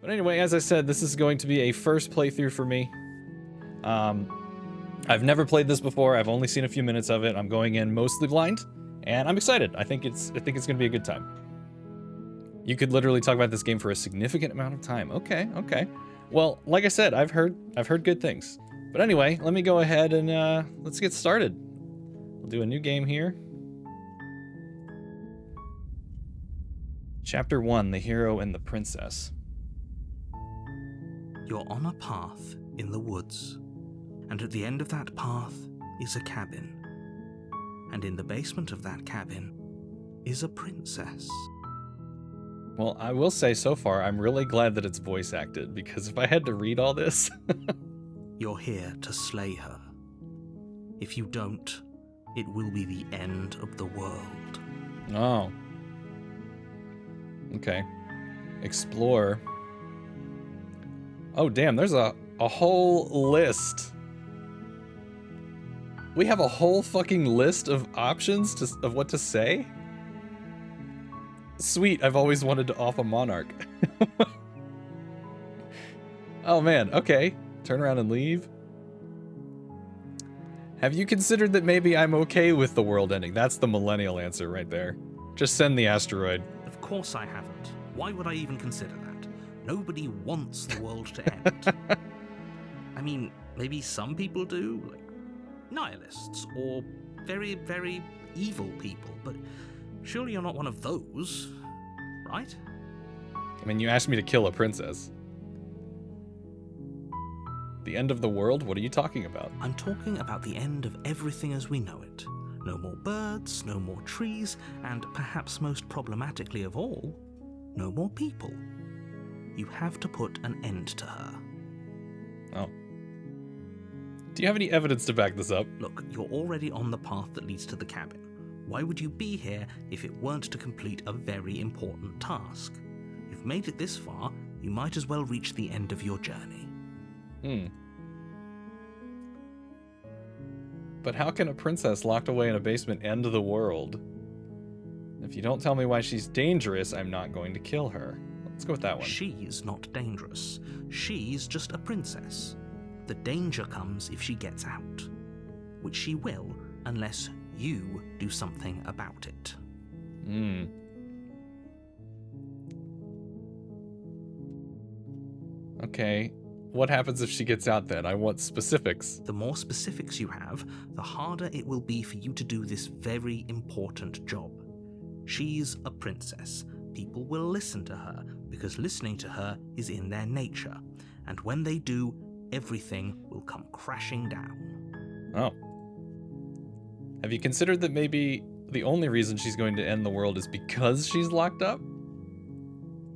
But anyway, as I said, this is going to be a first playthrough for me. I've never played this before. I've only seen a few minutes of it. I'm going in mostly blind, and I'm excited. I think it's going to be a good time. You could literally talk about this game for a significant amount of time. Okay. Well, like I said, I've heard good things. But anyway, let me go ahead and let's get started. We'll do a new game here. Chapter 1, The Hero and the Princess. You're on a path in the woods, and at the end of that path is a cabin. And in the basement of that cabin is a princess. Well, I will say so far, I'm really glad that it's voice acted, because if I had to read all this... You're here to slay her. If you don't, it will be the end of the world. Oh. Okay. Explore. Oh, damn, there's a whole list. We have a whole fucking list of options of what to say? Sweet, I've always wanted to off a monarch. Oh man, okay. Turn around and leave. Have you considered that maybe I'm okay with the world ending? That's the millennial answer right there. Just send the asteroid. Of course I haven't. Why would I even consider that? Nobody wants the world to end. I mean, maybe some people do, like nihilists or very, very evil people, but surely you're not one of those, right? I mean, you asked me to kill a princess. The end of the world? What are you talking about? I'm talking about the end of everything as we know it. No more birds, no more trees, and perhaps most problematically of all, no more people. You have to put an end to her. Oh. Do you have any evidence to back this up? Look, you're already on the path that leads to the cabin. Why would you be here if it weren't to complete a very important task? You've made it this far, you might as well reach the end of your journey. But how can a princess locked away in a basement end the world? If you don't tell me why she's dangerous, I'm not going to kill her. Let's go with that one. She's not dangerous. She's just a princess. The danger comes if she gets out, which she will unless you do something about it. Okay. What happens if she gets out then? I want specifics. The more specifics you have, the harder it will be for you to do this very important job. She's a princess. People will listen to her because listening to her is in their nature. And when they do, everything will come crashing down. Oh. Have you considered that maybe the only reason she's going to end the world is because she's locked up?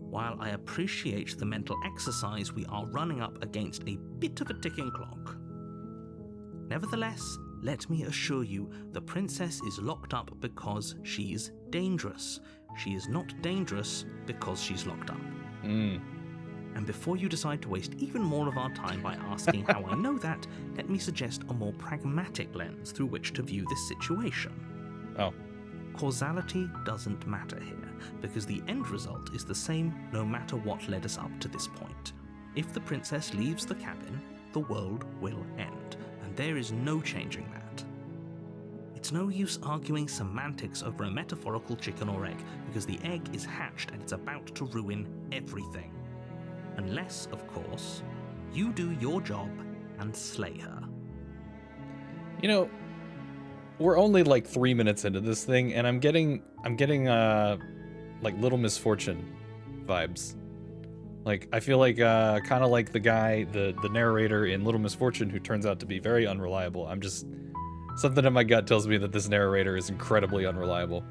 While I appreciate the mental exercise, we are running up against a bit of a ticking clock. Nevertheless, let me assure you, the princess is locked up because she's dangerous. She is not dangerous because she's locked up. And before you decide to waste even more of our time by asking how I know that, let me suggest a more pragmatic lens through which to view this situation. Oh. Causality doesn't matter here, because the end result is the same no matter what led us up to this point. If the princess leaves the cabin, the world will end, and there is no changing that. It's no use arguing semantics over a metaphorical chicken or egg, because the egg is hatched and it's about to ruin everything. Unless, of course, you do your job and slay her. You know, we're only like 3 minutes into this thing, and I'm getting like Little Misfortune vibes. Like, I feel like kind of like the guy, the narrator in Little Misfortune, who turns out to be very unreliable. Something in my gut tells me that this narrator is incredibly unreliable.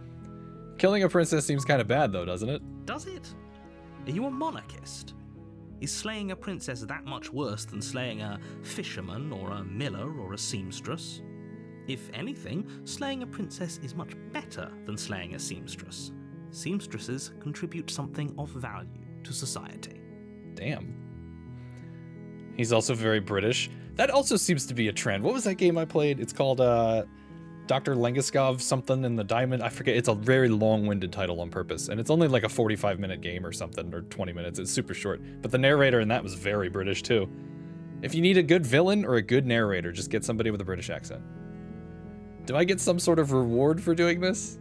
Killing a princess seems kind of bad though, doesn't it? Does it? Are you a monarchist? Is slaying a princess that much worse than slaying a fisherman or a miller or a seamstress? If anything, slaying a princess is much better than slaying a seamstress. Seamstresses contribute something of value to society. Damn. He's also very British. That also seems to be a trend. What was that game I played? It's called Dr. Lengiskov something in the Diamond. I forget. It's a very long-winded title on purpose, and it's only like a 45-minute game or something, or 20 minutes. It's super short. But the narrator in that was very British too. If you need a good villain or a good narrator, just get somebody with a British accent. Do I get some sort of reward for doing this?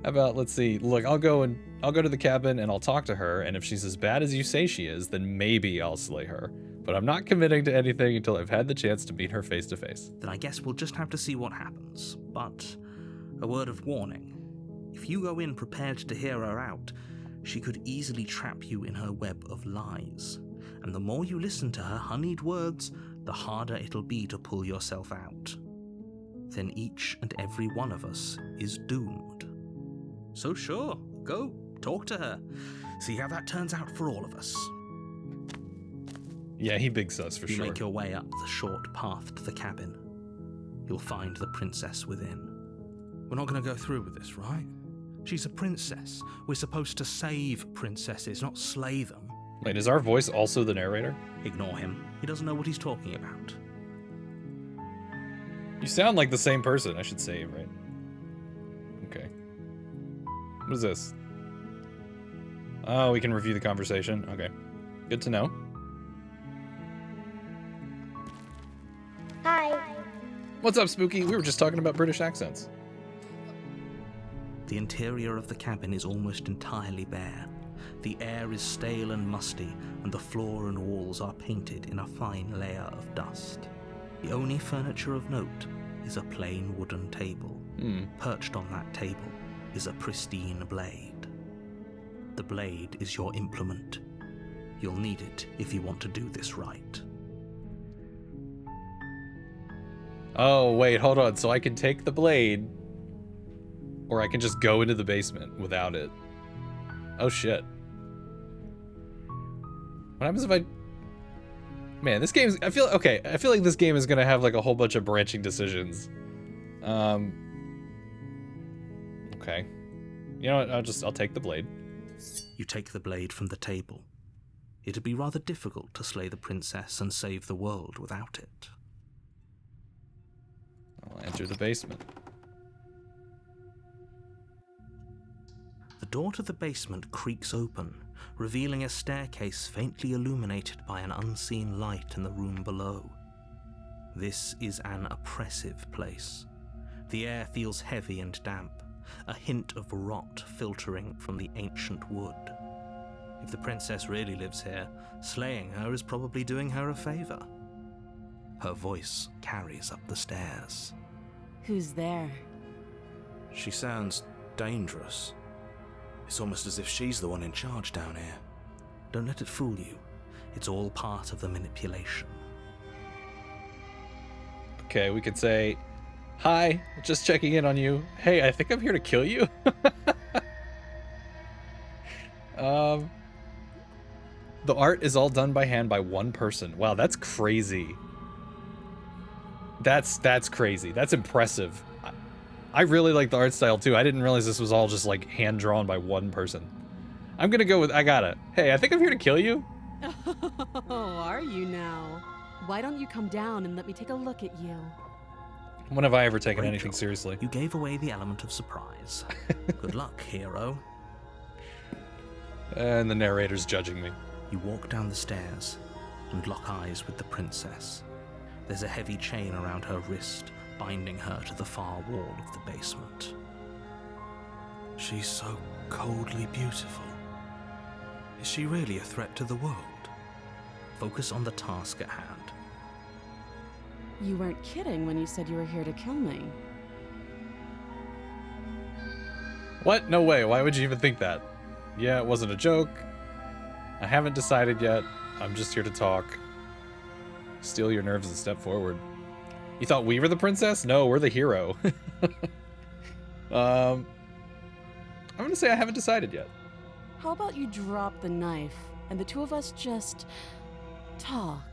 How about, let's see. Look, I'll go to the cabin and I'll talk to her, and if she's as bad as you say she is, then maybe I'll slay her. But I'm not committing to anything until I've had the chance to meet her face to face. Then I guess we'll just have to see what happens. But a word of warning. If you go in prepared to hear her out, she could easily trap you in her web of lies. And the more you listen to her honeyed words, the harder it'll be to pull yourself out. Then each and every one of us is doomed. So sure, go, talk to her. See how that turns out for all of us. Yeah, he big sus for sure. You make your way up the short path to the cabin. You'll find the princess within. We're not going to go through with this, right? She's a princess. We're supposed to save princesses, not slay them. Wait, is our voice also the narrator? Ignore him. He doesn't know what he's talking about. You sound like the same person. I should save, right? Okay. What is this? Oh, we can review the conversation. Okay. Good to know. Hi. What's up, Spooky? We were just talking about British accents. The interior of the cabin is almost entirely bare. The air is stale and musty, and the floor and walls are painted in a fine layer of dust. The only furniture of note is a plain wooden table. Perched on that table is a pristine blade. The blade is your implement. You'll need it if you want to do this right. Oh, wait, hold on. So I can take the blade, or I can just go into the basement without it. Oh, shit. What happens if I... Man, this game's... I feel like this game is gonna have, like, a whole bunch of branching decisions. Okay. You know what? I'll take the blade. You take the blade from the table. It'd be rather difficult to slay the princess and save the world without it. I'll enter the basement. The door to the basement creaks open, revealing a staircase faintly illuminated by an unseen light in the room below. This is an oppressive place. The air feels heavy and damp, a hint of rot filtering from the ancient wood. If the princess really lives here, slaying her is probably doing her a favor. Her voice carries up the stairs. Who's there? She sounds dangerous. It's almost as if she's the one in charge down here. Don't let it fool you. It's all part of the manipulation. Okay, we could say, hi, just checking in on you. Hey, I think I'm here to kill you. The art is all done by hand by one person. Wow, that's crazy. That's crazy. That's impressive. I really like the art style too. I didn't realize this was all just like hand drawn by one person. I'm gonna go with I got it. Hey, I think I'm here to kill you. Oh, are you now? Why don't you come down and let me take a look at you? When have I ever taken Rachel, anything seriously? You gave away the element of surprise. Good luck, hero. And the narrator's judging me. You walk down the stairs and lock eyes with the princess. There's a heavy chain around her wrist, binding her to the far wall of the basement. She's so coldly beautiful. Is she really a threat to the world? Focus on the task at hand. You weren't kidding when you said you were here to kill me. What? No way. Why would you even think that? Yeah, it wasn't a joke. I haven't decided yet. I'm just here to talk. Steal your nerves and step forward. You thought we were the princess? No, we're the hero. I'm gonna say I haven't decided yet. How about you drop the knife and the two of us just talk?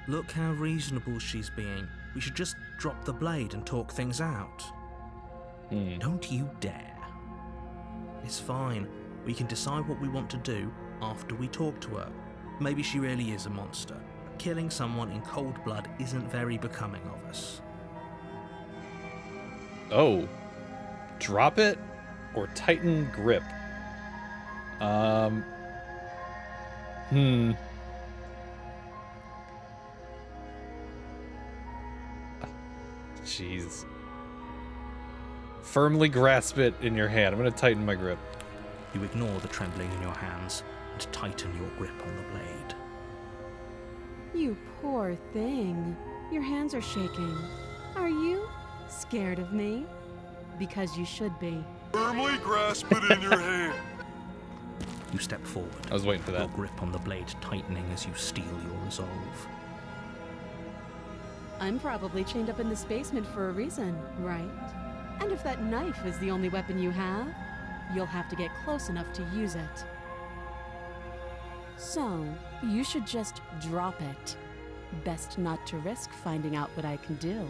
Look how reasonable she's being. We should just drop the blade and talk things out. Don't you dare. It's fine. We can decide what we want to do after we talk to her. Maybe she really is a monster. Killing someone in cold blood isn't very becoming of us. Oh. Drop it or tighten grip. Jeez. Firmly grasp it in your hand. I'm gonna tighten my grip. You ignore the trembling in your hands and tighten your grip on the blade. You poor thing. Your hands are shaking. Are you scared of me? Because you should be. Firmly grasp it in your hand. You step forward. I was waiting for Your that. grip on the blade tightening as you steel your resolve. I'm probably chained up in this basement for a reason, right? And if that knife is the only weapon you have, you'll have to get close enough to use it. So, you should just drop it. Best not to risk finding out what I can do.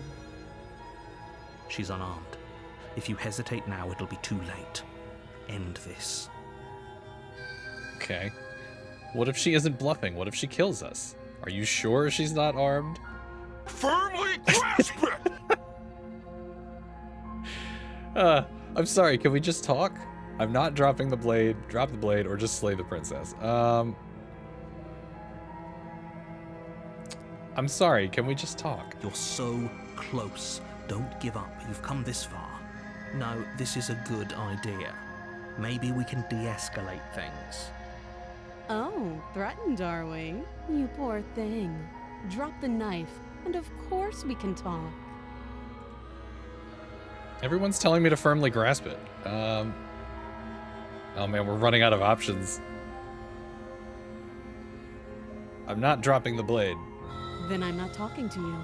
She's unarmed. If you hesitate now, it'll be too late. End this. Okay. What if she isn't bluffing? What if she kills us? Are you sure she's not armed? Firmly grasp it. I'm sorry, can we just talk? I'm not dropping the blade, drop the blade, or just slay the princess. I'm sorry, can we just talk? You're so close. Don't give up. You've come this far. No, this is a good idea. Maybe we can de-escalate things. Oh, threatened, are we? You poor thing. Drop the knife, and of course we can talk. Everyone's telling me to firmly grasp it. Oh man, we're running out of options. I'm not dropping the blade. Then I'm not talking to you.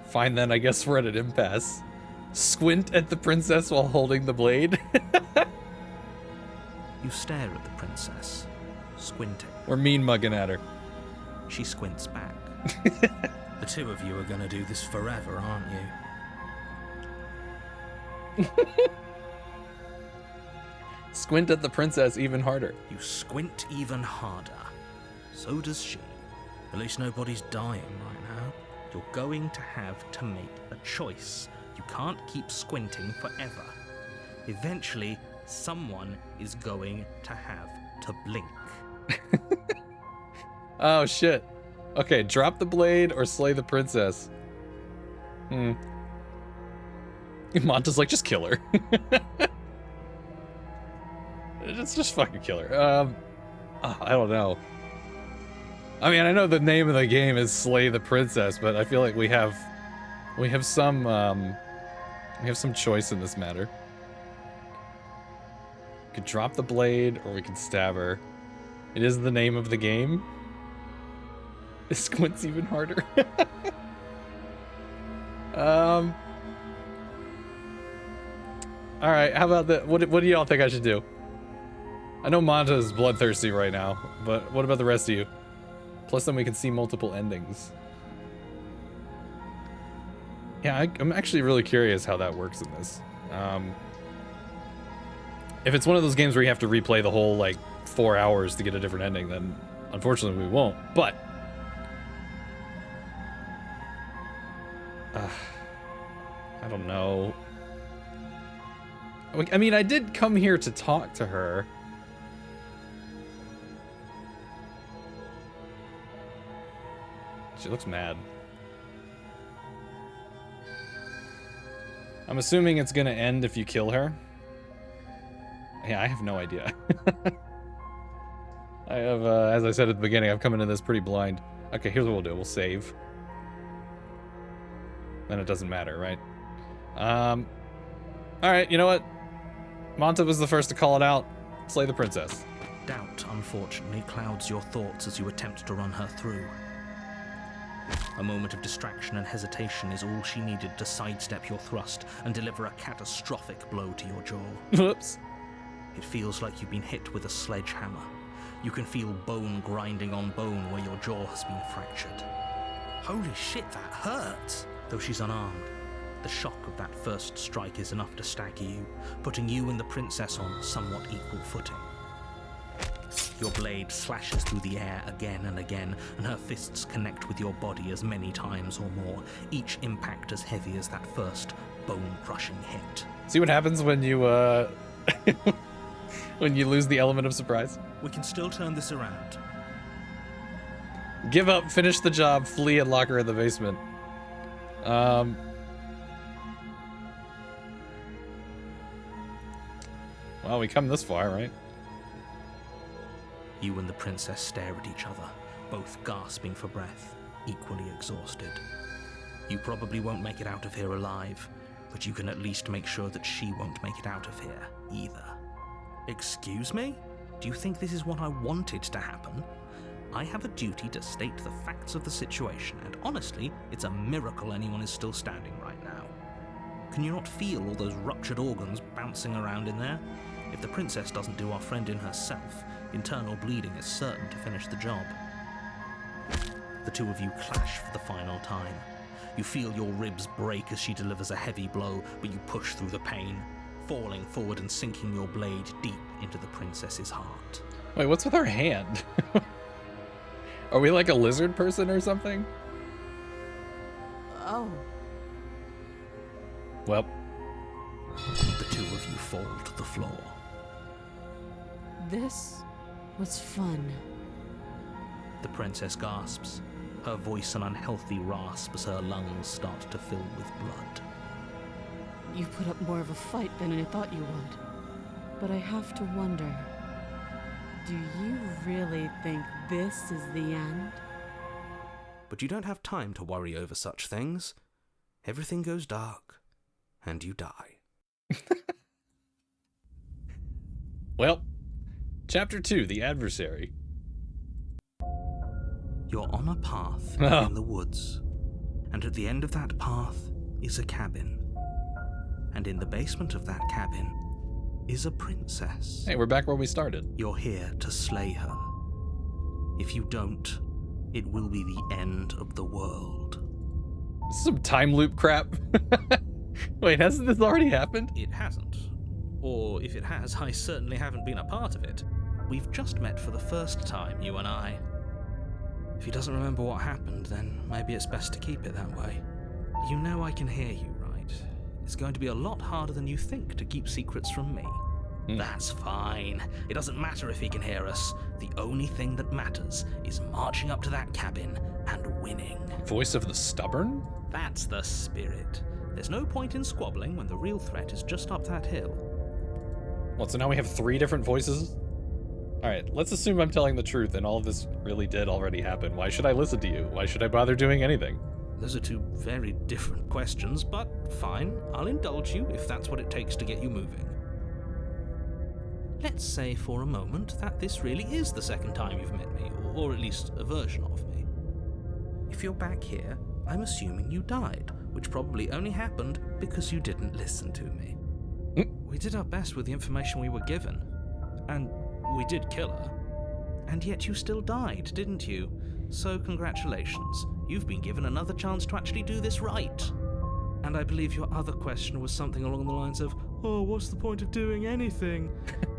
Fine then, I guess we're at an impasse. Squint at the princess while holding the blade. You stare at the princess, squinting. We're mean mugging at her. She squints back. The two of you are gonna do this forever, aren't you? Squint at the princess even harder. You squint even harder. So does she. At least nobody's dying right now. You're going to have to make a choice. You can't keep squinting forever. Eventually, someone is going to have to blink. Oh shit. Okay, drop the blade or slay the princess. Manta's like, just kill her. just fucking kill her. I don't know. I mean, I know the name of the game is Slay the Princess, but I feel like we have some choice in this matter. We could drop the blade or we could stab her. It is the name of the game. It squints even harder. All right, how about that? What do y'all think I should do? I know Manta is bloodthirsty right now, but what about the rest of you? Plus, then we can see multiple endings. Yeah, I'm actually really curious how that works in this. If it's one of those games where you have to replay the whole, like, 4 hours to get a different ending, then unfortunately we won't. But I don't know. I mean, I did come here to talk to her. She looks mad. I'm assuming it's gonna end if you kill her. Yeah, I have no idea. I have, as I said at the beginning, I've come into this pretty blind. Okay, here's what we'll do. We'll save. Then it doesn't matter, right? Alright, you know what? Manta was the first to call it out. Slay the princess. Doubt, unfortunately, clouds your thoughts as you attempt to run her through. A moment of distraction and hesitation is all she needed to sidestep your thrust and deliver a catastrophic blow to your jaw. Whoops. It feels like you've been hit with a sledgehammer. You can feel bone grinding on bone where your jaw has been fractured. Holy shit, that hurts! Though she's unarmed, the shock of that first strike is enough to stagger you, putting you and the princess on somewhat equal footing. Your blade slashes through the air again and again, and her fists connect with your body as many times or more, each impact as heavy as that first bone-crushing hit. See what happens when you, when you lose the element of surprise? We can still turn this around. Give up, finish the job, flee, and lock her in the basement. Well, we come this far, right? You and the princess stare at each other, both gasping for breath, equally exhausted. You probably won't make it out of here alive, but you can at least make sure that she won't make it out of here either. Excuse me? Do you think this is what I wanted to happen? I have a duty to state the facts of the situation, and honestly, it's a miracle anyone is still standing right now. Can you not feel all those ruptured organs bouncing around in there? If the princess doesn't do our friend in herself, internal bleeding is certain to finish the job. The two of you clash for the final time. You feel your ribs break as she delivers a heavy blow, but you push through the pain, falling forward and sinking your blade deep into the princess's heart. Wait, what's with her hand? Are we like a lizard person or something? Oh. Well. The two of you fall to the floor. This was fun. The princess gasps, her voice an unhealthy rasp as her lungs start to fill with blood. You put up more of a fight than I thought you would. But I have to wonder, do you really think this is the end? But you don't have time to worry over such things. Everything goes dark, and you die. Well, Chapter 2, The Adversary. You're on a path Oh. in the woods, and at the end of that path is a cabin. And in the basement of that cabin is a princess. Hey, we're back where we started. You're here to slay her. If you don't, it will be the end of the world. This is some time loop crap. Wait, hasn't this already happened? It hasn't. Or if it has, I certainly haven't been a part of it. We've just met for the first time, you and I. If he doesn't remember what happened, then maybe it's best to keep it that way. You know I can hear you, right? It's going to be a lot harder than you think to keep secrets from me. That's fine. It doesn't matter if he can hear us. The only thing that matters is marching up to that cabin and winning. Voice of the Stubborn? That's the spirit. There's no point in squabbling when the real threat is just up that hill. Well, so now we have 3 different voices? Alright, let's assume I'm telling the truth and all of this really did already happen. Why should I listen to you? Why should I bother doing anything? Those are 2 very different questions, but fine, I'll indulge you if that's what it takes to get you moving. Let's say for a moment that this really is the second time you've met me, or at least a version of me. If you're back here, I'm assuming you died, which probably only happened because you didn't listen to me. We did our best with the information we were given, and we did kill her. And yet you still died, didn't you? So congratulations, you've been given another chance to actually do this right. And I believe your other question was something along the lines of, oh, what's the point of doing anything?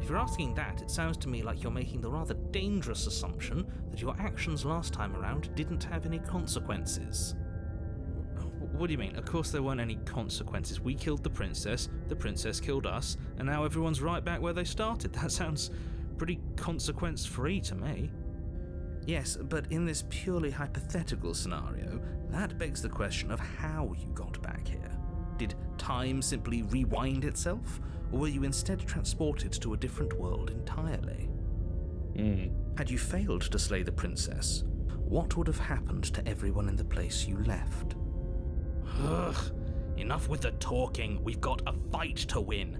If you're asking that, it sounds to me like you're making the rather dangerous assumption that your actions last time around didn't have any consequences. What do you mean? Of course there weren't any consequences. We killed the princess killed us, and now everyone's right back where they started. That sounds pretty consequence-free to me. Yes, but in this purely hypothetical scenario, that begs the question of how you got back here. Did time simply rewind itself, or were you instead transported to a different world entirely? Had you failed to slay the princess, what would have happened to everyone in the place you left? Ugh, enough with the talking. We've got a fight to win.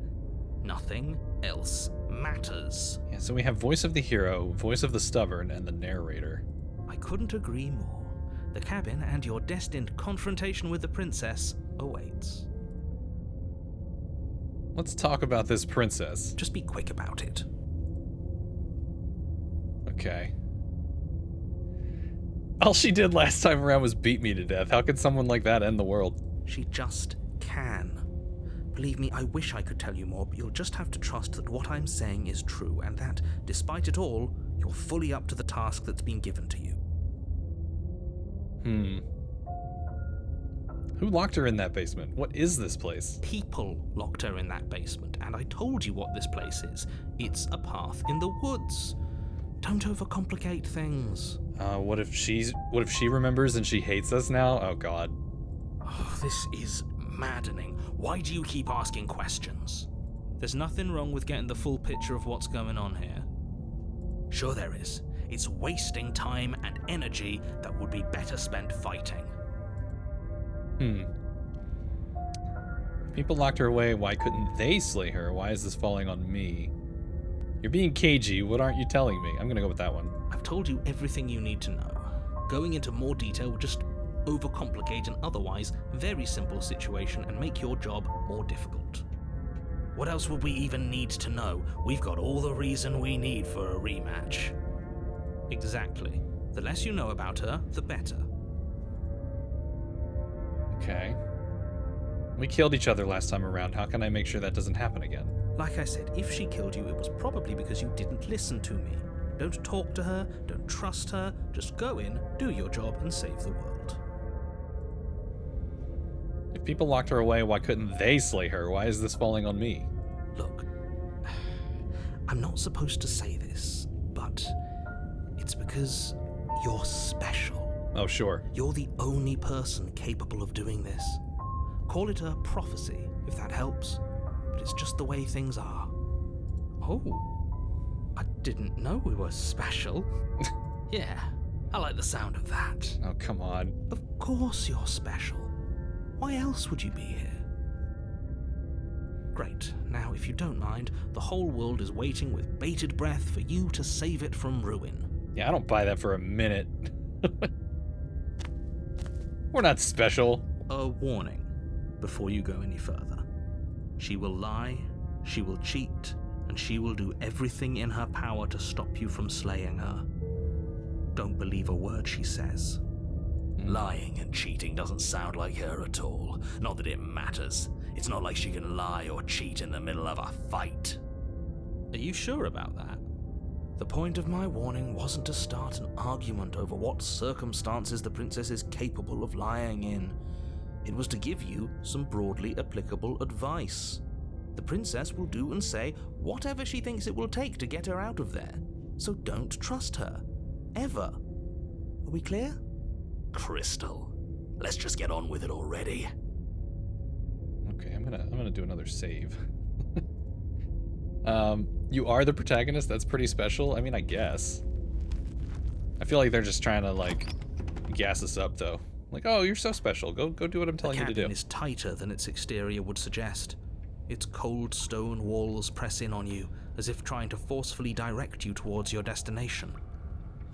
Nothing else matters. Yeah, so we have voice of the hero, voice of the stubborn, and the narrator. I couldn't agree more. The cabin and your destined confrontation with the princess awaits. Let's talk about this princess. Just be quick about it. Okay. All she did last time around was beat me to death. How could someone like that end the world? She just can. Believe me, I wish I could tell you more, but you'll just have to trust that what I'm saying is true, and that, despite it all, You're fully up to the task that's been given to you. Who locked her in that basement? What is this place? People locked her in that basement, and I told you what this place is. It's a path in the woods. Don't overcomplicate things. What if she remembers and she hates us now? Oh god. Oh, this is maddening. Why do you keep asking questions? There's nothing wrong with getting the full picture of what's going on here. Sure there is. It's wasting time and energy that would be better spent fighting. People locked her away. Why couldn't they slay her? Why is this falling on me? You're being cagey. What aren't you telling me? I'm gonna go with that one. I've told you everything you need to know. Going into more detail would just overcomplicate an otherwise very simple situation and make your job more difficult. What else would we even need to know? We've got all the reason we need for a rematch. Exactly. The less you know about her, the better. Okay. We killed each other last time around. How can I make sure that doesn't happen again? Like I said, if she killed you, it was probably because you didn't listen to me. Don't talk to her, don't trust her, just go in, do your job, and save the world. If people locked her away, why couldn't they slay her? Why is this falling on me? Look, I'm not supposed to say this, but it's because you're special. Oh, sure. You're the only person capable of doing this. Call it a prophecy, if that helps, but it's just the way things are. Oh, I didn't know we were special. Yeah, I like the sound of that. Oh, come on. Of course you're special. Why else would you be here? Great. Now, if you don't mind, the whole world is waiting with bated breath for you to save it from ruin. Yeah, I don't buy that for a minute. We're not special. A warning before you go any further. She will lie, she will cheat, and she will do everything in her power to stop you from slaying her. Don't believe a word she says. Lying and cheating doesn't sound like her at all. Not that it matters. It's not like she can lie or cheat in the middle of a fight. Are you sure about that? The point of my warning wasn't to start an argument over what circumstances the princess is capable of lying in. It was to give you some broadly applicable advice. The princess will do and say whatever she thinks it will take to get her out of there. So don't trust her. Ever. Are we clear? Crystal, let's just get on with it already. Okay, I'm gonna do another save. You are the protagonist? That's pretty special. I mean, I guess. I feel like they're just trying to, like, gas us up, though. Like, oh, you're so special. Go do what I'm telling you to do. The cabin is tighter than its exterior would suggest. Its cold stone walls press in on you, as if trying to forcefully direct you towards your destination.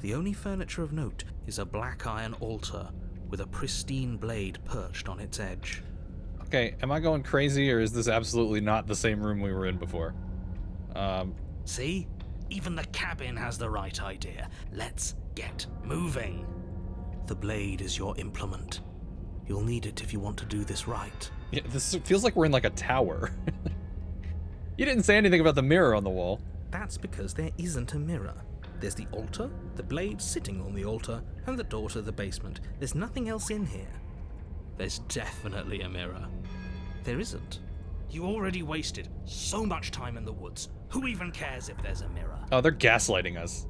The only furniture of note is a black iron altar with a pristine blade perched on its edge. Okay, am I going crazy, or is this absolutely not the same room we were in before? See? Even the cabin has the right idea. Let's get moving. The blade is your implement. You'll need it if you want to do this right. Yeah, this feels like we're in, like, a tower. You didn't say anything about the mirror on the wall. That's because there isn't a mirror. There's the altar, the blade sitting on the altar, and the door to the basement. There's nothing else in here. There's definitely a mirror. There isn't. You already wasted so much time in the woods. Who even cares if there's a mirror? Oh, they're gaslighting us.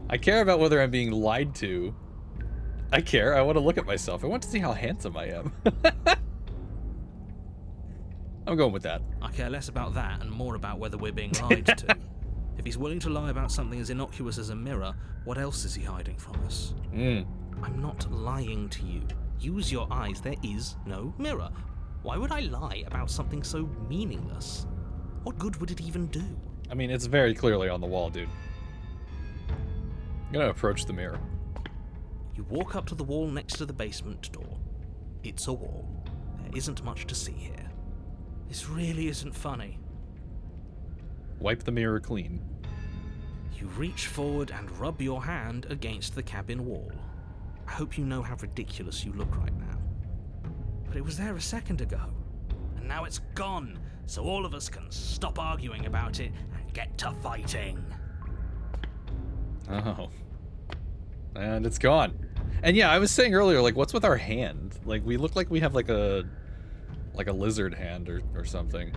I care about whether I'm being lied to. I care. I want to look at myself. I want to see how handsome I am. I'm going with that. I care less about that and more about whether we're being lied to. If he's willing to lie about something as innocuous as a mirror, what else is he hiding from us? I'm not lying to you. Use your eyes. There is no mirror. Why would I lie about something so meaningless? What good would it even do? I mean, it's very clearly on the wall, dude. I'm gonna approach the mirror. You walk up to the wall next to the basement door. It's a wall. There isn't much to see here. This really isn't funny. Wipe the mirror clean. You reach forward and rub your hand against the cabin wall. I hope you know how ridiculous you look right now. But it was there a second ago. And now it's gone, so all of us can stop arguing about it and get to fighting. Oh. And it's gone. And yeah, I was saying earlier, like, what's with our hand? Like, we look like we have like a lizard hand or something.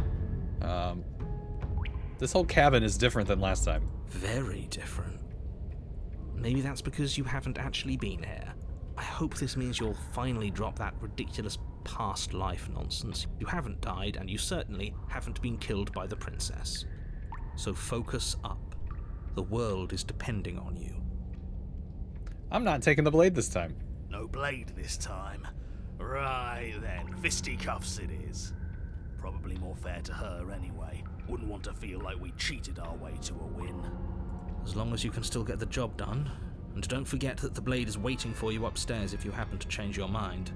This whole cabin is different than last time. Very different. Maybe that's because you haven't actually been here. I hope this means you'll finally drop that ridiculous past life nonsense. You haven't died, and you certainly haven't been killed by the princess. So focus up. The world is depending on you. I'm not taking the blade this time. No blade this time. Right then, fisticuffs it is. Probably more fair to her anyway. Wouldn't want to feel like we cheated our way to a win. As long as you can still get the job done. And don't forget that the blade is waiting for you upstairs if you happen to change your mind.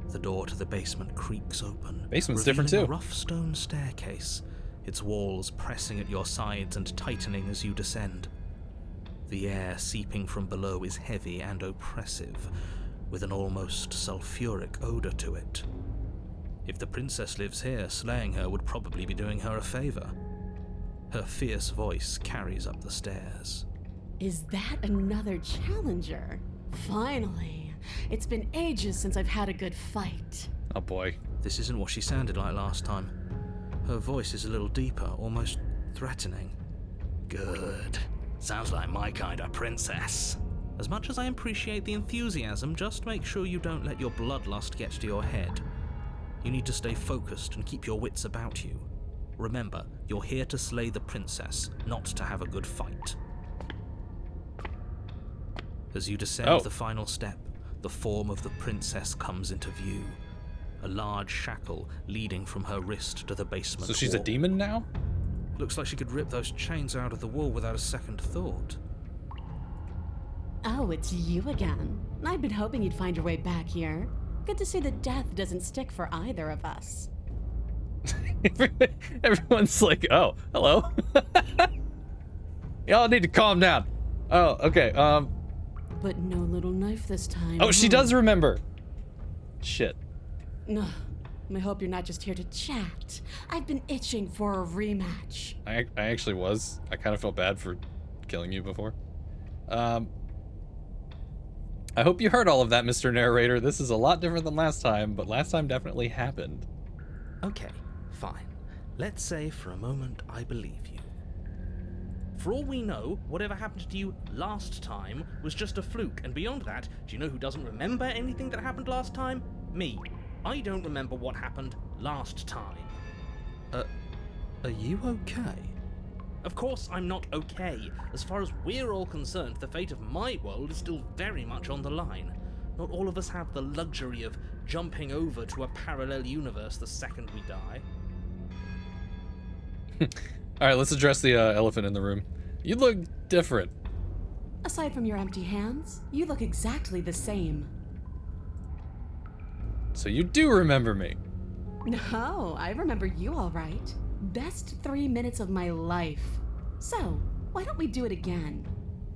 The door to the basement creaks open. Basement's different revealing too. A rough stone staircase, its walls pressing at your sides and tightening as you descend. The air seeping from below is heavy and oppressive, with an almost sulfuric odor to it. If the princess lives here, slaying her would probably be doing her a favor. Her fierce voice carries up the stairs. Is that another challenger? Finally. It's been ages since I've had a good fight. Oh boy. This isn't what she sounded like last time. Her voice is a little deeper, almost threatening. Good. Sounds like my kind of princess. As much as I appreciate the enthusiasm, just make sure you don't let your bloodlust get to your head. You need to stay focused and keep your wits about you. Remember, you're here to slay the princess, not to have a good fight. As you descend the final step, the form of the princess comes into view. A large shackle leading from her wrist to the basement So she's wall. a demon now? Looks like she could rip those chains out of the wall without a second thought. Oh, it's you again. I'd been hoping you'd find your way back here. Good to see that death doesn't stick for either of us. Everyone's like, oh, hello. Y'all need to calm down. Oh, okay. But no little knife this time. Oh, she does remember. Shit. No, I hope you're not just here to chat. I've been itching for a rematch. I actually was. I kind of felt bad for killing you before. I hope you heard all of that, Mr. Narrator. This is a lot different than last time, but last time definitely happened. Okay, fine. Let's say for a moment I believe you. For all we know, whatever happened to you last time was just a fluke, and beyond that, do you know who doesn't remember anything that happened last time? Me. I don't remember what happened last time. Are you okay? Of course I'm not okay. As far as we're all concerned, the fate of my world is still very much on the line. Not all of us have the luxury of jumping over to a parallel universe the second we die. Alright, let's address the elephant in the room. You look different. Aside from your empty hands, you look exactly the same. So you do remember me. No, I remember you all right. Best 3 minutes of my life. So, why don't we do it again?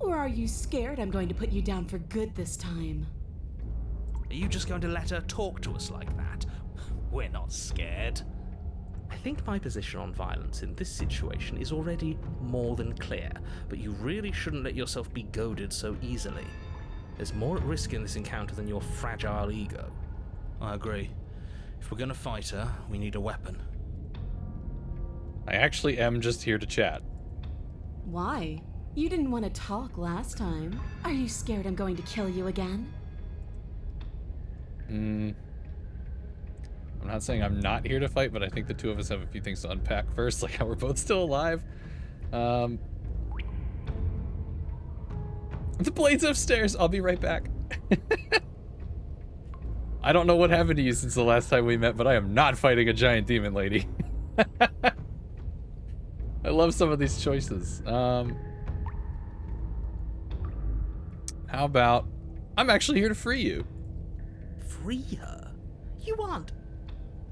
Or are you scared I'm going to put you down for good this time? Are you just going to let her talk to us like that? We're not scared. I think my position on violence in this situation is already more than clear, but you really shouldn't let yourself be goaded so easily. There's more at risk in this encounter than your fragile ego. I agree. If we're gonna fight her, we need a weapon. I actually am just here to chat. Why? You didn't want to talk last time. Are you scared I'm going to kill you again? I'm not saying I'm not here to fight, but I think the two of us have a few things to unpack first, like how we're both still alive. The blade's upstairs. I'll be right back. I don't know what happened to you since the last time we met, but I am not fighting a giant demon lady. I love some of these choices. How about I'm actually here to free you. Free her? You aren't.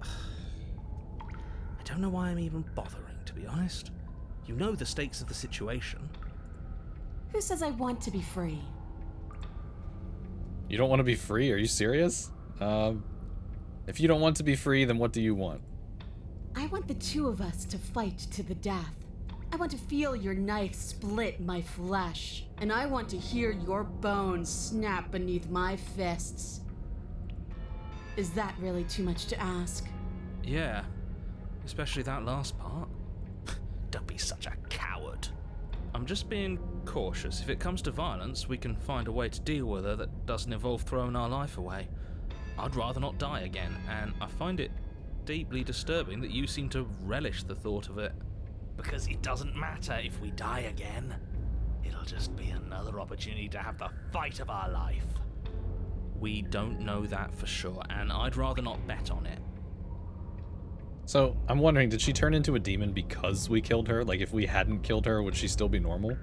I don't know why I'm even bothering, to be honest. You know the stakes of the situation. Who says I want to be free? You don't want to be free? Are you serious? If you don't want to be free, then what do you want? I I want the two of us to fight to the death. I want to feel your knife split my flesh, and I want to hear your bones snap beneath my fists. Is that really too much to ask? Yeah, especially that last part. Don't be such a coward. I'm just being cautious. If it comes to violence, we can find a way to deal with her that doesn't involve throwing our life away. I'd rather not die again, and I find it deeply disturbing that you seem to relish the thought of it. Because it doesn't matter if we die again. It'll just be another opportunity to have the fight of our life. We don't know that for sure, and I'd rather not bet on it. So, I'm wondering, did she turn into a demon because we killed her? Like, if we hadn't killed her, would she still be normal?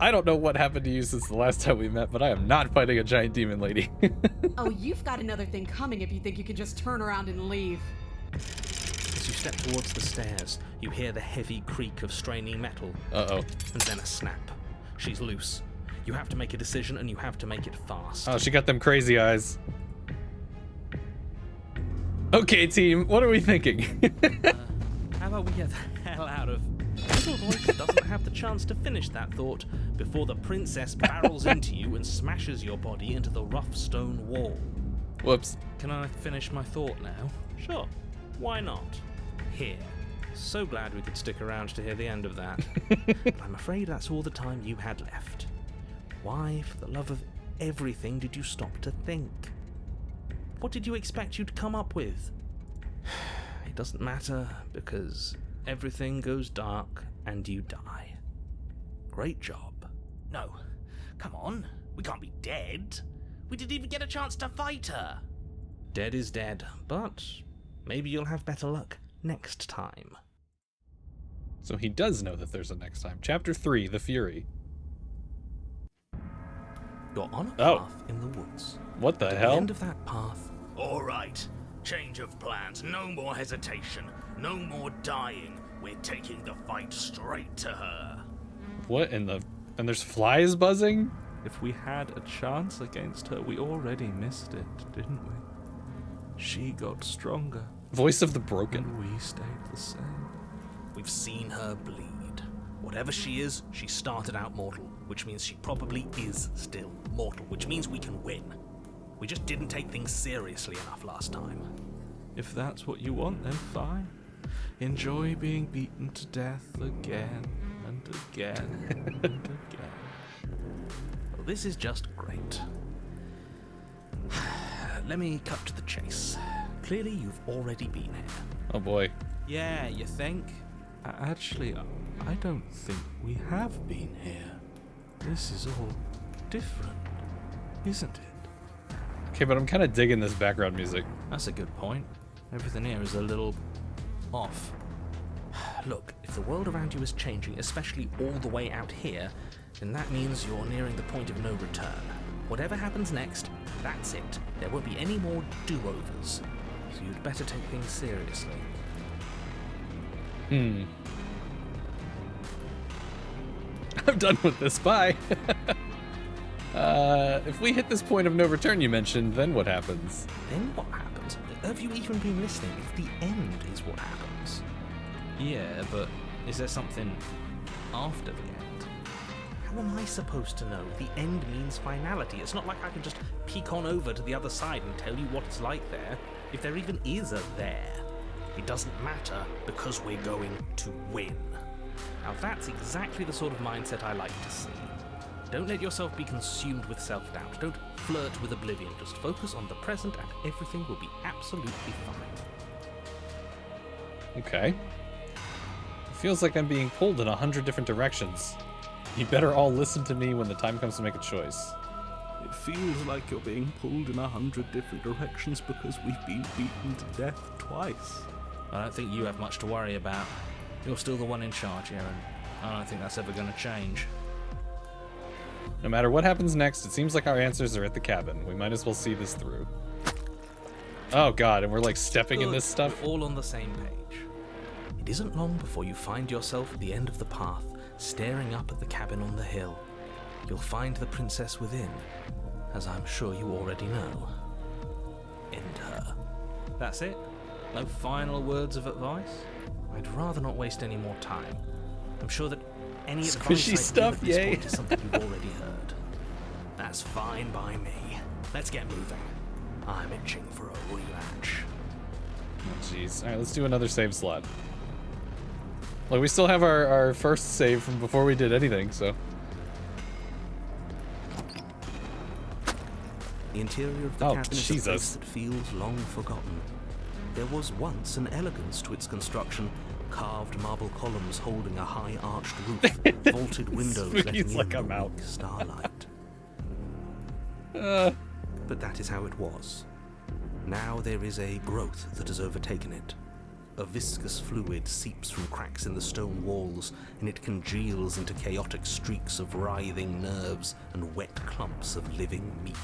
I don't know what happened to you since the last time we met, but I am not fighting a giant demon lady. Oh, you've got another thing coming if you think you can just turn around and leave. As you step towards the stairs, you hear the heavy creak of straining metal. Uh-oh. And then a snap. She's loose. You have to make a decision, and you have to make it fast. Oh, she got them crazy eyes. Okay, team, what are we thinking? How about we get the hell out of... Little voice doesn't have the chance to finish that thought before the princess barrels into you and smashes your body into the rough stone wall. Whoops. Can I finish my thought now? Sure. Why not? Here. So glad we could stick around to hear the end of that. But I'm afraid that's all the time you had left. Why, for the love of everything, did you stop to think? What did you expect you'd come up with? It doesn't matter, because everything goes dark and you die. Great job. No, come on. We can't be dead. We didn't even get a chance to fight her. Dead is dead, but maybe you'll have better luck next time. So he does know that there's a next time. Chapter 3, The Fury. You're on a Oh. path in the woods. What the At hell? the end of that path, All right. Change of plans. No more hesitation. No more dying. We're taking the fight straight to her. What in the... And there's flies buzzing? If we had a chance against her, we already missed it, didn't we? She got stronger, Voice of the Broken. and we stayed the same. We've seen her bleed. Whatever she is, she started out mortal, which means she probably is still mortal, which means we can win. We just didn't take things seriously enough last time. If that's what you want, then fine. Enjoy being beaten to death again and again and again. well, this is just great. Let me cut to the chase. Clearly, you've already been here. Oh boy. Yeah, you think? Actually, I don't think we have been here. This is all different, isn't it? Okay, but I'm kind of digging this background music. That's a good point. Everything here is a little off. Look, if the world around you is changing, especially all the way out here, then that means you're nearing the point of no return. Whatever happens next, that's it. There won't be any more do-overs. So you'd better take things seriously. I'm done with this. Bye. If we hit this point of no return you mentioned, then what happens? Then what happens? Have you even been listening? If the end is what happens. Yeah, but is there something after the end? How am I supposed to know? The end means finality. It's not like I can just peek on over to the other side and tell you what it's like there, if there even is a there. It doesn't matter because we're going to win. Now that's exactly the sort of mindset I like to see. Don't let yourself be consumed with self-doubt. Don't flirt with oblivion. Just focus on the present and everything will be absolutely fine. Okay. It feels like I'm being pulled in 100 different directions. You better all listen to me when the time comes to make a choice. It feels like you're being pulled in 100 different directions because we've been beaten to death twice. I don't think you have much to worry about. You're still the one in charge here, and I don't think that's ever going to change. No matter what happens next, it seems like our answers are at the cabin. We might as well see this through. Oh god, and we're like stepping in this stuff? We're all on the same page. It isn't long before you find yourself at the end of the path, staring up at the cabin on the hill. You'll find the princess within, as I'm sure you already know, end her. That's it? No final words of advice? I'd rather not waste any more time. I'm sure that any Squishy advice I stuff, give at this yay. point is something you've already heard. That's fine by me. Let's get moving. I'm itching for a rematch. Oh, jeez. All right, let's do another save slot. Like, we still have our first save from before we did anything, so. The interior of the Oh, cabin is a Jesus. place that feels long forgotten. There was once an elegance to its construction, carved marble columns holding a high arched roof, vaulted windows letting Spooky's in like, the I'm out. weak starlight. But that is how it was. Now there is a growth that has overtaken it. A viscous fluid seeps from cracks in the stone walls, and it congeals into chaotic streaks of writhing nerves and wet clumps of living meat.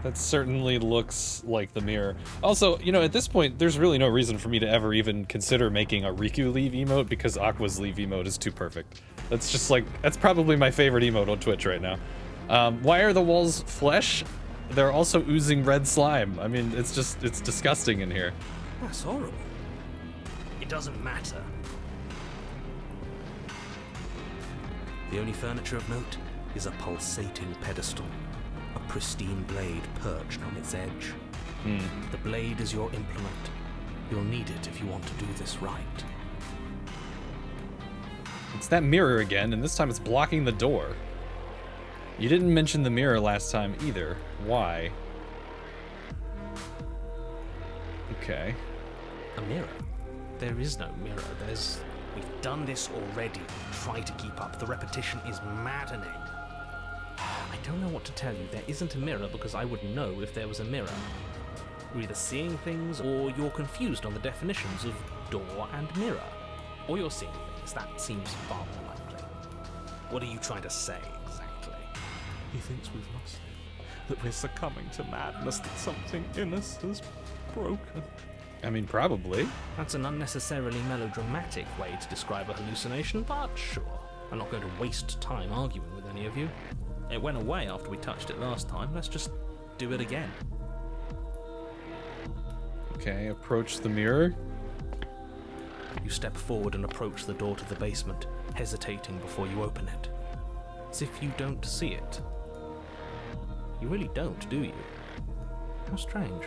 That certainly looks like the mirror. Also, you know, at this point, there's really no reason for me to ever even consider making a Riku leave emote because Aqua's leave emote is too perfect. That's just like, that's probably my favorite emote on Twitch right now. Why are the walls flesh? They're also oozing red slime. I mean, it's disgusting in here. That's horrible. It doesn't matter. The only furniture of note is a pulsating pedestal, a pristine blade perched on its edge. The blade is your implement. You'll need it if you want to do this right. It's that mirror again, and this time it's blocking the door. You didn't mention the mirror last time either. Why? Okay. A mirror? There is no mirror. We've done this already. Try to keep up. The repetition is maddening. I don't know what to tell you. There isn't a mirror because I would know if there was a mirror. You're either seeing things or you're confused on the definitions of door and mirror. Or you're seeing things. That seems far more likely. What are you trying to say exactly? He thinks we've lost him, that we're succumbing to madness, that something in us has broken. I mean, probably. That's an unnecessarily melodramatic way to describe a hallucination, but sure. I'm not going to waste time arguing with any of you. It went away after we touched it last time. Let's just do it again. Okay, approach the mirror. You step forward and approach the door to the basement, hesitating before you open it. As if you don't see it. You really don't, do you? How strange.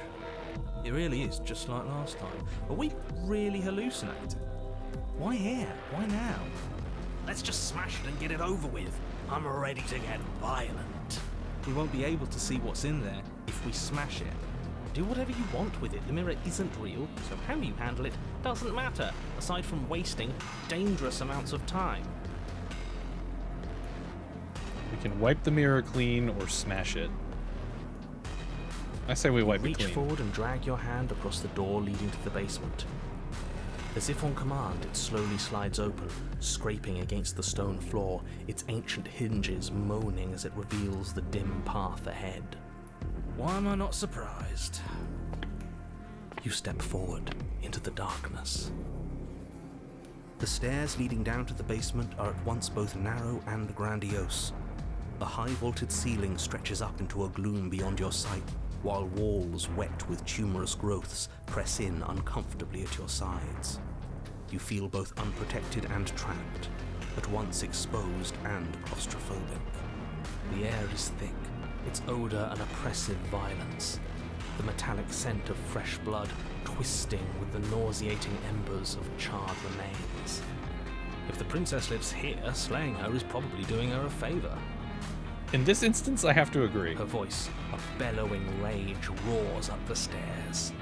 It really is just like last time. Are we really hallucinating? Why here? Why now? Let's just smash it and get it over with. I'm ready to get violent. We won't be able to see what's in there if we smash it. Do whatever you want with it. The mirror isn't real, so how you handle it doesn't matter, aside from wasting dangerous amounts of time. We can wipe the mirror clean or smash it. I say we wipe it Reach clean. forward and drag your hand across the door leading to the basement. As if on command, it slowly slides open, scraping against the stone floor, its ancient hinges moaning as it reveals the dim path ahead. Why am I not surprised? You step forward into the darkness. The stairs leading down to the basement are at once both narrow and grandiose. A high-vaulted ceiling stretches up into a gloom beyond your sight, while walls wet with tumorous growths press in uncomfortably at your sides. You feel both unprotected and trapped, at once exposed and claustrophobic. The air is thick, its odor an oppressive violence, the metallic scent of fresh blood twisting with the nauseating embers of charred remains. If the princess lives here, slaying her is probably doing her a favor. In this instance, I have to agree. Her voice, a bellowing rage, roars up the stairs.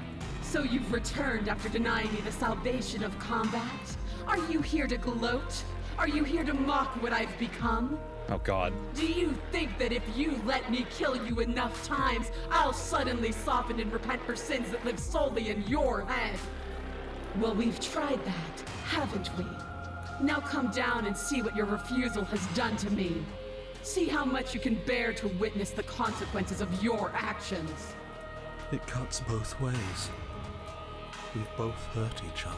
So you've returned after denying me the salvation of combat? Are you here to gloat? Are you here to mock what I've become? Oh god. Do you think that if you let me kill you enough times, I'll suddenly soften and repent for sins that live solely in your head? Well, we've tried that, haven't we? Now come down and see what your refusal has done to me. See how much you can bear to witness the consequences of your actions. It cuts both ways. We've both hurt each other.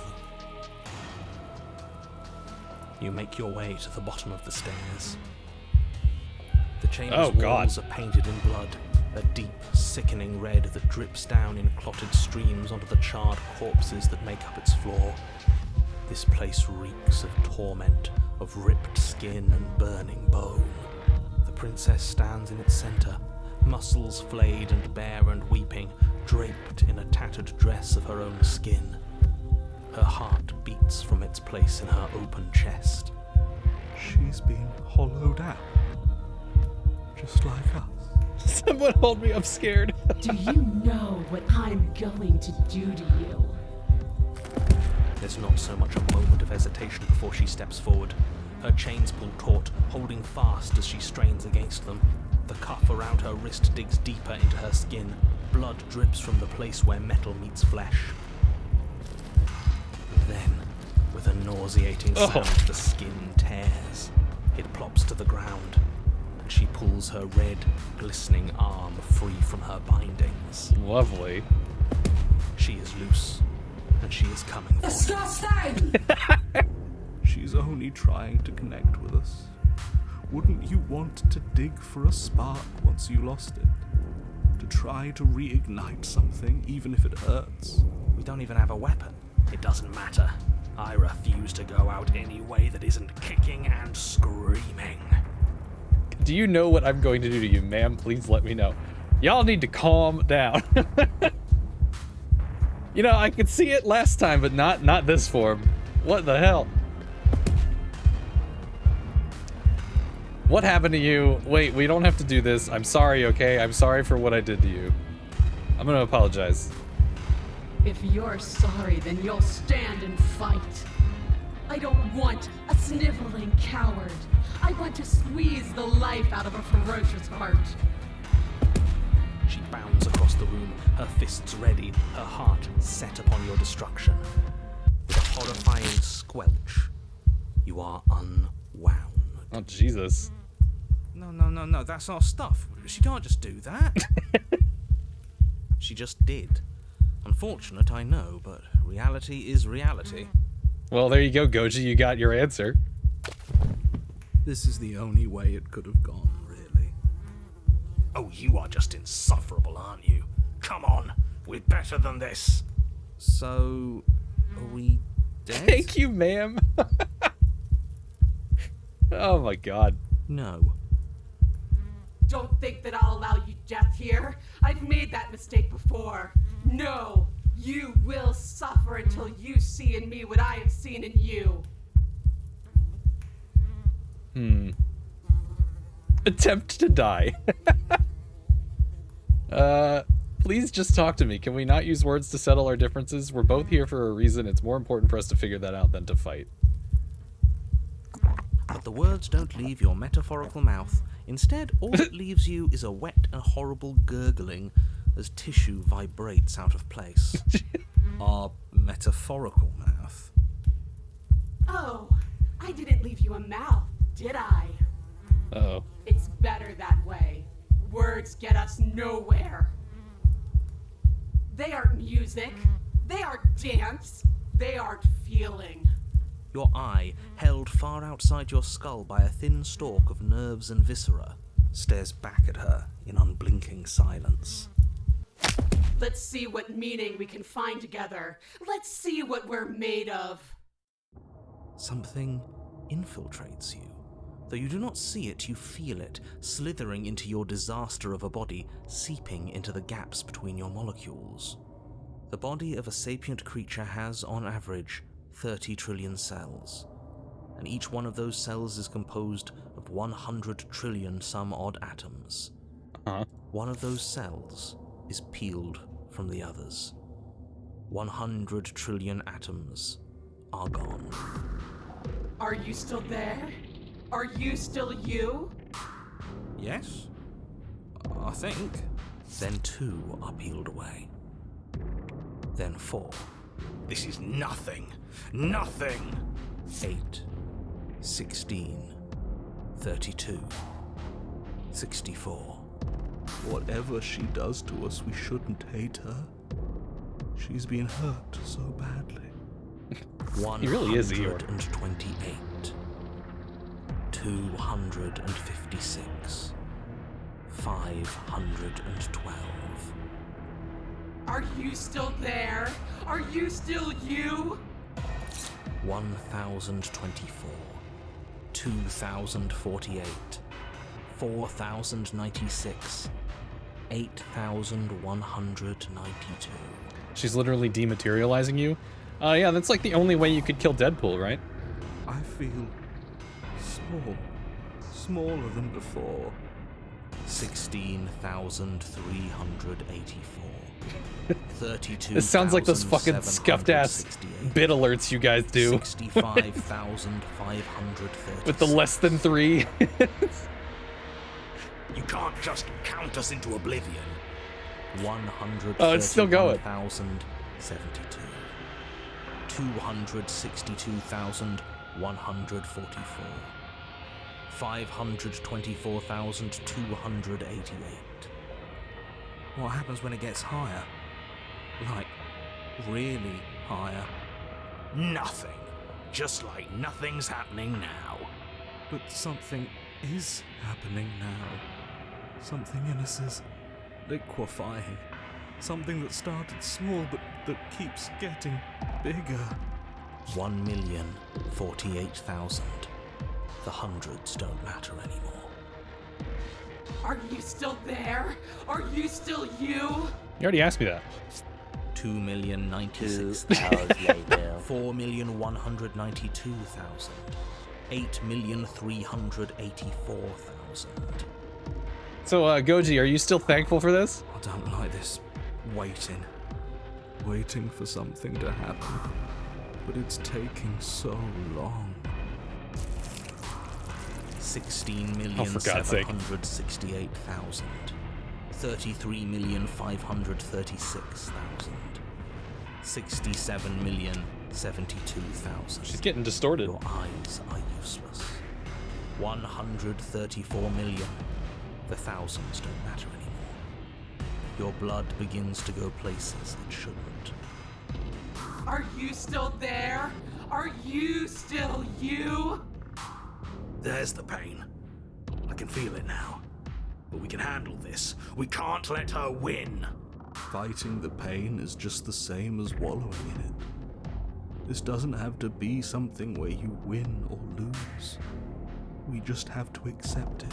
You make your way to the bottom of the stairs. The chamber's Oh, God. walls are painted in blood, a deep, sickening red that drips down in clotted streams onto the charred corpses that make up its floor. This place reeks of torment, of ripped skin and burning bone. The princess stands in its center, muscles flayed and bare and weeping, draped in a tattered dress of her own skin. Her heart beats from its place in her open chest. She's been hollowed out. Just like us. Someone hold me, I'm scared. Do you know what I'm going to do to you? There's not so much a moment of hesitation before she steps forward. Her chains pull taut, holding fast as she strains against them. The cuff around her wrist digs deeper into her skin. Blood drips from the place where metal meets flesh. Then, with a nauseating sound, the skin tears. It plops to the ground, and she pulls her red, glistening arm free from her bindings. Lovely. She is loose, and she is coming for you. Disgusting! She's only trying to connect with us. Wouldn't you want to dig for a spark once you lost it? To try to reignite something, even if it hurts? We don't even have a weapon. It doesn't matter. I refuse to go out any way that isn't kicking and screaming. Do you know what I'm going to do to you, ma'am? Please let me know. Y'all need to calm down. You know, I could see it last time, but not this form. What the hell? What happened to you? Wait, we don't have to do this. I'm sorry, okay? I'm sorry for what I did to you. I'm gonna apologize. If you're sorry, then you'll stand and fight. I don't want a sniveling coward. I want to squeeze the life out of a ferocious heart. She bounds across the room, her fists ready, her heart set upon your destruction. With a horrifying squelch, you are unwound. Oh, Jesus. No, that's our stuff. She can't just do that. She just did. Unfortunate, I know, but reality is reality. Well, there you go, Goji. You got your answer. This is the only way it could have gone, really. Oh, you are just insufferable, aren't you? Come on, we're better than this. So, are we dead? Thank you, ma'am. Oh my god. No. Don't think that I'll allow you death here. I've made that mistake before. No, you will suffer until you see in me what I have seen in you. Attempt to die. Please just talk to me. Can we not use words to settle our differences? We're both here for a reason. It's more important for us to figure that out than to fight. But the words don't leave your metaphorical mouth. Instead, all it leaves you is a wet and horrible gurgling as tissue vibrates out of place. Our metaphorical mouth. Oh, I didn't leave you a mouth, did I? Uh-oh. It's better that way. Words get us nowhere. They aren't music. They aren't dance. They aren't feeling. Your eye, held far outside your skull by a thin stalk of nerves and viscera, stares back at her in unblinking silence. Let's see what meaning we can find together. Let's see what we're made of. Something infiltrates you. Though you do not see it, you feel it, slithering into your disaster of a body, seeping into the gaps between your molecules. The body of a sapient creature has, on average, 30 trillion cells, and each one of those cells is composed of 100 trillion some odd atoms. One of those cells is peeled from the others. 100 trillion atoms are gone. Are you still there? Are you still you? Yes? I think. Then 2 are peeled away. Then 4. This is nothing. Nothing. 8, 16, 32, 64. Whatever she does to us, we shouldn't hate her. She's been hurt so badly. He really is Eeyore. 128, 256, 512. Are you still there? Are you still you? 1024, 2048, 4096, 8192. She's literally dematerializing you. Yeah, that's like the only way you could kill Deadpool, right? I feel small. Smaller than before. 16,384. 32. This sounds like those fucking scuffed ass bit alerts you guys do. 65,530. With the less than 3. You can't just count us into oblivion. 100. Oh, it's still going. 1,072. 262,144. 524,288. What happens when it gets higher? Like, really higher? Nothing. Just like nothing's happening now. But something is happening now. Something in us is liquefying. Something that started small but that keeps getting bigger. 1,048,000. The hundreds don't matter anymore. Are you still there? Are you still you? You already asked me that. 2,096,000. 4,192,000. 8,384,000. So, Goji, are you still thankful for this? I don't like this waiting. Waiting for something to happen. But it's taking so long. 16,768,000. 33,536,000. 67,072,000. She's getting distorted. Your eyes are useless. 134 million. The thousands don't matter anymore. Your blood begins to go places it shouldn't. Are you still there? Are you still you? There's the pain. I can feel it now. But we can handle this. We can't let her win. Fighting the pain is just the same as wallowing in it. This doesn't have to be something where you win or lose. We just have to accept it.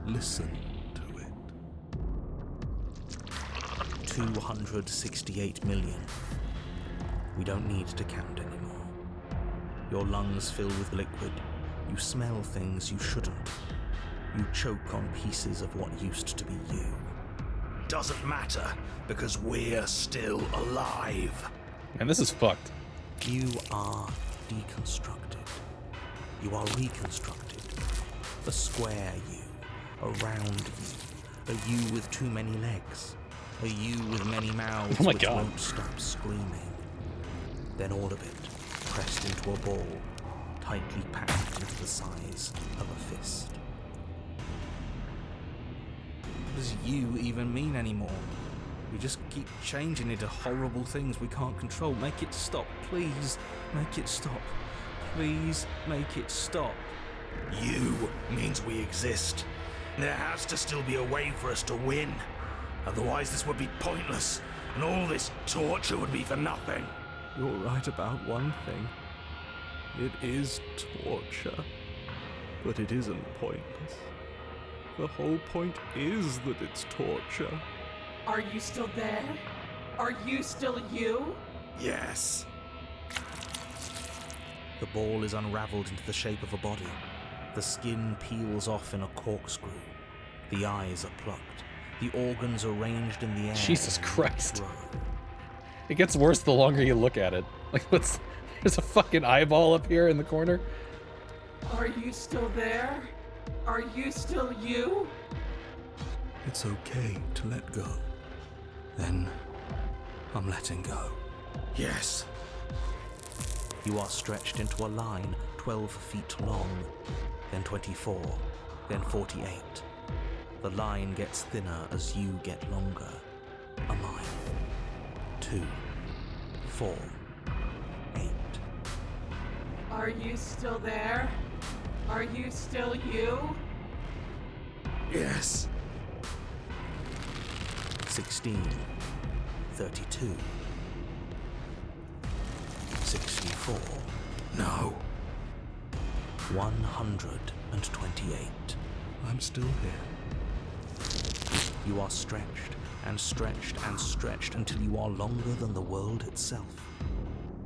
Listen to it. 268 million. We don't need to count anymore. Your lungs fill with liquid. You smell things you shouldn't. You choke on pieces of what used to be you. Doesn't matter, because we're still alive. And this is fucked. You are deconstructed. You are reconstructed. A square you, a round you, a you with too many legs, a you with many mouths Oh my which God. won't stop screaming. Then all of it pressed into a ball, tightly packed into the size of a fist. What does you even mean anymore? We just keep changing into horrible things we can't control. Make it stop, please. Make it stop. Please make it stop. You means we exist. There has to still be a way for us to win. Otherwise this would be pointless, and all this torture would be for nothing. You're right about one thing. It is torture. But it isn't pointless. The whole point is that it's torture. Are you still there? Are you still you? Yes. The ball is unraveled into the shape of a body. The skin peels off in a corkscrew. The eyes are plucked. The organs arranged in the air. Jesus Christ. Thrown. It gets worse the longer you look at it. Like, what's... There's a fucking eyeball up here in the corner. Are you still there? Are you still you? It's okay to let go. Then I'm letting go. Yes. You are stretched into a line 12 feet long, then 24, then 48. The line gets thinner as you get longer. A mile. 2, 4, 8. Are you still there? Are you still you? Yes. 16, 32, 64, No. 128. I'm still here. You are stretched and stretched and stretched until you are longer than the world itself.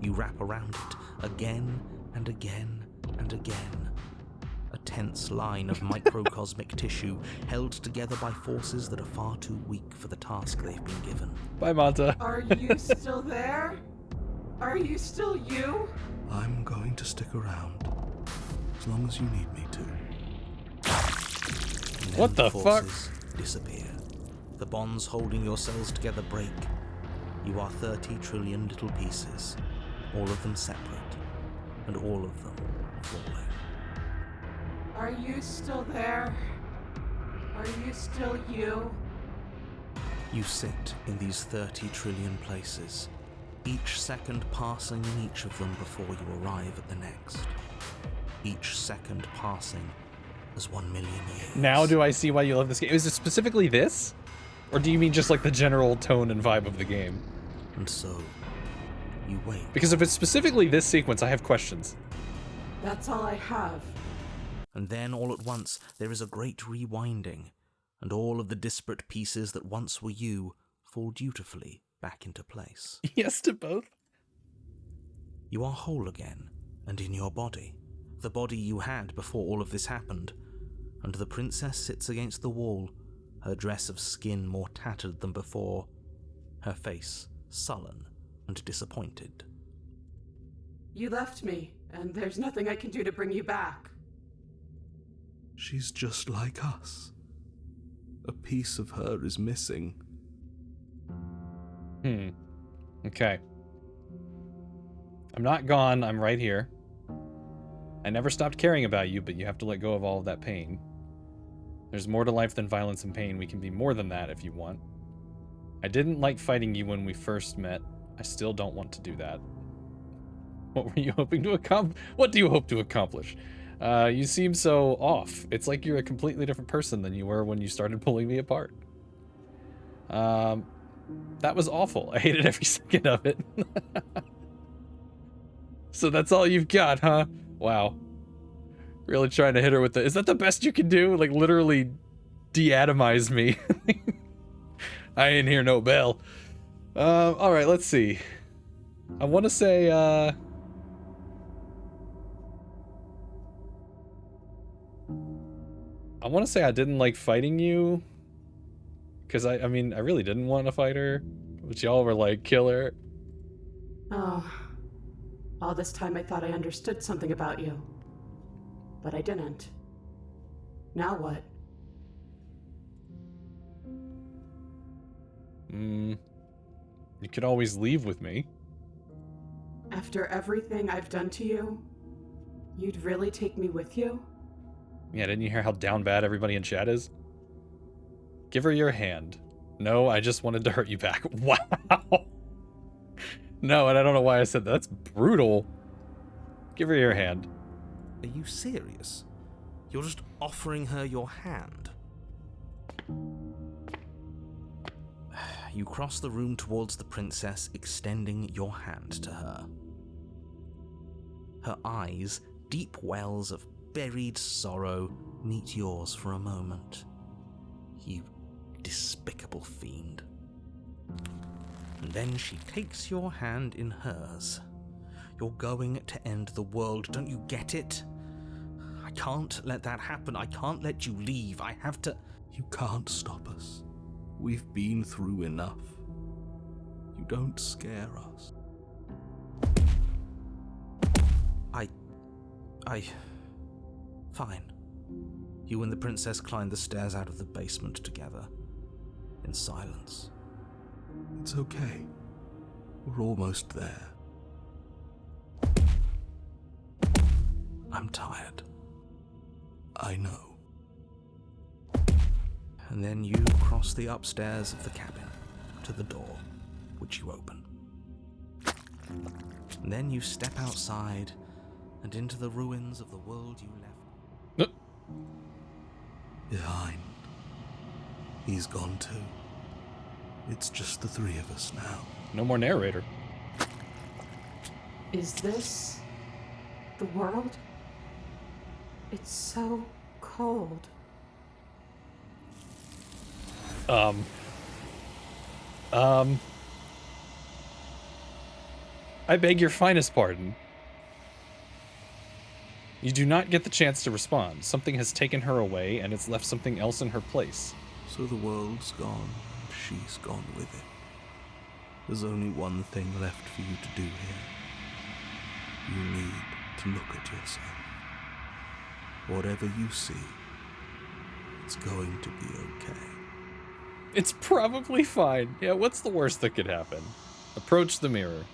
You wrap around it again and again and again. A tense line of microcosmic tissue held together by forces that are far too weak for the task they've been given. Bye, Manta. Are you still there? Are you still you? I'm going to stick around. As long as you need me to. And then What the fuck? forces disappear. The bonds holding your cells together break. You are 30 trillion little pieces, all of them separate, and all of them falling. Are you still there? Are you still you? You sit in these 30 trillion places, each second passing in each of them before you arrive at the next. Each second passing as 1 million years. Now do I see why you love this game? Is it specifically this? Or do you mean just like the general tone and vibe of the game? And so, you wait. Because if it's specifically this sequence, I have questions. That's all I have. And then all at once there is a great rewinding, and all of the disparate pieces that once were you fall dutifully back into place. Yes to both. You are whole again, and in your body, the body you had before all of this happened, and the princess sits against the wall, her dress of skin more tattered than before, her face sullen and disappointed. You left me, and there's nothing I can do to bring you back. She's just like us. A piece of her is missing. Okay. I'm not gone, I'm right here. I never stopped caring about you, but you have to let go of all of that pain. There's more to life than violence and pain. We can be more than that if you want. I didn't like fighting you when we first met. I still don't want to do that. What were you hoping to accomplish? What do you hope to accomplish? You seem so off. It's like you're a completely different person than you were when you started pulling me apart. That was awful. I hated every second of it. So that's all you've got, huh? Wow. Really trying to hit her with the, is that the best you can do? Like, literally de-atomize me. I ain't hear no bell. Alright, let's see. I want to say, I want to say I didn't like fighting you. Because, I mean, I really didn't want to fight her. But y'all were like, kill her. Oh. All this time I thought I understood something about you. But I didn't. Now what? You could always leave with me. After everything I've done to you, you'd really take me with you? Yeah, didn't you hear how down bad everybody in chat is? Give her your hand. No, I just wanted to hurt you back. Wow. No, and I don't know why I said that. That's brutal. Give her your hand. Are you serious? You're just offering her your hand? You cross the room towards the princess, extending your hand to her. Her eyes, deep wells of buried sorrow, meet yours for a moment. You despicable fiend. And then she takes your hand in hers. You're going to end the world, don't you get it? I can't let that happen. I can't let you leave. I have to... You can't stop us. We've been through enough. You don't scare us. Fine. You and the princess climb the stairs out of the basement together, in silence. It's okay. We're almost there. I'm tired. I know. And then you cross the upstairs of the cabin to the door, which you open. And then you step outside and into the ruins of the world you left. Behind He's gone too. It's just the three of us now. No more narrator. Is this the world? It's so cold. I beg your finest pardon. You do not get the chance to respond. Something has taken her away, and it's left something else in her place. So the world's gone, and she's gone with it. There's only one thing left for you to do here. You need to look at yourself. Whatever you see, it's going to be okay. It's probably fine. Yeah, what's the worst that could happen? Approach the mirror.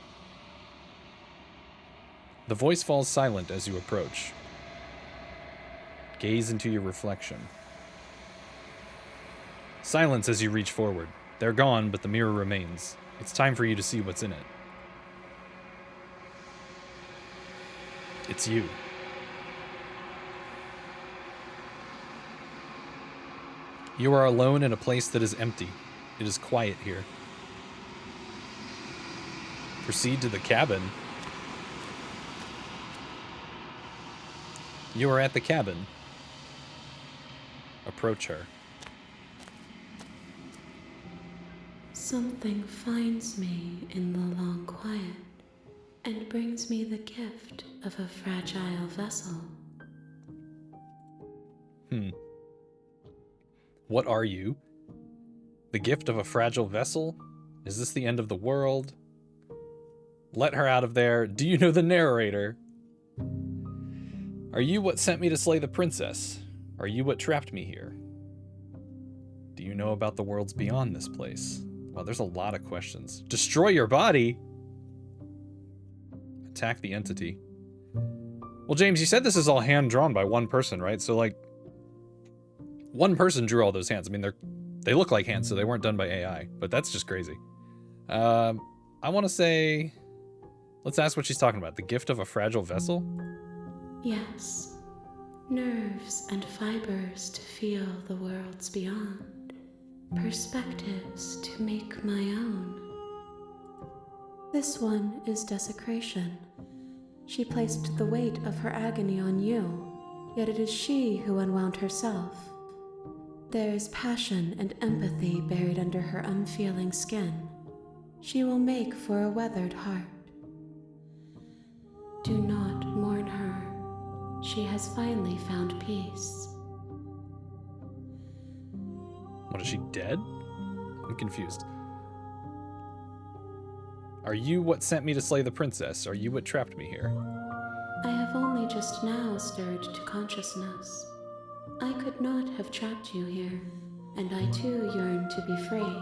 The voice falls silent as you approach. Gaze into your reflection. Silence as you reach forward. They're gone, but the mirror remains. It's time for you to see what's in it. It's you. You are alone in a place that is empty. It is quiet here. Proceed to the cabin. You are at the cabin. Approach her. Something finds me in the long quiet and brings me the gift of a fragile vessel. What are you? The gift of a fragile vessel? Is this the end of the world? Let her out of there. Do you know the narrator? Are you what sent me to slay the princess? Are you what trapped me here? Do you know about the worlds beyond this place? Wow, there's a lot of questions. Destroy your body? Attack the entity. Well, James, you said this is all hand-drawn by one person, right? So, like, one person drew all those hands. I mean, they look like hands, so they weren't done by AI. But that's just crazy. I want to say... Let's ask what she's talking about. The gift of a fragile vessel? Yes, nerves and fibers to feel the worlds beyond, perspectives to make my own. This one is desecration. She placed the weight of her agony on you, yet it is she who unwound herself. There is passion and empathy buried under her unfeeling skin. She will make for a weathered heart. Do not mourn her. She has finally found peace. What, is she dead? I'm confused. Are you what sent me to slay the princess? Are you what trapped me here? I have only just now stirred to consciousness. I could not have trapped you here, and I too yearn to be free.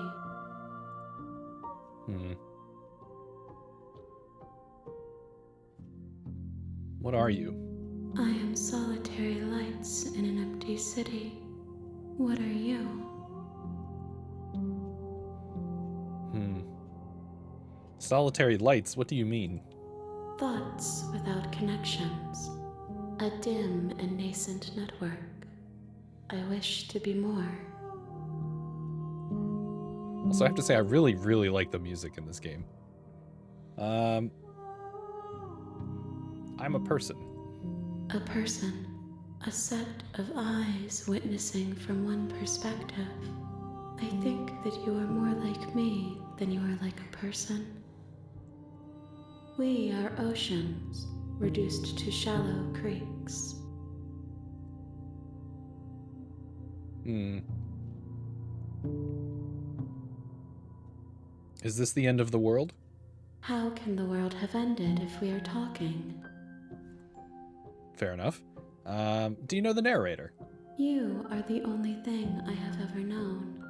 What are you? I am solitary lights in an empty city. What are you? Solitary lights, what do you mean? Thoughts without connections. A dim and nascent network. I wish to be more. Also, I have to say, I really, really like the music in this game. I'm a person. A person. A set of eyes witnessing from one perspective. I think that you are more like me than you are like a person. We are oceans, reduced to shallow creeks. Is this the end of the world? How can the world have ended if we are talking? Fair enough. Do you know the narrator? You are the only thing I have ever known.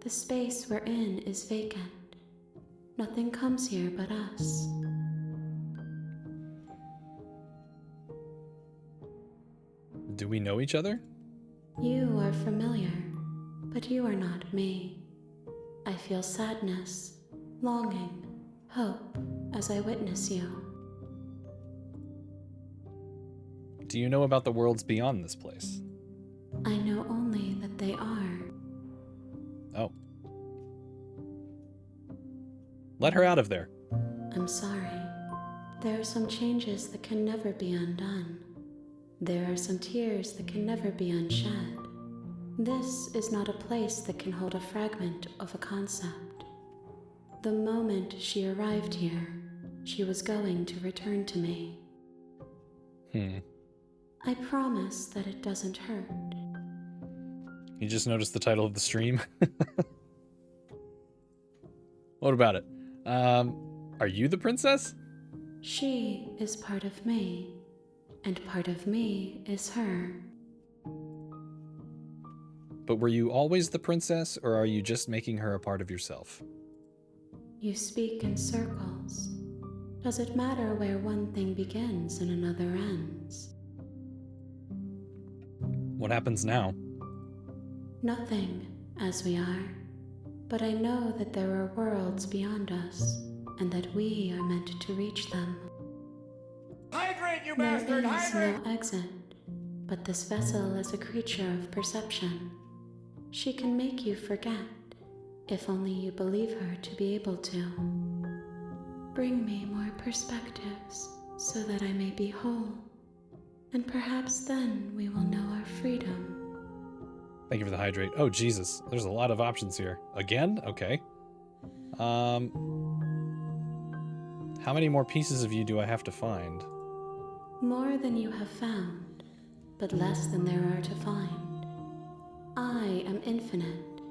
The space we're in is vacant. Nothing comes here but us. Do we know each other? You are familiar, but you are not me. I feel sadness, longing, hope as I witness you. Do you know about the worlds beyond this place? I know only that they are Oh. Let her out of there. I'm sorry. There are some changes that can never be undone. There are some tears that can never be unshed. This is not a place that can hold a fragment of a concept. The moment she arrived here, she was going to return to me. I promise that it doesn't hurt. You just noticed the title of the stream? What about it? Are you the princess? She is part of me, and part of me is her. But were you always the princess, or are you just making her a part of yourself? You speak in circles. Does it matter where one thing begins and another ends? What happens now? Nothing, as we are. But I know that there are worlds beyond us, and that we are meant to reach them. Hydrate, you There is no exit, but this vessel is a creature of perception. She can make you forget, if only you believe her to be able to. Bring me more perspectives, so that I may be whole, and perhaps then we will know our freedom. Thank you for the hydrate. Oh, Jesus. There's a lot of options here. Again? Okay. How many more pieces of you do I have to find? More than you have found, but less than there are to find. I am infinite.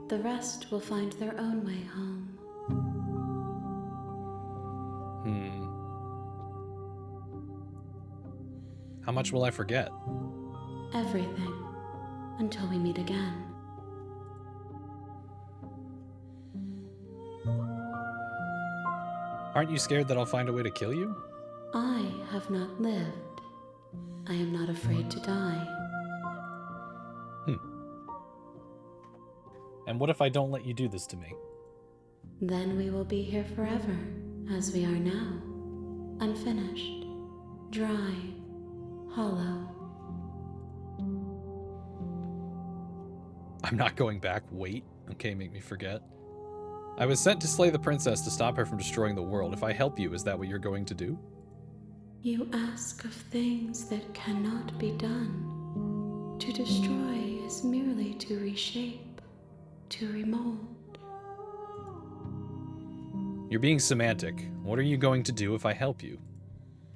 The rest will find their own way home. How much will I forget? Everything. Until we meet again. Aren't you scared that I'll find a way to kill you? I have not lived. I am not afraid to die. And what if I don't let you do this to me? Then we will be here forever, as we are now. Unfinished, dry, hollow. I'm not going back. Wait. Okay, make me forget. I was sent to slay the princess to stop her from destroying the world. If I help you, is that what you're going to do? You ask of things that cannot be done. To destroy is merely to reshape, to remold. You're being semantic. What are you going to do if I help you?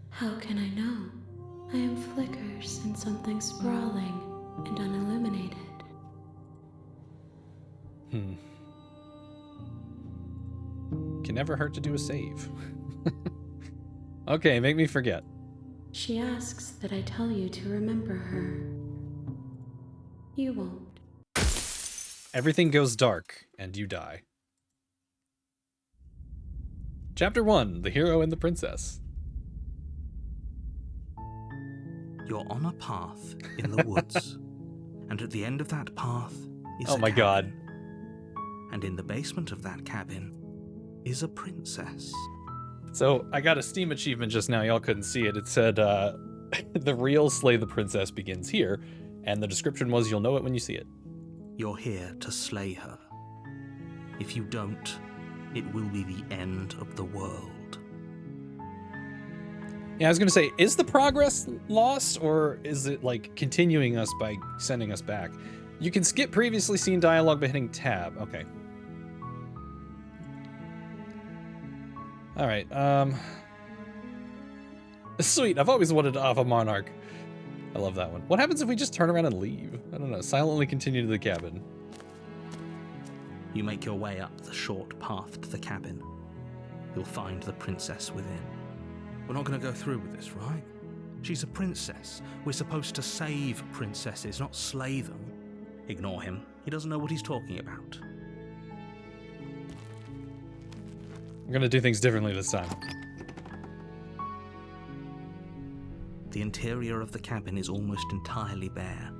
How can I know? I am flickers in something sprawling and unilluminated. Can never hurt to do a save. Okay, make me forget. She asks that I tell you to remember her. You won't. Everything goes dark, and you die. Chapter 1, The Hero and the Princess. You're on a path in the woods, and at the end of that path is Oh a my cabin. god. And in the basement of that cabin is a princess. So, I got a Steam achievement just now, y'all couldn't see it. It said, the real Slay the Princess begins here, and the description was, you'll know it when you see it. You're here to slay her. If you don't, it will be the end of the world. Yeah, I was gonna say, is the progress lost, or is it, like, continuing us by sending us back? You can skip previously seen dialogue by hitting tab. Okay. Alright, sweet, I've always wanted to off a monarch. I love that one. What happens if we just turn around and leave? I don't know, silently continue to the cabin. You make your way up the short path to the cabin. You'll find the princess within. We're not going to go through with this, right? She's a princess. We're supposed to save princesses, not slay them. Ignore him. He doesn't know what he's talking about. I'm gonna do things differently this time. The interior of the cabin is almost entirely bare.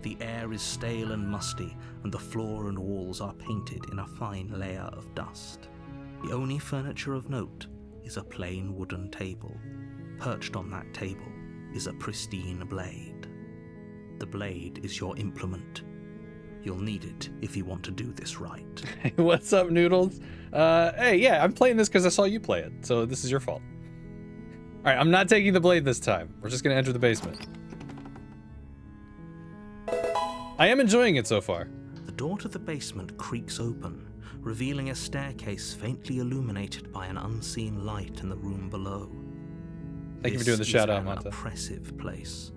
The air is stale and musty, and the floor and walls are painted in a fine layer of dust. The only furniture of note is a plain wooden table. Perched on that table is a pristine blade. The blade is your implement. You'll need it if you want to do this right. Hey, what's up, Noodles? Hey, yeah, I'm playing this because I saw you play it, so this is your fault. Alright, I'm not taking the blade this time. We're just gonna enter the basement. I am enjoying it so far. The door to the basement creaks open, revealing a staircase faintly illuminated by an unseen light in the room below. Thank you for doing the shout out, An Manta. oppressive place.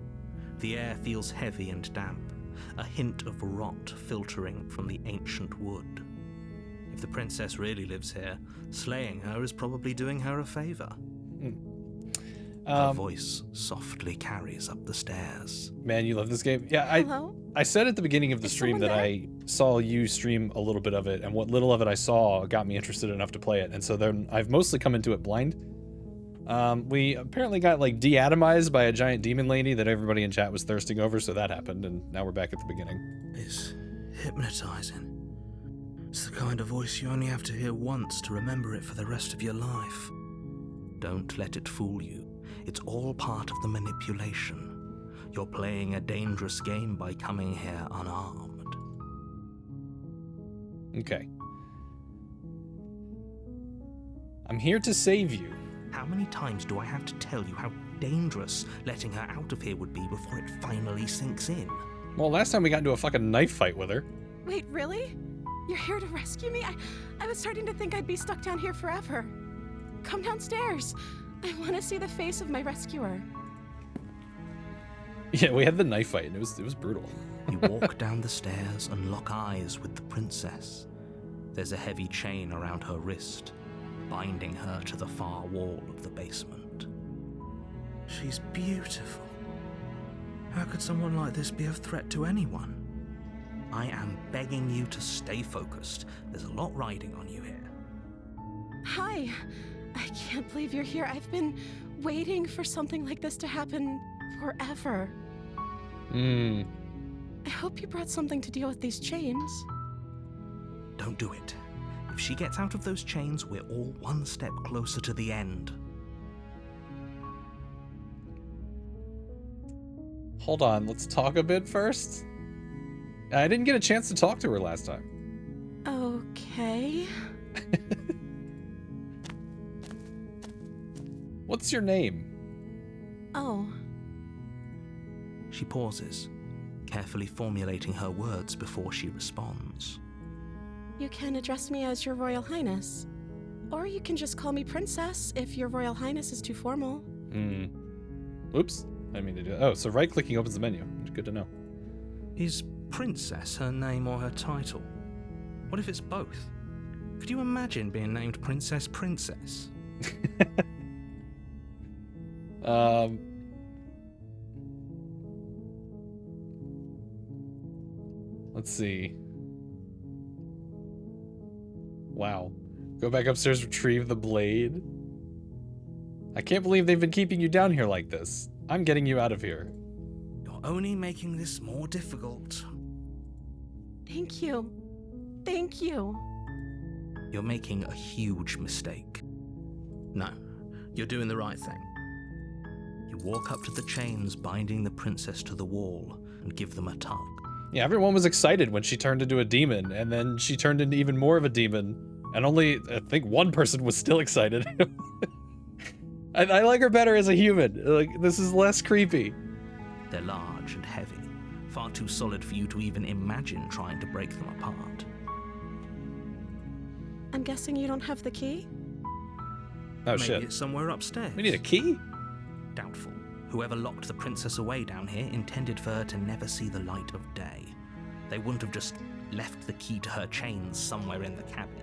The air feels heavy and damp, a hint of rot filtering from the ancient wood. If the princess really lives here, slaying her is probably doing her a favor. Her voice softly carries up the stairs. Man, you love this game. Yeah, Hello? I said at the beginning of the stream that I saw you stream a little bit of it, and what little of it I saw got me interested enough to play it, and so then I've mostly come into it blind. We apparently got like de-atomized by a giant demon lady that everybody in chat was thirsting over, so that happened, and now we're back at the beginning. It's hypnotizing. It's the kind of voice you only have to hear once to remember it for the rest of your life. Don't let it fool you. It's all part of the manipulation. You're playing a dangerous game by coming here unarmed. Okay. I'm here to save you. How many times do I have to tell you how dangerous letting her out of here would be before it finally sinks in? Well, last time we got into a fucking knife fight with her. Wait, really? You're here to rescue me? I was starting to think I'd be stuck down here forever. Come downstairs. I want to see the face of my rescuer. Yeah, we had the knife fight, and it was brutal. You walk down the stairs and lock eyes with the princess. There's a heavy chain around her wrist, binding her to the far wall of the basement. She's beautiful. How could someone like this be a threat to anyone? I am begging you to stay focused. There's a lot riding on you here. Hi. I can't believe you're here. I've been waiting for something like this to happen forever. I hope you brought something to deal with these chains. Don't do it. If she gets out of those chains, we're all one step closer to the end. Hold on, let's talk a bit first. I didn't get a chance to talk to her last time. Okay. What's your name? Oh. She pauses, carefully formulating her words before she responds. You can address me as Your Royal Highness. Or you can just call me Princess if Your Royal Highness is too formal. Oops. I didn't mean to do that. Oh, so right-clicking opens the menu. Good to know. Is Princess her name or her title? What if it's both? Could you imagine being named Princess Princess? Let's see. Wow. Go back upstairs, retrieve the blade. I can't believe they've been keeping you down here like this. I'm getting you out of here. You're only making this more difficult. Thank you. Thank you. You're making a huge mistake. No, you're doing the right thing. You walk up to the chains binding the princess to the wall and give them a tug. Yeah, everyone was excited when she turned into a demon, and then she turned into even more of a demon, and only, I think, one person was still excited. I like her better as a human. Like, this is less creepy. They're large and heavy, far too solid for you to even imagine trying to break them apart. I'm guessing you don't have the key? Oh, Maybe shit. it's somewhere upstairs. We need a key? Doubtful. Whoever locked the princess away down here intended for her to never see the light of day. They wouldn't have just left the key to her chains somewhere in the cabin.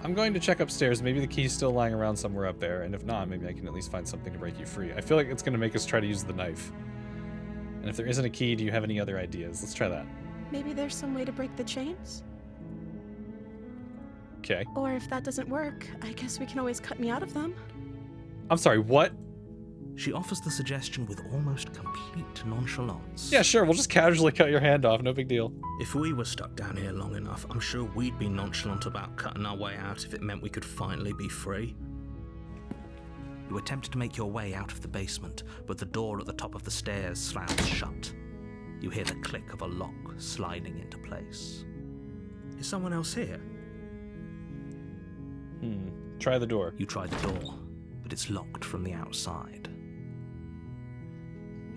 I'm going to check upstairs. Maybe the key's still lying around somewhere up there, and if not, maybe I can at least find something to break you free. I feel like it's going to make us try to use the knife. And if there isn't a key, do you have any other ideas? Let's try that. Maybe there's some way to break the chains? Okay. Or if that doesn't work, I guess we can always cut me out of them. I'm sorry, what? She offers the suggestion with almost complete nonchalance. Yeah, sure, we'll just casually cut your hand off, no big deal. If we were stuck down here long enough, I'm sure we'd be nonchalant about cutting our way out if it meant we could finally be free. You attempt to make your way out of the basement, but the door at the top of the stairs slams shut. You hear the click of a lock sliding into place. Is someone else here? Try the door. You try the door, but it's locked from the outside.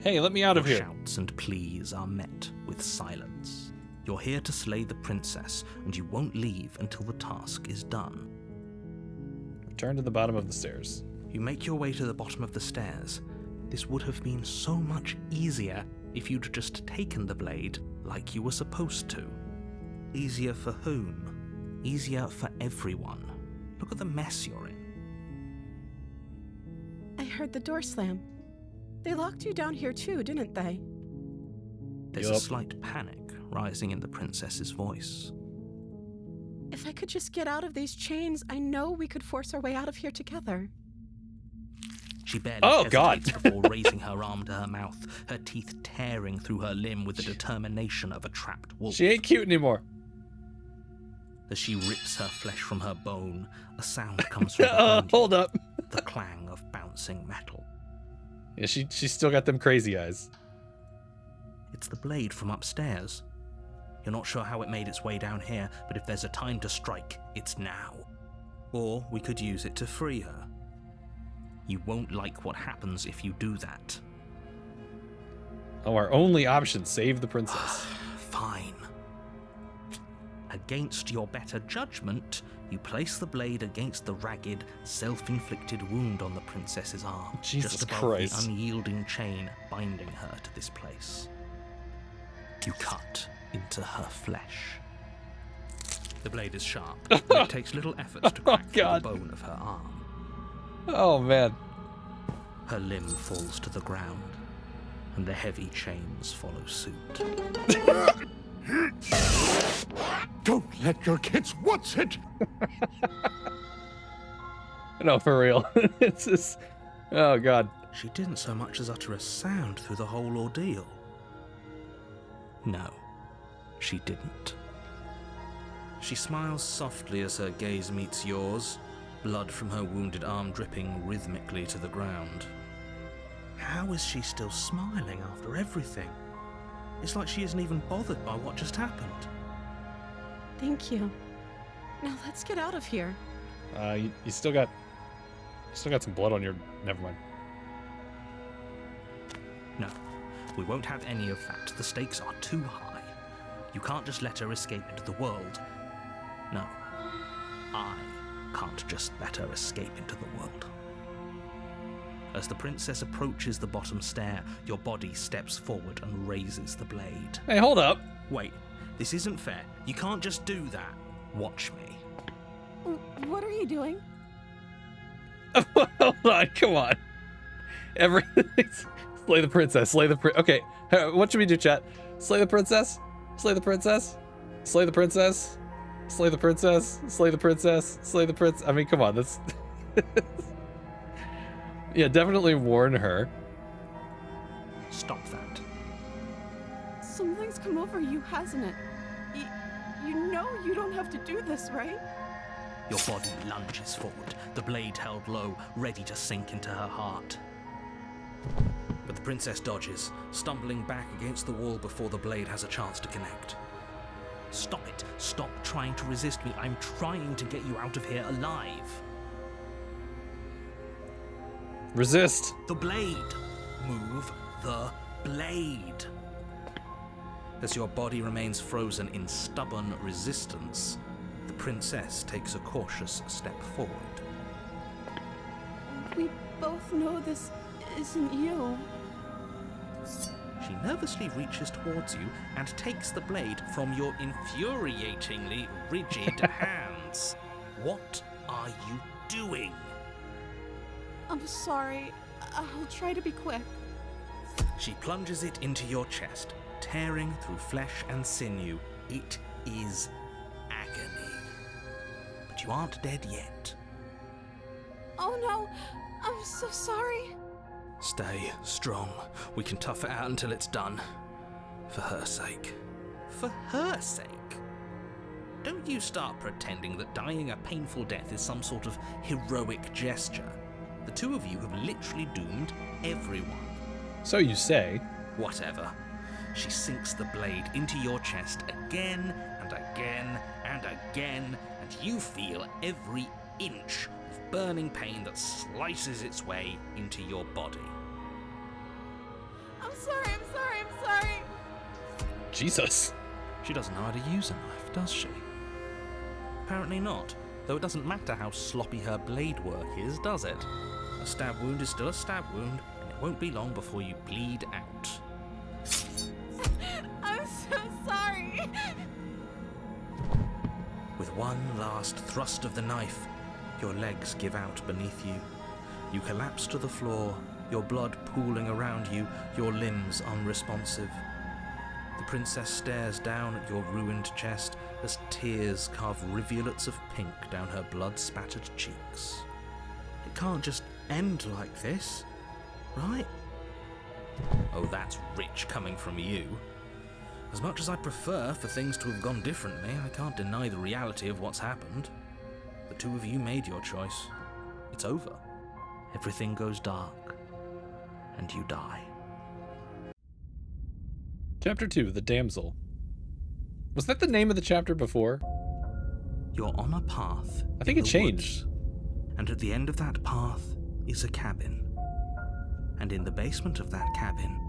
Hey, let me out of Your here. shouts and pleas are met with silence. You're here to slay the princess, and you won't leave until the task is done. Return to the bottom of the stairs. You make your way to the bottom of the stairs. This would have been so much easier if you'd just taken the blade like you were supposed to. Easier for whom? Easier for everyone. Look at the mess you're in. I heard the door slam. They locked you down here too, didn't they? There's a Yup. slight panic rising in the princess's voice. If I could just get out of these chains, I know we could force our way out of here together. She barely Oh, God. hesitates before raising her arm to her mouth, her teeth tearing through her limb with the determination of a trapped wolf. She ain't cute anymore. As she rips her flesh from her bone, a sound comes from behind you, Hold up. the clang of bouncing metal. Yeah, she's still got them crazy eyes. It's the blade from upstairs. You're not sure how it made its way down here, but if there's a time to strike, it's now. Or we could use it to free her. You won't like what happens if you do that. Oh, our only option, save the princess. Fine. Against your better judgment, you place the blade against the ragged, self-inflicted wound on the princess's arm, Jesus just above Christ. the unyielding chain binding her to this place. You cut into her flesh. The blade is sharp, and it takes little effort to crack through the God. bone of her arm. Oh, man. Her limb falls to the ground, and the heavy chains follow suit. Don't let your kids watch it! No, for real. It's just... Oh, God. She didn't so much as utter a sound through the whole ordeal. No, she didn't. She smiles softly as her gaze meets yours, blood from her wounded arm dripping rhythmically to the ground. How is she still smiling after everything? It's like she isn't even bothered by what just happened. Thank you. Now let's get out of here. You still got some blood on your... Never mind. No, we won't have any of that. The stakes are too high. You can't just let her escape into the world. No, I can't just let her escape into the world. As the princess approaches the bottom stair, your body steps forward and raises the blade. Hey, hold up. Wait, this isn't fair. You can't just do that. Watch me. What are you doing? Hold on, come on. Slay the princess, okay, what should we do, chat? Slay the princess? Slay the princess? Slay the princess? Slay the princess? Slay the princess? Slay the prince? I mean, come on, that's... Yeah, definitely warn her. Stop that. Something's come over you, hasn't it? You know you don't have to do this, right? Your body lunges forward, the blade held low, ready to sink into her heart. But the princess dodges, stumbling back against the wall before the blade has a chance to connect. Stop it. Stop trying to resist me. I'm trying to get you out of here alive. Resist. The blade. Move the blade. As your body remains frozen in stubborn resistance, the princess takes a cautious step forward. We both know this isn't you. She nervously reaches towards you and takes the blade from your infuriatingly rigid hands. What are you doing? I'm sorry. I'll try to be quick. She plunges it into your chest, tearing through flesh and sinew. It is agony. But you aren't dead yet. Oh no, I'm so sorry. Stay strong. We can tough it out until it's done. For her sake. For her sake? Don't you start pretending that dying a painful death is some sort of heroic gesture. The two of you have literally doomed everyone. So you say. Whatever. She sinks the blade into your chest again and again and again, and you feel every inch of burning pain that slices its way into your body. I'm sorry. Jesus. She doesn't know how to use a knife, does she? Apparently not, though it doesn't matter how sloppy her blade work is, does it? A stab wound is still a stab wound, and it won't be long before you bleed out. I'm so sorry. With one last thrust of the knife, your legs give out beneath you. You collapse to the floor, your blood pooling around you, your limbs unresponsive. The princess stares down at your ruined chest as tears carve rivulets of pink down her blood-spattered cheeks. It can't just end like this, right? Oh, that's rich coming from you. As much as I prefer for things to have gone differently, I can't deny the reality of what's happened. The two of you made your choice. It's over. Everything goes dark, and you die. Chapter 2, The Damsel. Was that the name of the chapter before? You're on a path. I think in it the changed. woods, and at the end of that path is a cabin. And in the basement of that cabin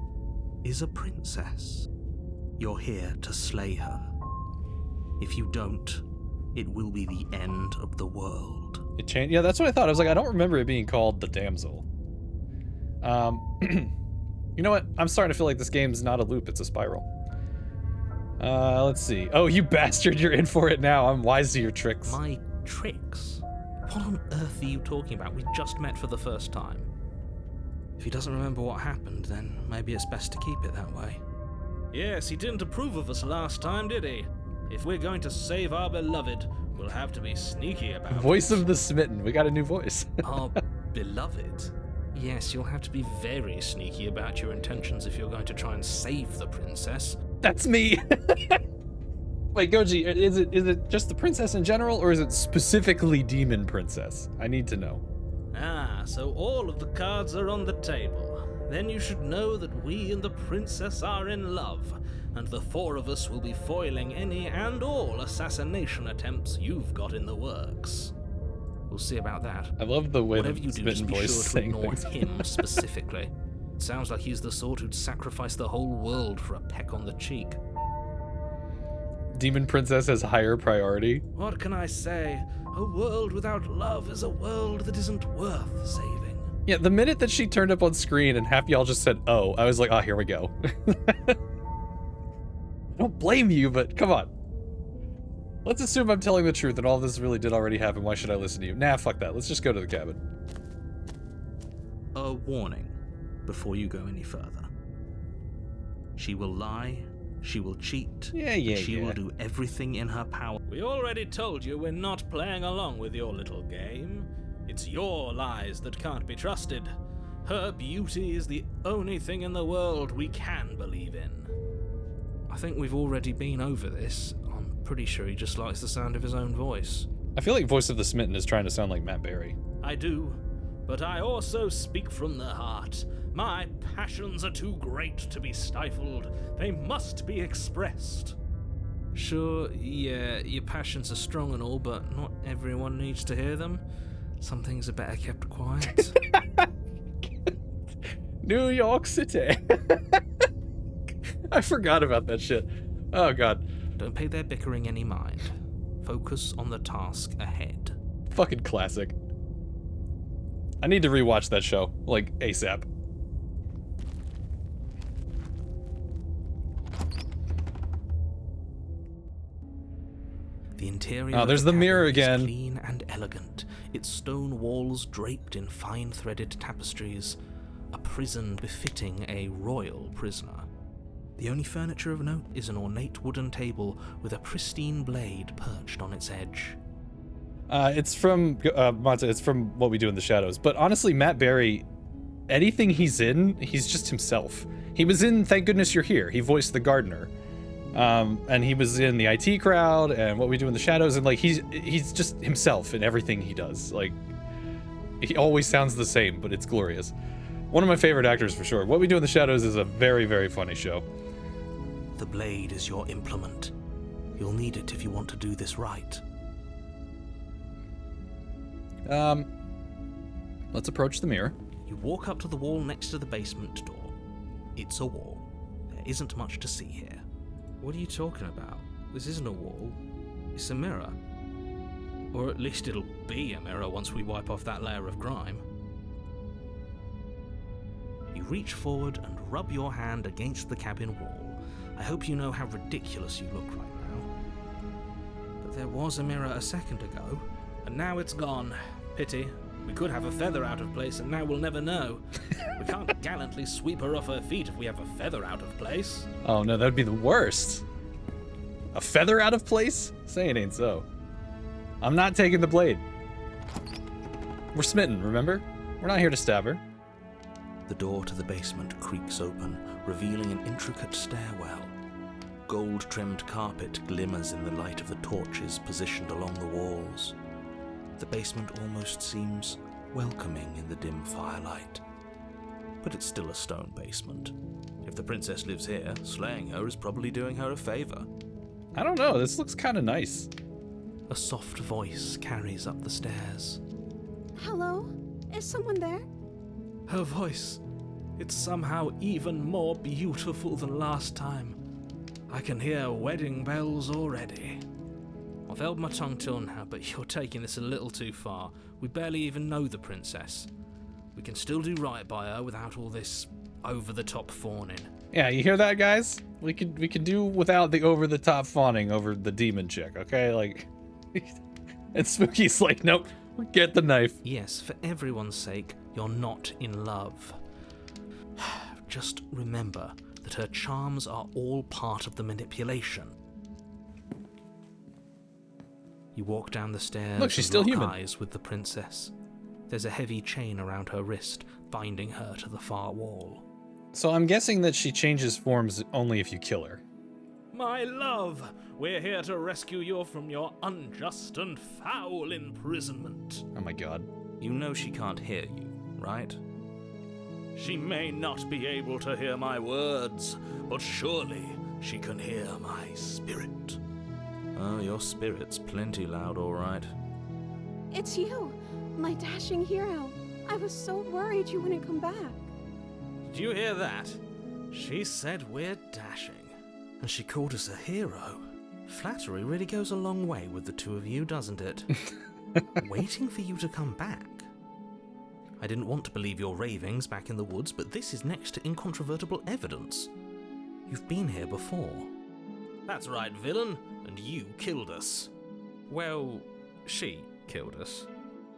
is a princess. You're here to slay her. If you don't, it will be the end of the world. It changed. Yeah, that's what I thought. I was like, I don't remember it being called The Damsel. You know what? I'm starting to feel like this game's not a loop, it's a spiral. Let's see. Oh, you bastard, you're in for it now. I'm wise to your tricks. My tricks? What on earth are you talking about? We just met for the first time. If he doesn't remember what happened, then maybe it's best to keep it that way. Yes, he didn't approve of us last time, did he? If we're going to save our beloved, we'll have to be sneaky about it. Voice of the Smitten. We got a new voice. Our beloved? Yes, you'll have to be very sneaky about your intentions if you're going to try and save the princess. That's me. Wait, Goji, is it just the princess in general, or is it specifically Demon Princess? I need to know. Ah, so all of the cards are on the table. Then you should know that we and the princess are in love, and the four of us will be foiling any and all assassination attempts you've got in the works. We'll see about that. I love the way Whatever the you do, Smitten just be voice sure to saying ignore things. him specifically. It sounds like he's the sort who'd sacrifice the whole world for a peck on the cheek. Demon Princess has higher priority. What can I say? A world without love is a world that isn't worth saving. Yeah, the minute that she turned up on screen and half y'all just said, oh, I was like, oh, here we go. I don't blame you, but come on. Let's assume I'm telling the truth and all this really did already happen. Why should I listen to you? Nah, fuck that. Let's just go to the cabin. A warning before you go any further. She will lie, she will cheat, she will do everything in her power. We already told you we're not playing along with your little game. It's your lies that can't be trusted. Her beauty is the only thing in the world we can believe in. I think we've already been over this. I'm pretty sure he just likes the sound of his own voice. I feel like Voice of the Smitten is trying to sound like Matt Berry. I do, but I also speak from the heart. My passions are too great to be stifled. They must be expressed. Sure, yeah, your passions are strong and all, but not everyone needs to hear them. Some things are better kept quiet. New York City. I forgot about that shit. Oh, God. Don't pay their bickering any mind. Focus on the task ahead. Fucking classic. I need to rewatch that show, like, ASAP. The interior Oh, there's the mirror again. Is clean and elegant, its stone walls draped in fine-threaded tapestries, a prison befitting a royal prisoner. The only furniture of note is an ornate wooden table with a pristine blade perched on its edge. It's from Monta, it's from What We Do in the Shadows. But honestly, Matt Berry, anything he's in, he's just himself. He was in Thank Goodness You're Here. He voiced the gardener. And he was in the IT Crowd and What We Do in the Shadows, and like he's just himself in everything he does. Like, he always sounds the same, but it's glorious. One of my favorite actors for sure. What We Do in the Shadows is a very, very funny show. The blade is your implement. You'll need it if you want to do this right. Let's approach the mirror. You walk up to the wall next to the basement door. It's a wall. There isn't much to see here. What are you talking about? This isn't a wall. It's a mirror. Or at least it'll be a mirror once we wipe off that layer of grime. You reach forward and rub your hand against the cabin wall. I hope you know how ridiculous you look right now. But there was a mirror a second ago, and now it's gone. Pity. We could have a feather out of place, and now we'll never know. We can't gallantly sweep her off her feet if we have a feather out of place. Oh no, that'd be the worst. A feather out of place? Say it ain't so. I'm not taking the blade. We're smitten, remember? We're not here to stab her. The door to the basement creaks open, revealing an intricate stairwell. Gold-trimmed carpet glimmers in the light of the torches positioned along the walls. The basement almost seems welcoming in the dim firelight. But it's still a stone basement. If the princess lives here, slaying her is probably doing her a favor. I don't know, this looks kind of nice. A soft voice carries up the stairs. Hello? Is someone there? Her voice. It's somehow even more beautiful than last time. I can hear wedding bells already. I've held my tongue till now, but you're taking this a little too far. We barely even know the princess. We can still do right by her without all this over-the-top fawning. Yeah, you hear that, guys? We could do without the over-the-top fawning over the demon chick, okay? Like, and Spooky's like, nope, get the knife. Yes, for everyone's sake, you're not in love. Just remember that her charms are all part of the manipulation. You walk down the stairs. Look, she's and still lock human. eyes with the princess. There's a heavy chain around her wrist, binding her to the far wall. So I'm guessing that she changes forms only if you kill her. My love, we're here to rescue you from your unjust and foul imprisonment. Oh my god. You know she can't hear you, right? She may not be able to hear my words, but surely she can hear my spirit. Oh, your spirit's plenty loud, all right. It's you, my dashing hero. I was so worried you wouldn't come back. Did you hear that? She said we're dashing. And she called us a hero. Flattery really goes a long way with the two of you, doesn't it? Waiting for you to come back. I didn't want to believe your ravings back in the woods, but this is next to incontrovertible evidence. You've been here before. That's right, villain, and you killed us. Well, she killed us.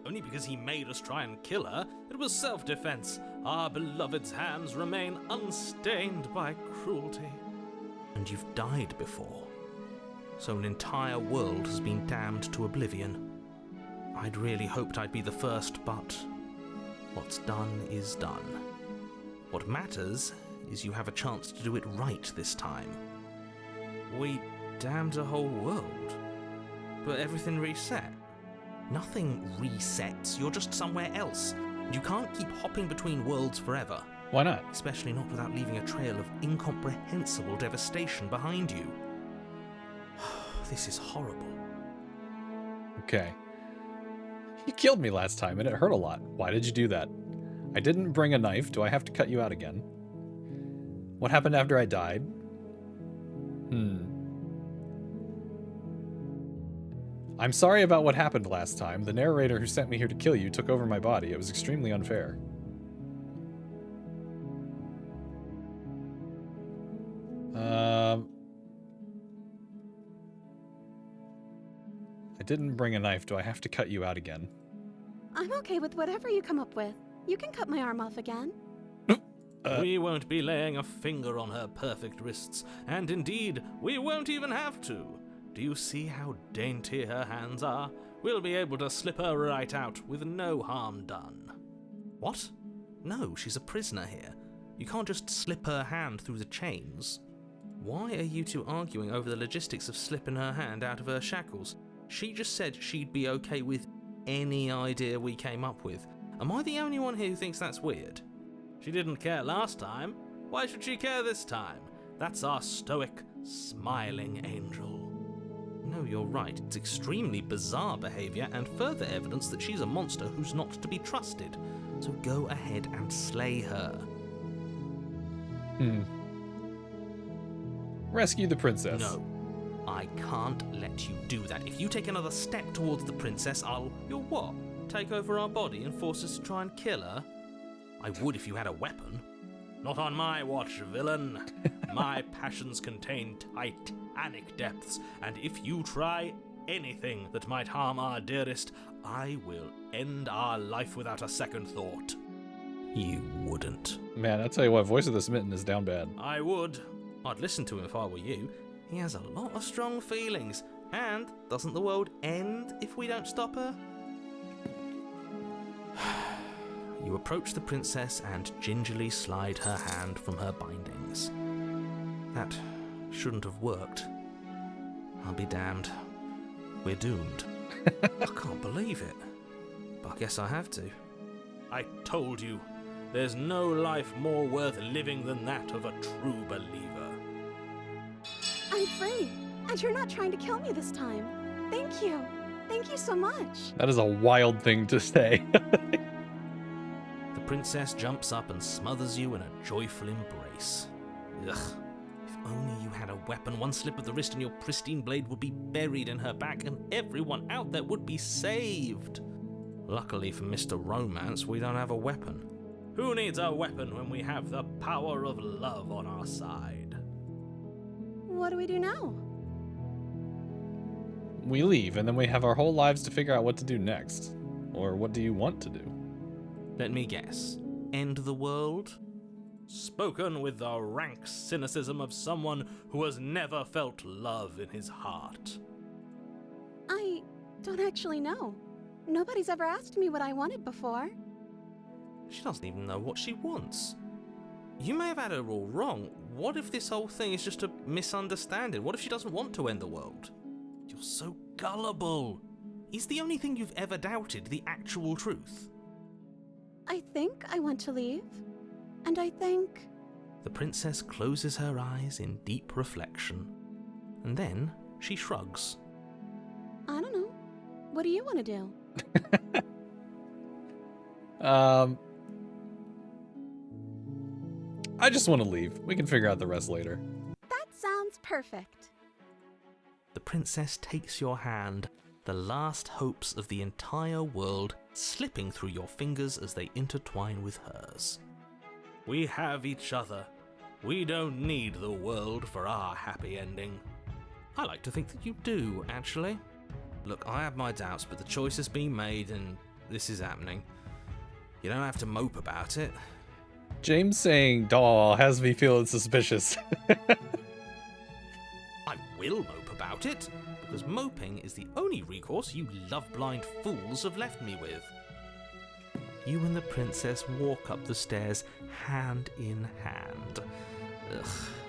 Only because he made us try and kill her. It was self-defense. Our beloved's hands remain unstained by cruelty. And you've died before. So an entire world has been damned to oblivion. I'd really hoped I'd be the first, but what's done is done. What matters is you have a chance to do it right this time. We damned a whole world, but everything reset. Nothing resets, you're just somewhere else. You can't keep hopping between worlds forever. Why not? Especially not without leaving a trail of incomprehensible devastation behind you. This is horrible. Okay. You killed me last time and it hurt a lot. Why did you do that? I didn't bring a knife. Do I have to cut you out again? What happened after I died? I'm sorry about what happened last time. The narrator who sent me here to kill you took over my body. It was extremely unfair. I didn't bring a knife. Do I have to cut you out again? I'm okay with whatever you come up with. You can cut my arm off again. We won't be laying a finger on her perfect wrists, and indeed, we won't even have to. Do you see how dainty her hands are? We'll be able to slip her right out with no harm done. What? No, she's a prisoner here. You can't just slip her hand through the chains. Why are you two arguing over the logistics of slipping her hand out of her shackles? She just said she'd be okay with any idea we came up with. Am I the only one here who thinks that's weird? She didn't care last time. Why should she care this time? That's our stoic, smiling angel. No, you're right. It's extremely bizarre behavior and further evidence that she's a monster who's not to be trusted. So go ahead and slay her. Rescue the princess. No, I can't let you do that. If you take another step towards the princess, You'll what? Take over our body and force us to try and kill her? I would if you had a weapon. Not on my watch, villain. My passions contain titanic depths, and if you try anything that might harm our dearest, I will end our life without a second thought. You wouldn't. Man, I tell you what, Voice of the Smitten is down bad. I would. I'd listen to him if I were you. He has a lot of strong feelings. And doesn't the world end if we don't stop her? You approach the princess and gingerly slide her hand from her bindings. That shouldn't have worked. I'll be damned. We're doomed. I can't believe it. But I guess I have to. I told you, there's no life more worth living than that of a true believer. I'm free, and you're not trying to kill me this time. Thank you. Thank you so much. That is a wild thing to say. The princess jumps up and smothers you in a joyful embrace. Ugh. If only you had a weapon, one slip of the wrist and your pristine blade would be buried in her back and everyone out there would be saved. Luckily for Mr. Romance, we don't have a weapon. Who needs a weapon when we have the power of love on our side? What do we do now? We leave, and then we have our whole lives to figure out what to do next. Or what do you want to do? Let me guess. End the world? Spoken with the rank cynicism of someone who has never felt love in his heart. I don't actually know. Nobody's ever asked me what I wanted before. She doesn't even know what she wants. You may have had her all wrong. What if this whole thing is just a misunderstanding? What if she doesn't want to end the world? You're so gullible. Is the only thing you've ever doubted the actual truth? I think I want to leave. And I think... The princess closes her eyes in deep reflection. And then she shrugs. I don't know. What do you want to do? I just want to leave. We can figure out the rest later. That sounds perfect. The princess takes your hand, the last hopes of the entire world slipping through your fingers as they intertwine with hers. We have each other. We don't need the world for our happy ending. I like to think that you do, actually. Look, I have my doubts, but the choice has been made and this is happening. You don't have to mope about it. James saying "doll" has me feeling suspicious. I will mope about it, because moping is the only recourse you love-blind fools have left me with. You and the princess walk up the stairs, hand in hand. Ugh,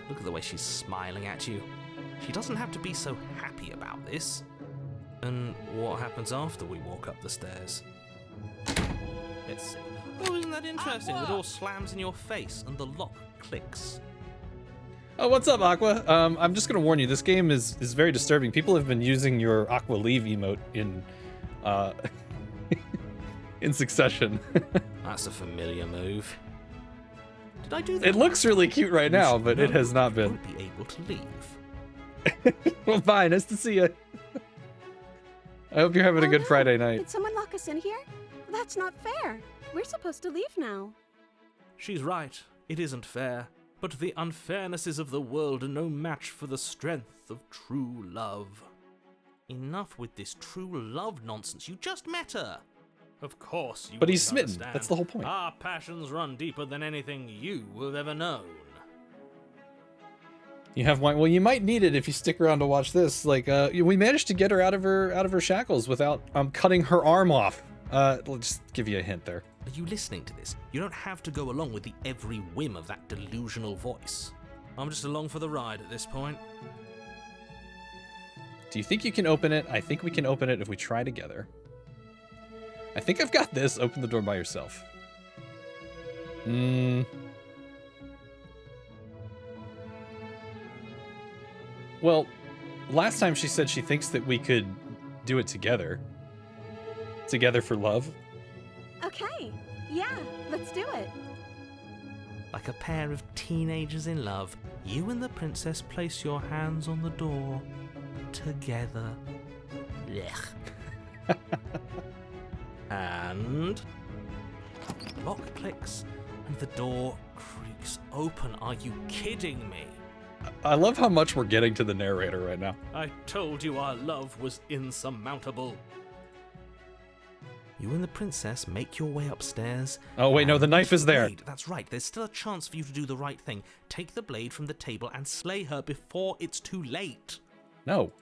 look at the way she's smiling at you. She doesn't have to be so happy about this. And what happens after we walk up the stairs? Let's see. Oh, isn't that interesting? The door slams in your face and the lock clicks. Oh, what's up, Aqua? I'm just gonna warn you, this game is very disturbing. People have been using your Aqua Leave emote in in succession. That's a familiar move. Did I do that? It looks really cute right now, but it has not been. Won't be able to leave. Well, bye. Nice to see you. I hope you're having a good no. Friday night. Did someone lock us in here? That's not fair. We're supposed to leave now. She's right. It isn't fair. But the unfairnesses of the world are no match for the strength of true love. Enough with this true love nonsense. You just met her. Of course you But he's wouldn't smitten. understand. That's the whole point. Our passions run deeper than anything you have ever known. You have one. Well, you might need it if you stick around to watch this. Like, we managed to get her out of her shackles without cutting her arm off. I'll just give you a hint there. Are you listening to this? You don't have to go along with the every whim of that delusional voice. I'm just along for the ride at this point. Do you think you can open it? I think we can open it if we try together. I think I've got this. Open the door by yourself. Well, last time she said she thinks that we could do it together. Together for love. Okay, yeah, let's do it. Like a pair of teenagers in love, you and the princess place your hands on the door together. Blech. And lock clicks and the door creaks open. Are you kidding me? I love how much we're getting to the narrator right now. I told you our love was insurmountable. You and the princess make your way upstairs. Oh wait, no, the knife is there. Blade. That's right. There's still a chance for you to do the right thing. Take the blade from the table and slay her before it's too late. No.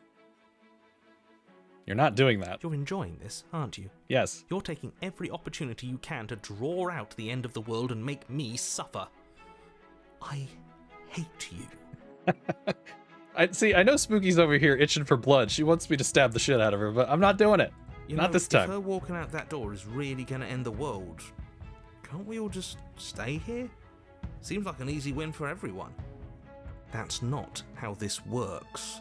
You're not doing that. You're enjoying this, aren't you? Yes. You're taking every opportunity you can to draw out the end of the world and make me suffer. I hate you. I know Spooky's over here itching for blood. She wants me to stab the shit out of her, but I'm not doing it. Not this time. If her walking out that door is really going to end the world, can't we all just stay here? Seems like an easy win for everyone. That's not how this works.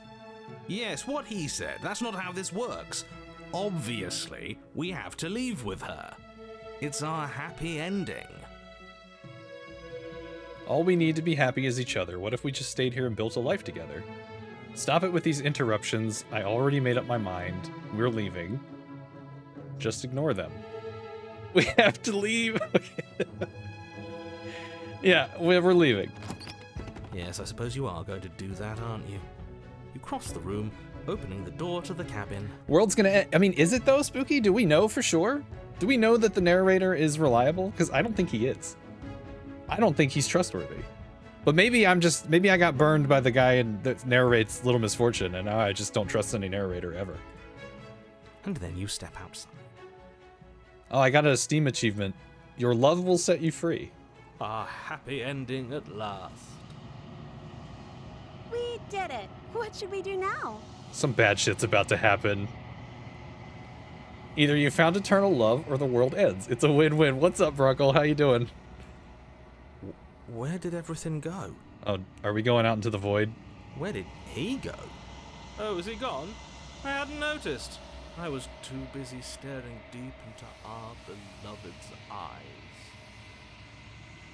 Yes, what he said. That's not how this works. Obviously, we have to leave with her. It's our happy ending. All we need to be happy is each other. What if we just stayed here and built a life together? Stop it with these interruptions. I already made up my mind. We're leaving. Just ignore them. We have to leave. Yeah, we're leaving. Yes, I suppose you are going to do that, aren't you? You cross the room, opening the door to the cabin. World's gonna end. I mean, is it though, Spooky? Do we know for sure? Do we know that the narrator is reliable? Because I don't think he is. I don't think he's trustworthy. But maybe I got burned by the guy that narrates Little Misfortune, and now I just don't trust any narrator ever. And then you step outside. Oh, I got a Steam achievement. Your love will set you free. Our happy ending at last. We did it. What should we do now? Some bad shit's about to happen. Either you found eternal love or the world ends. It's a win-win. What's up, Bruckle? How you doing? Where did everything go? Oh, are we going out into the void? Where did he go? Oh, is he gone? I hadn't noticed. I was too busy staring deep into our beloved's eyes.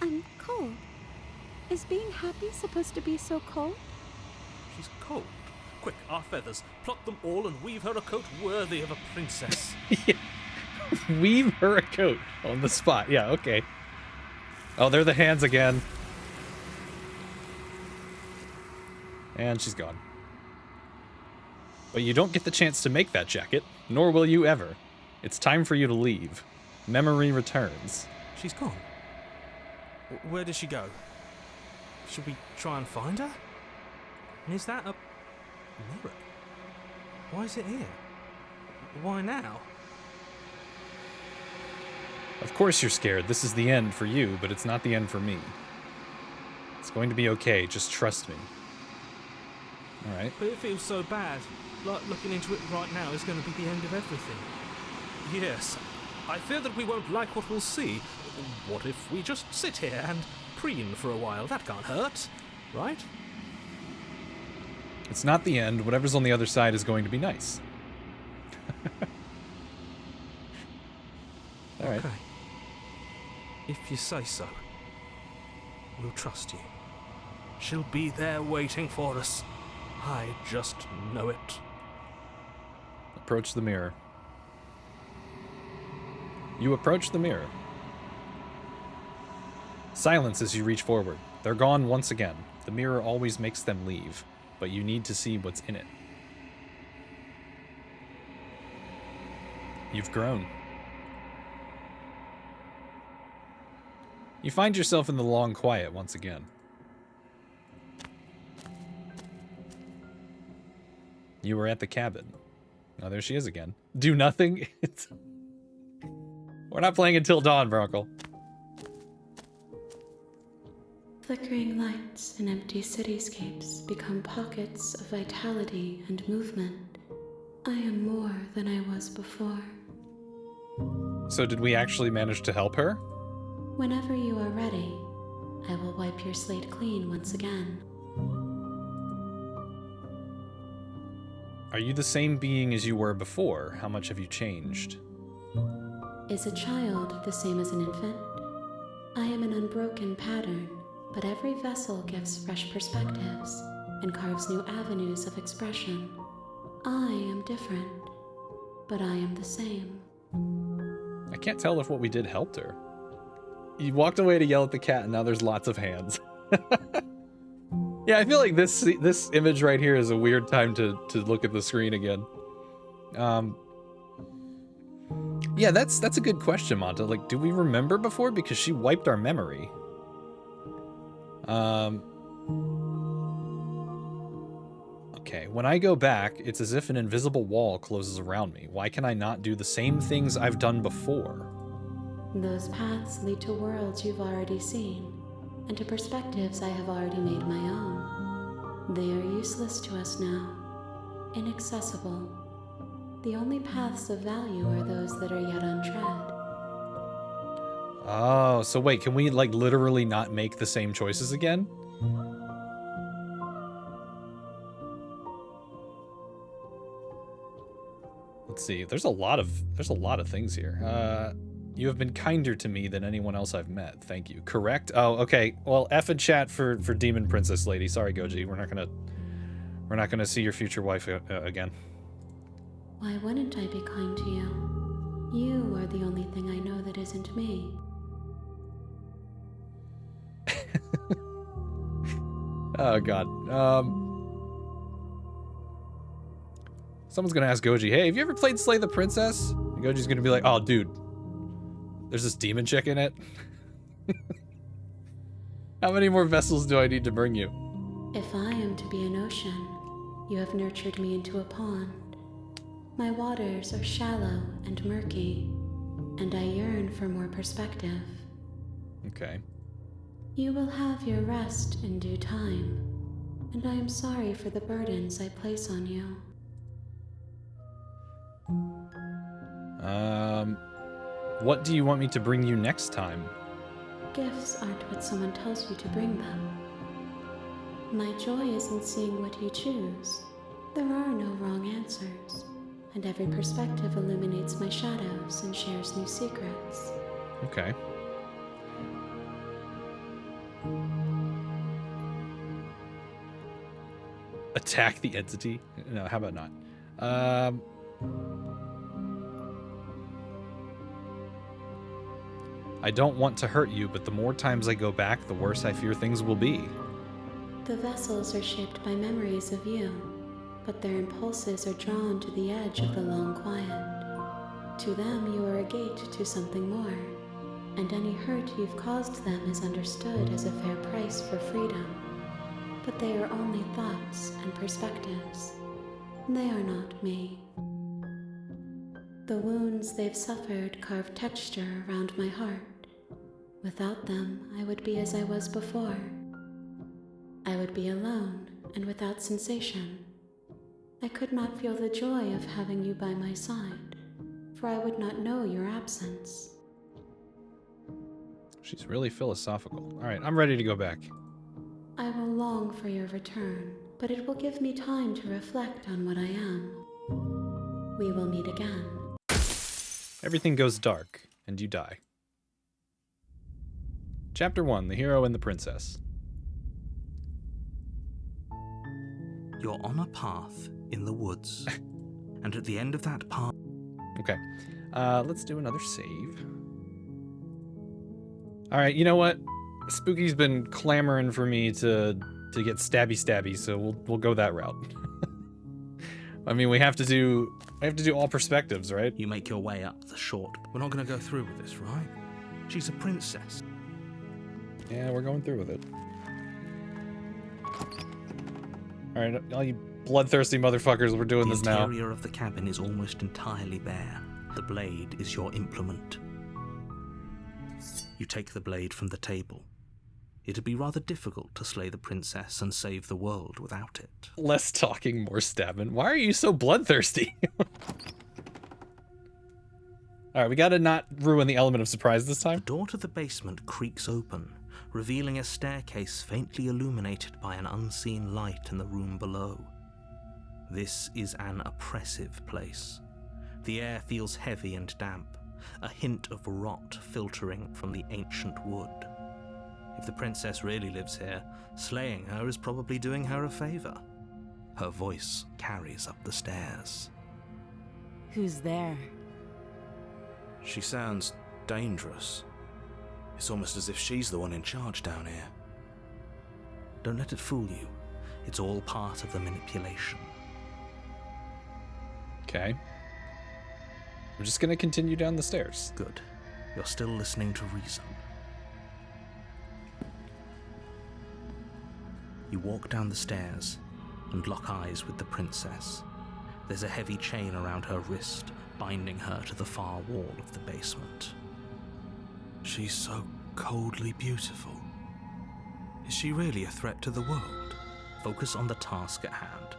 I'm cold. Is being happy supposed to be so cold? She's cold. Quick, our feathers. Pluck them all and weave her a coat worthy of a princess. Yeah. Weave her a coat on the spot. Yeah, okay. Oh, they're the hands again. And she's gone. But you don't get the chance to make that jacket, nor will you ever. It's time for you to leave. Memory returns. She's gone. Where did she go? Should we try and find her? And is that a mirror? Why is it here? Why now? Of course you're scared. This is the end for you, but it's not the end for me. It's going to be okay. Just trust me. All right. But it feels so bad. Like looking into it right now is going to be the end of everything. Yes. I fear that we won't like what we'll see. What if we just sit here and preen for a while? That can't hurt, right? It's not the end. Whatever's on the other side is going to be nice. All right. Okay. If you say so, we'll trust you. She'll be there waiting for us. I just know it. Approach the mirror. You approach the mirror. Silence as you reach forward. They're gone once again. The mirror always makes them leave, but you need to see what's in it. You've grown. You find yourself in the long quiet once again. You were at the cabin. Oh, there she is again. Do nothing? We're not playing until dawn, Brockle. Flickering lights and empty cityscapes become pockets of vitality and movement. I am more than I was before. So did we actually manage to help her? Whenever you are ready, I will wipe your slate clean once again. Are you the same being as you were before? How much have you changed? Is a child the same as an infant? I am an unbroken pattern, but every vessel gives fresh perspectives and carves new avenues of expression. I am different, but I am the same. I can't tell if what we did helped her. You walked away to yell at the cat, and now there's lots of hands. Yeah, I feel like this image right here is a weird time to look at the screen again. Yeah, that's a good question, Monta. Like, do we remember before? Because she wiped our memory. Okay, when I go back, it's as if an invisible wall closes around me. Why can I not do the same things I've done before? Those paths lead to worlds you've already seen, and to perspectives I have already made my own. They are useless to us now, inaccessible. The only paths of value are those that are yet untread. Oh, so wait, can we, like, literally not make the same choices again? Let's see. There's a lot of things here. You have been kinder to me than anyone else I've met. Thank you. Correct? Oh, okay. Well, F in chat for Demon Princess Lady. Sorry, Goji. We're not gonna see your future wife again. Why wouldn't I be kind to you? You are the only thing I know that isn't me. Oh God. Someone's gonna ask Goji, hey, have you ever played Slay the Princess? And Goji's gonna be like, oh, dude, there's this demon chick in it. How many more vessels do I need to bring you? If I am to be an ocean, you have nurtured me into a pond. My waters are shallow and murky, and I yearn for more perspective. Okay. You will have your rest in due time, and I am sorry for the burdens I place on you. What do you want me to bring you next time? Gifts aren't what someone tells you to bring them. My joy is in seeing what you choose. There are no wrong answers, and every perspective illuminates my shadows and shares new secrets. Okay. Attack the entity? No, how about not? I don't want to hurt you, but the more times I go back, the worse I fear things will be. The vessels are shaped by memories of you, but their impulses are drawn to the edge of the long quiet. To them, you are a gate to something more, and any hurt you've caused them is understood as a fair price for freedom. But they are only thoughts and perspectives. They are not me. The wounds they've suffered carve texture around my heart. Without them, I would be as I was before. I would be alone and without sensation. I could not feel the joy of having you by my side, for I would not know your absence. She's really philosophical. All right, I'm ready to go back. I will long for your return, but it will give me time to reflect on what I am. We will meet again. Everything goes dark, and you die. Chapter 1, The Hero and the Princess. You're on a path in the woods, and at the end of that path... Okay, let's do another save. All right, you know what? Spooky's been clamoring for me to get stabby, so we'll go that route. I mean, we have to do all perspectives, right? You make your way up the short... We're not going to go through with this, right? She's a princess. Yeah, we're going through with it. All right, all you bloodthirsty motherfuckers, we're doing this now. The interior of the cabin is almost entirely bare. The blade is your implement. You take the blade from the table. It'd be rather difficult to slay the princess and save the world without it. Less talking, more stabbing. Why are you so bloodthirsty? All right, we gotta not ruin the element of surprise this The time. door to the basement creaks open, revealing a staircase faintly illuminated by an unseen light in the room below. This is an oppressive place. The air feels heavy and damp, a hint of rot filtering from the ancient wood. If the princess really lives here, slaying her is probably doing her a favor. Her voice carries up the stairs. Who's there? She sounds dangerous. It's almost as if she's the one in charge down here. Don't let it fool you. It's all part of the manipulation. Okay. We're just gonna continue down the stairs. Good. You're still listening to reason. You walk down the stairs and lock eyes with the princess. There's a heavy chain around her wrist, binding her to the far wall of the basement. She's so coldly beautiful. Is she really a threat to the world? Focus on the task at hand.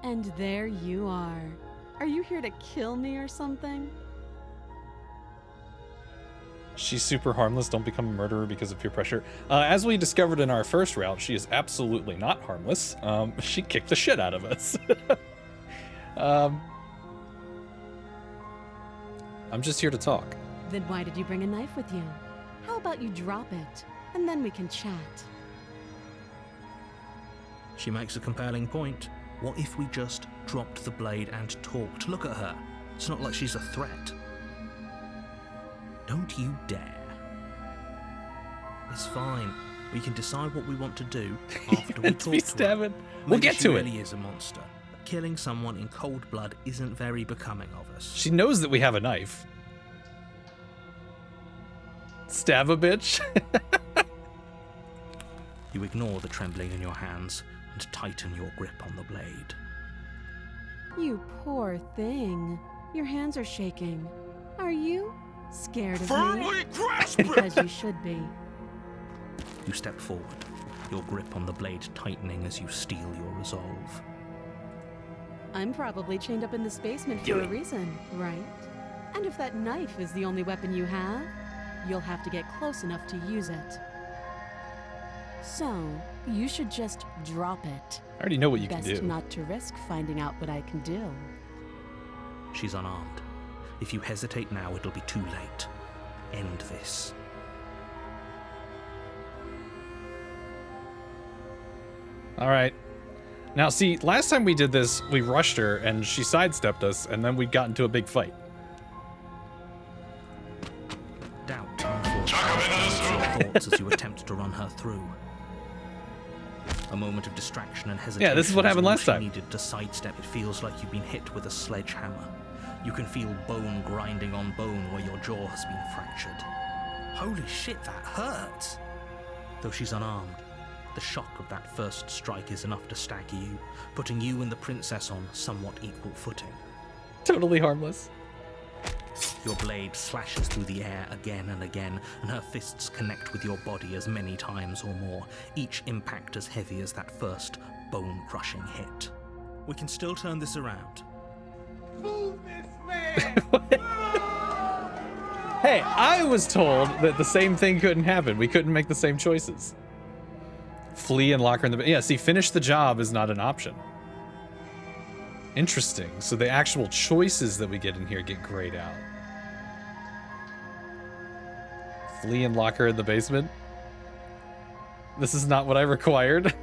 And there you are. Are you here to kill me or something? She's super harmless. Don't become a murderer because of peer pressure. As we discovered in our first route, she is absolutely not harmless. She kicked the shit out of us. I'm just here to talk. Then why did you bring a knife with you? How about you drop it, and then we can chat? She makes a compelling point. What if we just dropped the blade and talked? Look at her. It's not like she's a threat. Don't you dare. It's fine. We can decide what we want to do after we And talk be to her. stabbing. We'll Maybe get she to it. really is a monster. But killing someone in cold blood isn't very becoming of us. She knows that we have a knife. Stab a bitch. You ignore the trembling in your hands and tighten your grip on the blade. You poor thing. Your hands are shaking. Are you scared of me? grasp it! Because you should be. You step forward, your grip on the blade tightening as you steel your resolve. I'm probably chained up in this basement for a reason, right? And if that knife is the only weapon you have, you'll have to get close enough to use it. So, you should just drop it. I already know what you Best can do. not to risk finding out what I can do. She's unarmed. If you hesitate now, it'll be too late. End this. All right. Now, see, last time we did this, we rushed her and she sidestepped us, and then we got into a big fight. Doubt unfortunately your thoughts as you attempt to run her through. A moment of distraction and hesitation. Yeah, this is what happened all last she time. Needed to sidestep. It feels like you've been hit with a sledgehammer. You can feel bone grinding on bone where your jaw has been fractured. Holy shit, that hurts! Though she's unarmed, the shock of that first strike is enough to stagger you, putting you and the princess on somewhat equal footing. Totally harmless. Your blade slashes through the air again and again, and her fists connect with your body as many times or more, each impact as heavy as that first bone-crushing hit. We can still turn this around. Hey, I was told that the same thing couldn't happen. We couldn't make the same choices. Flee and lock her in the... Yeah, see, finish the job is not an option. Interesting. So the actual choices that we get in here get grayed out. Flee and lock her in the basement? This is not what I required.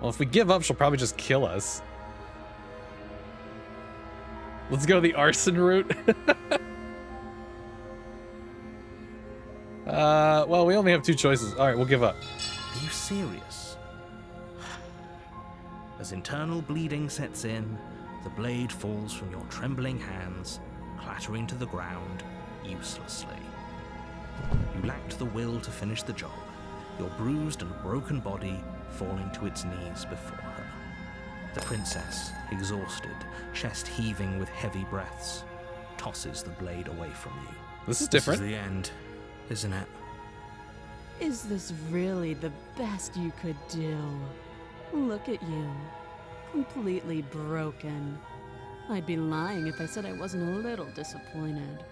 Well, if we give up, she'll probably just kill us. Let's go the arson route. Well, we only have two choices. All right, we'll give up. Are you serious? As internal bleeding sets in, the blade falls from your trembling hands, clattering to the ground uselessly. You lacked the will to finish the job, your bruised and broken body falling to its knees before her. The princess, exhausted, chest heaving with heavy breaths, tosses the blade away from you. This is different. This is the end, isn't it? Is this really the best you could do? Look at you. Completely broken. I'd be lying if I said I wasn't a little disappointed.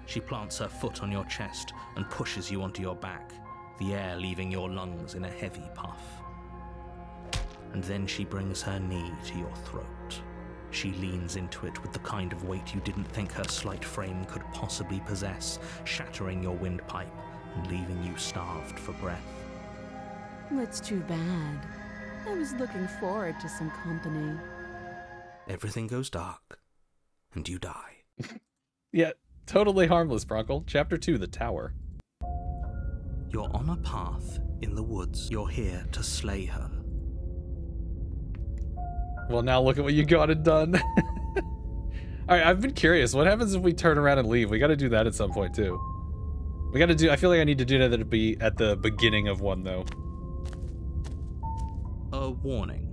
She plants her foot on your chest and pushes you onto your back, the air leaving your lungs in a heavy puff. And then she brings her knee to your throat. She leans into it with the kind of weight you didn't think her slight frame could possibly possess, shattering your windpipe and leaving you starved for breath. That's too bad. I was looking forward to some company. Everything goes dark, and you die. Yeah, totally harmless, Broncle. Chapter 2, The Tower. You're on a path in the woods. You're here to slay her. Well, now look at what you got it done. Alright, I've been curious. What happens if we turn around and leave? We gotta do that at some point, too. I feel like I need to do that at the beginning of one, though. A warning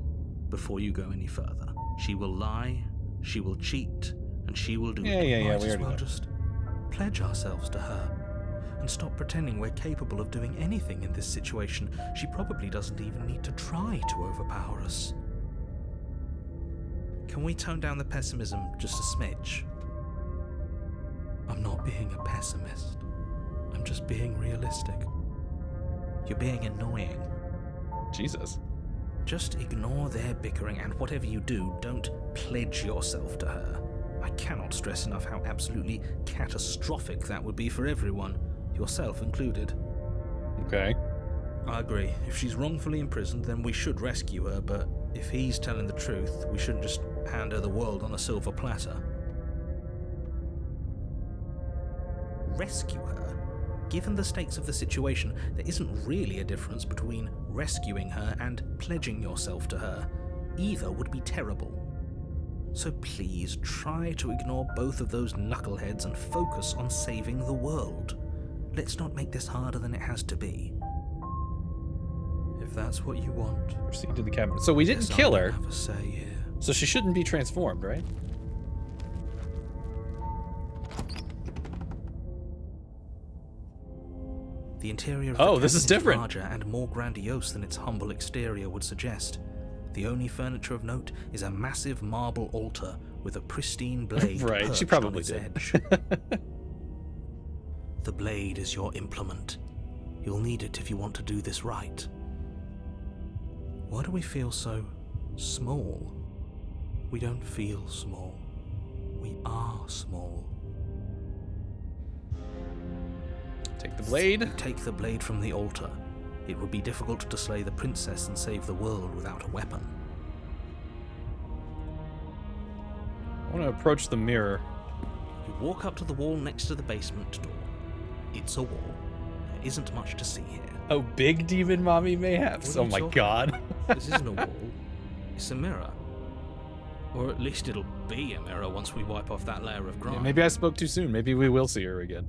before you go any further. She will lie, she will cheat, and she will do it. Yeah, we Might as already well know. just pledge ourselves to her and stop pretending we're capable of doing anything in this situation. She probably doesn't even need to try to overpower us. Can we tone down the pessimism just a smidge? I'm not being a pessimist. I'm just being realistic. You're being annoying. Jesus. Just ignore their bickering, and whatever you do, don't pledge yourself to her. I cannot stress enough how absolutely catastrophic that would be for everyone, yourself included. Okay. I agree. If she's wrongfully imprisoned, then we should rescue her, but if he's telling the truth, we shouldn't just hand her the world on a silver platter. Rescue her? Given the stakes of the situation, there isn't really a difference between rescuing her and pledging yourself to her. Either would be terrible. So please try to ignore both of those knuckleheads and focus on saving the world. Let's not make this harder than it has to be. If that's what you want. Proceed to the cabin. So we didn't Yes, kill I her. don't have a say here. So she shouldn't be transformed, right? The interior of Oh, the this is cabin different. larger and more grandiose than its humble exterior would suggest. The only furniture of note is a massive marble altar with a pristine blade Right, she perched probably on its did. edge. The blade is your implement. You'll need it if you want to do this right. Why do we feel so small? We don't feel small. We are small. Take the blade. Take the blade from the altar. It would be difficult to slay the princess and save the world without a weapon. I want to approach the mirror. You walk up to the wall next to the basement door. It's a wall. There isn't much to see here. Oh, big demon mommy mayhaps. What are Oh you my talking god. This isn't a wall. It's a mirror. Or at least it'll be a mirror once we wipe off that layer of grime. Yeah, maybe I spoke too soon. Maybe we will see her again.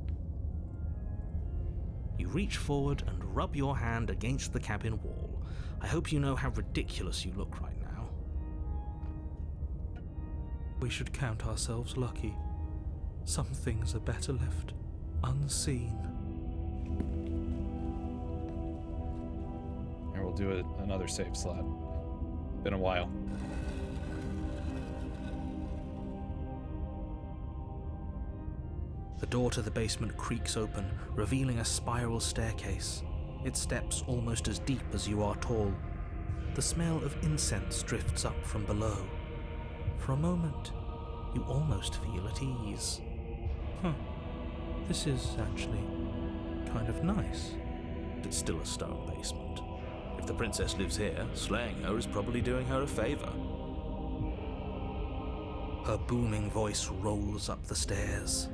You reach forward and rub your hand against the cabin wall. I hope you know how ridiculous you look right now. We should count ourselves lucky. Some things are better left unseen. Here, we'll do another save slot. Been a while. The door to the basement creaks open, revealing a spiral staircase. Its steps almost as deep as you are tall. The smell of incense drifts up from below. For a moment, you almost feel at ease. This is actually kind of nice. It's still a stone basement. If the princess lives here, slaying her is probably doing her a favor. Her booming voice rolls up the stairs.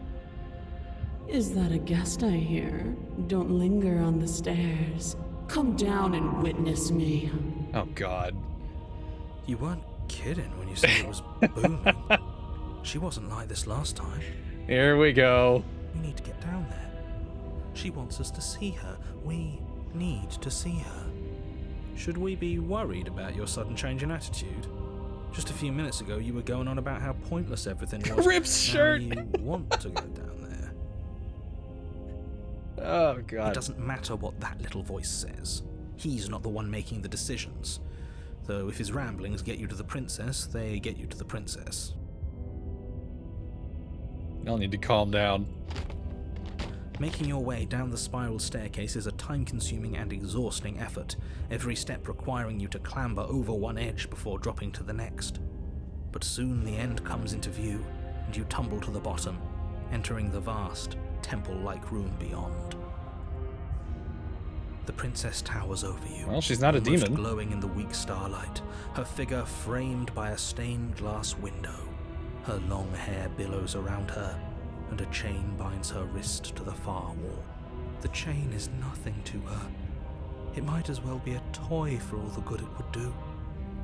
Is that a guest I hear? Don't linger on the stairs. Come down and witness me. Oh god. You weren't kidding when you said it was booming. She wasn't like this last time. Here we go. We need to get down there. She wants us to see her. We need to see her. Should we be worried about your sudden change in attitude? Just a few minutes ago, you were going on about how pointless everything was. Rip's Now shirt. you want to go down there. Oh It god. doesn't matter what that little voice says. He's not the one making the decisions. Though if his ramblings get you to the princess, they get you to the princess. Y'all need to calm down. Making your way down the spiral staircase is a time-consuming and exhausting effort, every step requiring you to clamber over one edge before dropping to the next. But soon the end comes into view, and you tumble to the bottom, entering the vast, temple-like room beyond. The princess towers over you. Well, she's not a almost demon. Glowing in the weak starlight, her figure framed by a stained glass window. Her long hair billows around her, and a chain binds her wrist to the far wall. The chain is nothing to her. It might as well be a toy for all the good it would do.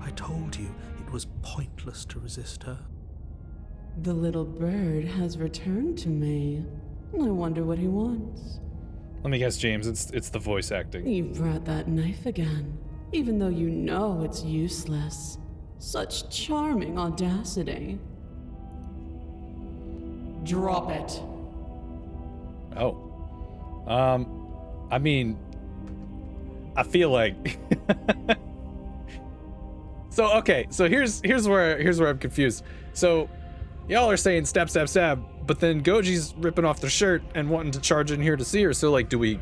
I told you it was pointless to resist her. The little bird has returned to me. I wonder what he wants. Let me guess, James. It's the voice acting. You brought that knife again, even though you know it's useless. Such charming audacity. Drop it. Oh. I mean, I feel like. So here's where I'm confused. So y'all are saying stab, stab, stab, but then Goji's ripping off their shirt and wanting to charge in here to see her. So like, do we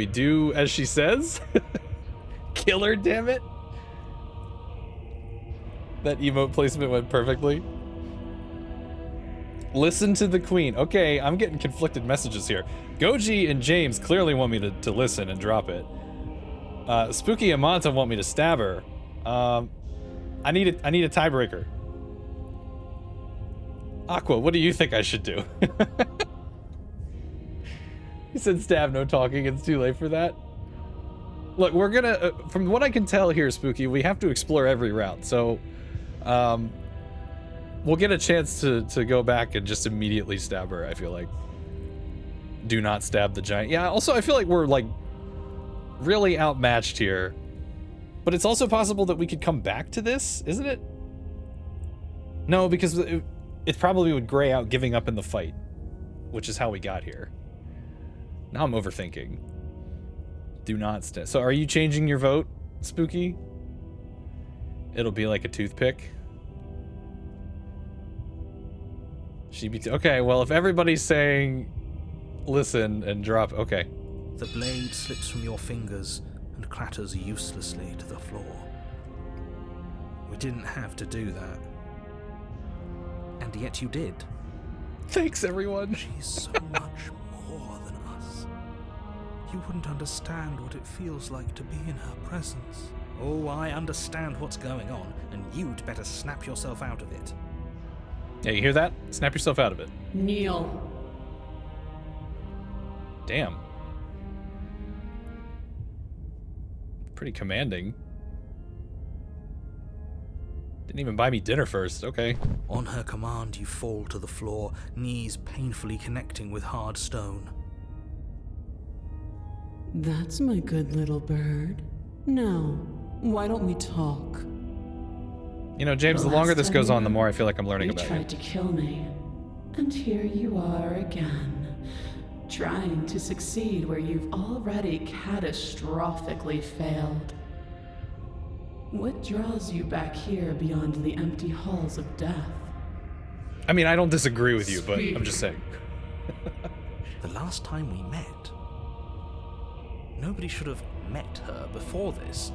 do as she says? Kill her, damn it. That emote placement went perfectly. Listen to the queen. Okay, I'm getting conflicted messages here. Goji and James clearly want me to listen and drop it. Spooky and Manta want me to stab her. I need a tiebreaker. Aqua, what do you think I should do? He said stab, no talking. It's too late for that. Look, we're gonna, from what I can tell here, Spooky, we have to explore every route. So, we'll get a chance to go back and just immediately stab her, I feel like. Do not stab the giant. Yeah, also, I feel like we're, like, really outmatched here. But it's also possible that we could come back to this, isn't it? No, because it probably would gray out giving up in the fight, which is how we got here. Now I'm overthinking. Do not stab. So are you changing your vote, Spooky? It'll be like a toothpick. Okay, well, if everybody's saying listen and drop, okay. The blade slips from your fingers and clatters uselessly to the floor. We didn't have to do that. And yet you did. Thanks, everyone. She's so much more than us. You wouldn't understand what it feels like to be in her presence. Oh, I understand what's going on, and you'd better snap yourself out of it. Yeah, you hear that? Snap yourself out of it. Kneel. Damn. Pretty commanding. Didn't even buy me dinner first. Okay. On her command, you fall to the floor, knees painfully connecting with hard stone. That's my good little bird. Now, why don't we talk? You know, James, the longer this goes on, the more I feel like I'm learning You about tried to kill me, and here you are again, trying to succeed where you've already catastrophically failed. What draws you back here beyond the empty halls of death? I mean, I don't disagree with you, but I'm just saying. The last time we met, nobody should have met her before this.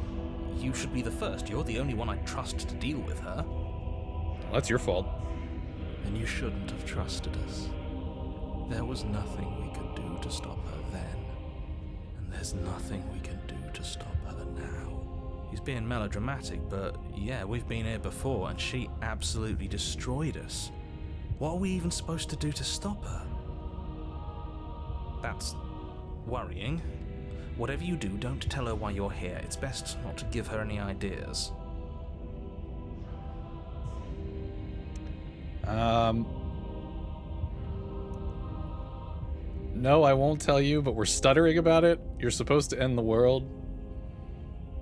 You should be the first. You're the only one I trust to deal with her. Well, that's your fault. And you shouldn't have trusted us. There was nothing we could do to stop her then. And there's nothing we can do to stop her now. He's being melodramatic, but yeah, we've been here before and she absolutely destroyed us. What are we even supposed to do to stop her? That's worrying. Whatever you do, don't tell her why you're here. It's best not to give her any ideas. No, I won't tell you, but we're stuttering about it. You're supposed to end the world.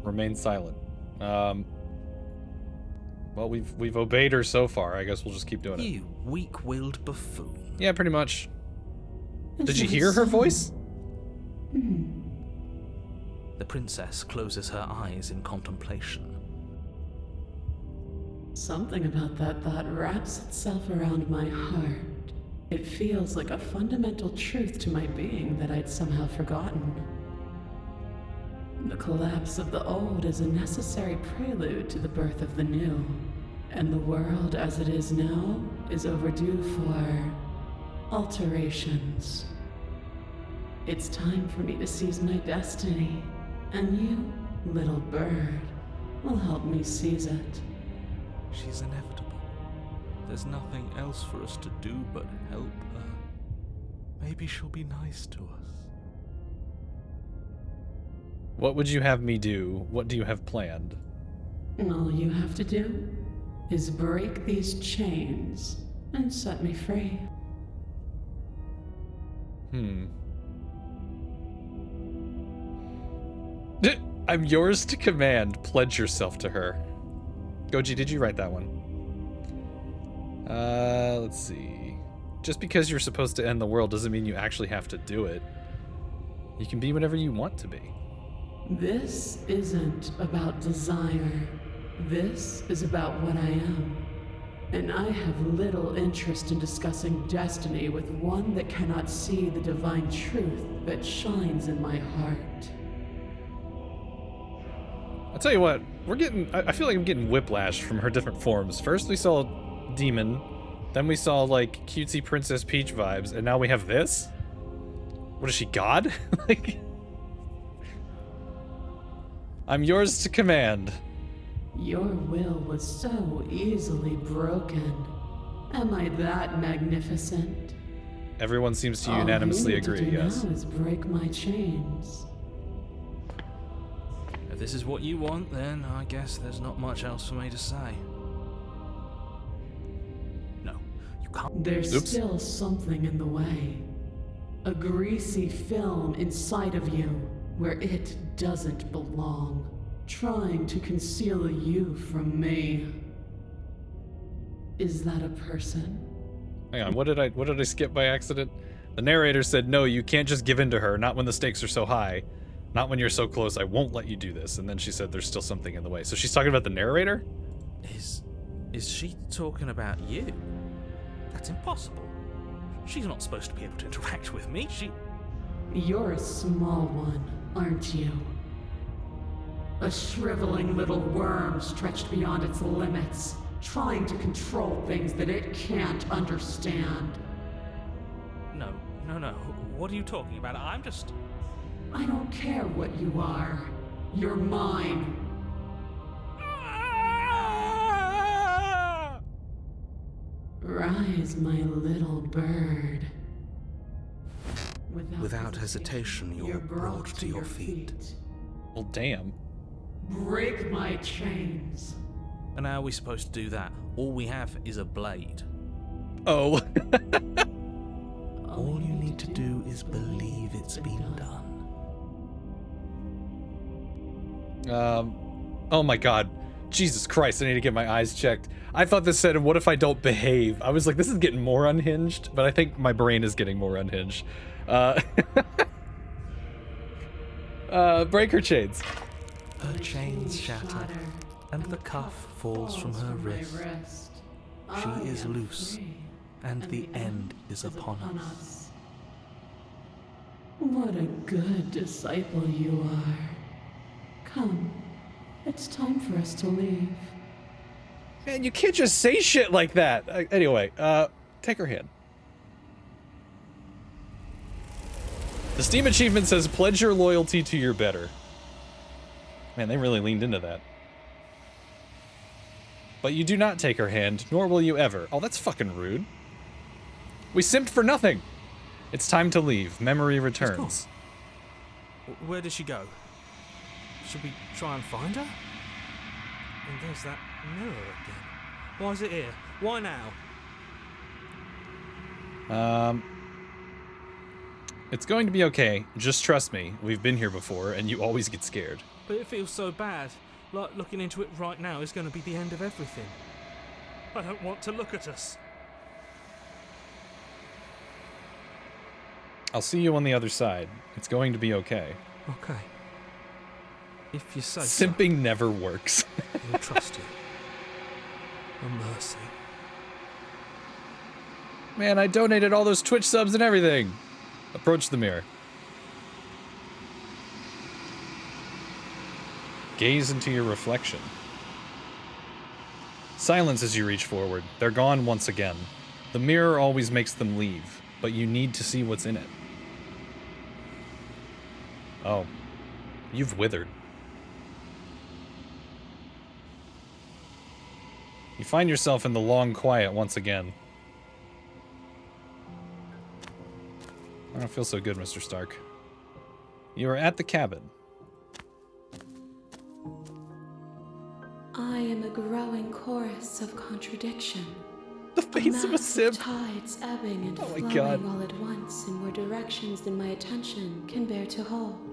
Remain silent. Well, we've obeyed her so far. I guess we'll just keep doing it. You weak-willed buffoon. Yeah, pretty much. Did you hear her voice? The princess closes her eyes in contemplation. Something about that thought wraps itself around my heart. It feels like a fundamental truth to my being that I'd somehow forgotten. The collapse of the old is a necessary prelude to the birth of the new, and the world as it is now is overdue for alterations. It's time for me to seize my destiny, and you, little bird, will help me seize it. She's inevitable. There's nothing else for us to do but help her. Maybe she'll be nice to us. What would you have me do? What do you have planned? All you have to do is break these chains and set me free. I'm yours to command. Pledge yourself to her. Goji, did you write that one? Let's see. Just because you're supposed to end the world doesn't mean you actually have to do it. You can be whatever you want to be. This isn't about desire. This is about what I am. And I have little interest in discussing destiny with one that cannot see the divine truth that shines in my heart. I'll tell you what, I feel like I'm getting whiplash from her different forms. First we saw Demon, then we saw like cutesy Princess Peach vibes, and now we have this? What is she, God? Like, I'm yours to command. Your will was so easily broken. Am I that magnificent? Everyone seems to unanimously agree, All you need to do yes. now is break my chains. If this is what you want, then I guess there's not much else for me to say. No, you can't. There's Oops. still something in the way. A greasy film inside of you where it doesn't belong, trying to conceal you from me. Is that a person? Hang on, what did I skip by accident? The narrator said, no, you can't just give in to her, not when the stakes are so high. Not when you're so close, I won't let you do this. And then she said there's still something in the way. So she's talking about the narrator? Is she talking about you? That's impossible. She's not supposed to be able to interact with me. You're a small one, aren't you? A shriveling little worm stretched beyond its limits, trying to control things that it can't understand. No. What are you talking about? I don't care what you are. You're mine. Rise, my little bird. Without hesitation, you're brought to your feet. Well, damn. Break my chains. And how are we supposed to do that? All we have is a blade. Oh. All you need to do is believe it's been done. Oh my god. Jesus Christ, I need to get my eyes checked. I thought this said, what if I don't behave? I was like, this is getting more unhinged, but I think my brain is getting more unhinged. Break her chains. Her chains shatter, and the cuff falls from her wrist. She is loose, and the end is upon us. What a good disciple you are. Come, it's time for us to leave. Man, you can't just say shit like that. Anyway, take her hand. The Steam achievement says, pledge your loyalty to your better. Man, they really leaned into that. But you do not take her hand, nor will you ever. Oh, that's fucking rude. We simped for nothing. It's time to leave. Memory returns. Where did she go? Should we try and find her? And there's that mirror again. Why is it here? Why now? It's going to be okay. Just trust me. We've been here before, and you always get scared. But it feels so bad. Like looking into it right now is going to be the end of everything. I don't want to look at us. I'll see you on the other side. It's going to be okay. Okay. If you say so. Simping never works. We'll trust you. a mercy. Man, I donated all those Twitch subs and everything. Approach the mirror. Gaze into your reflection. Silence as you reach forward. They're gone once again. The mirror always makes them leave, but you need to see what's in it. Oh. You've withered. You find yourself in the long quiet once again. I don't feel so good, Mr. Stark. You are at the cabin. I am a growing chorus of contradiction. The face of a simp. Tides ebbing and Oh my flowing God. all at once in more directions than my attention can bear to hold.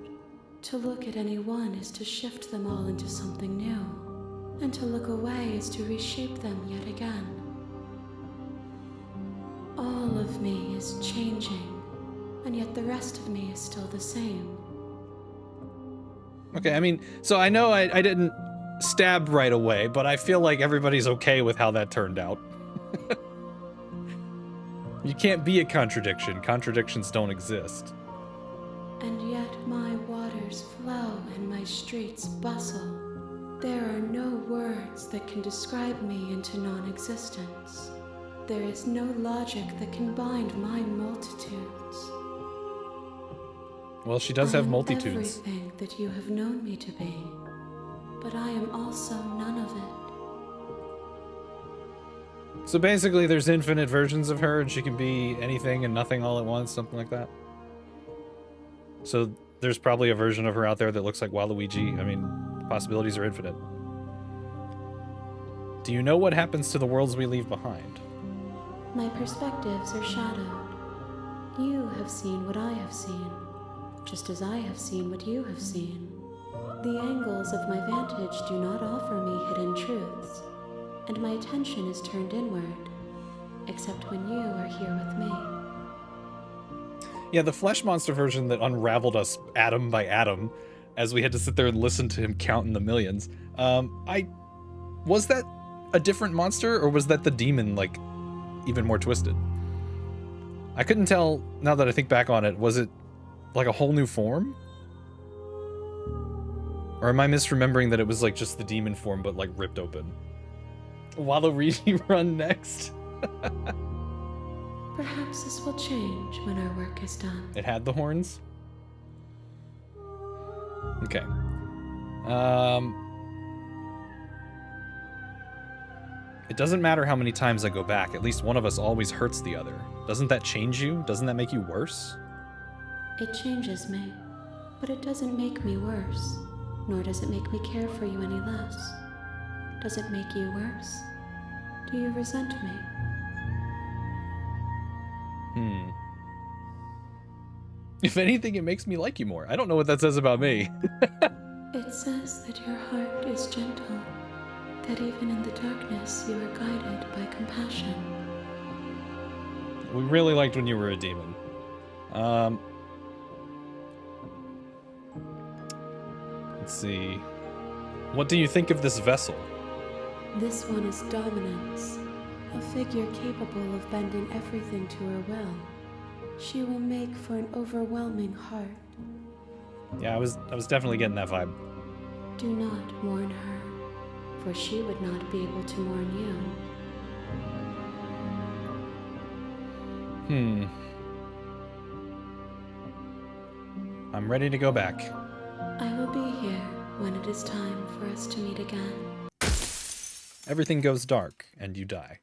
To look at any one is to shift them all into something new, and to look away is to reshape them yet again. All of me is changing, and yet the rest of me is still the same. Okay, I mean, so I know I didn't stab right away, but I feel like everybody's okay with how that turned out. You can't be a contradiction. Contradictions don't exist. And yet my waters flow and my streets bustle. There are no words that can describe me into non-existence. There is no logic that can bind my multitudes. Well, she does have I am multitudes. everything that you have known me to be, but I am also none of it. So basically, there's infinite versions of her, and she can be anything and nothing all at once, something like that. So there's probably a version of her out there that looks like Waluigi. I mean, possibilities are infinite. Do you know what happens to the worlds we leave behind? My perspectives are shadowed. You have seen what I have seen, just as I have seen what you have seen. The angles of my vantage do not offer me hidden truths, and my attention is turned inward, except when you are here with me. Yeah, the flesh monster version that unraveled us atom by atom, as we had to sit there and listen to him count in the millions. Was that a different monster, or was that the demon, like, even more twisted? I couldn't tell, now that I think back on it. Was it like a whole new form? Or am I misremembering that it was like just the demon form, but like ripped open? Waluigi run next. Perhaps this will change when our work is done. It had the horns? Okay. It doesn't matter how many times I go back. At least one of us always hurts the other. Doesn't that change you? Doesn't that make you worse? It changes me, but it doesn't make me worse, nor does it make me care for you any less. Does it make you worse? Do you resent me? If anything, it makes me like you more. I don't know what that says about me. It says that your heart is gentle, that even in the darkness you are guided by compassion. We really liked when you were a demon. Let's see. What do you think of this vessel? This one is dominance, a figure capable of bending everything to her will. She will make for an overwhelming heart. Yeah, I was definitely getting that vibe. Do not mourn her, for she would not be able to mourn you. I'm ready to go back. I will be here when it is time for us to meet again. Everything goes dark, and you die.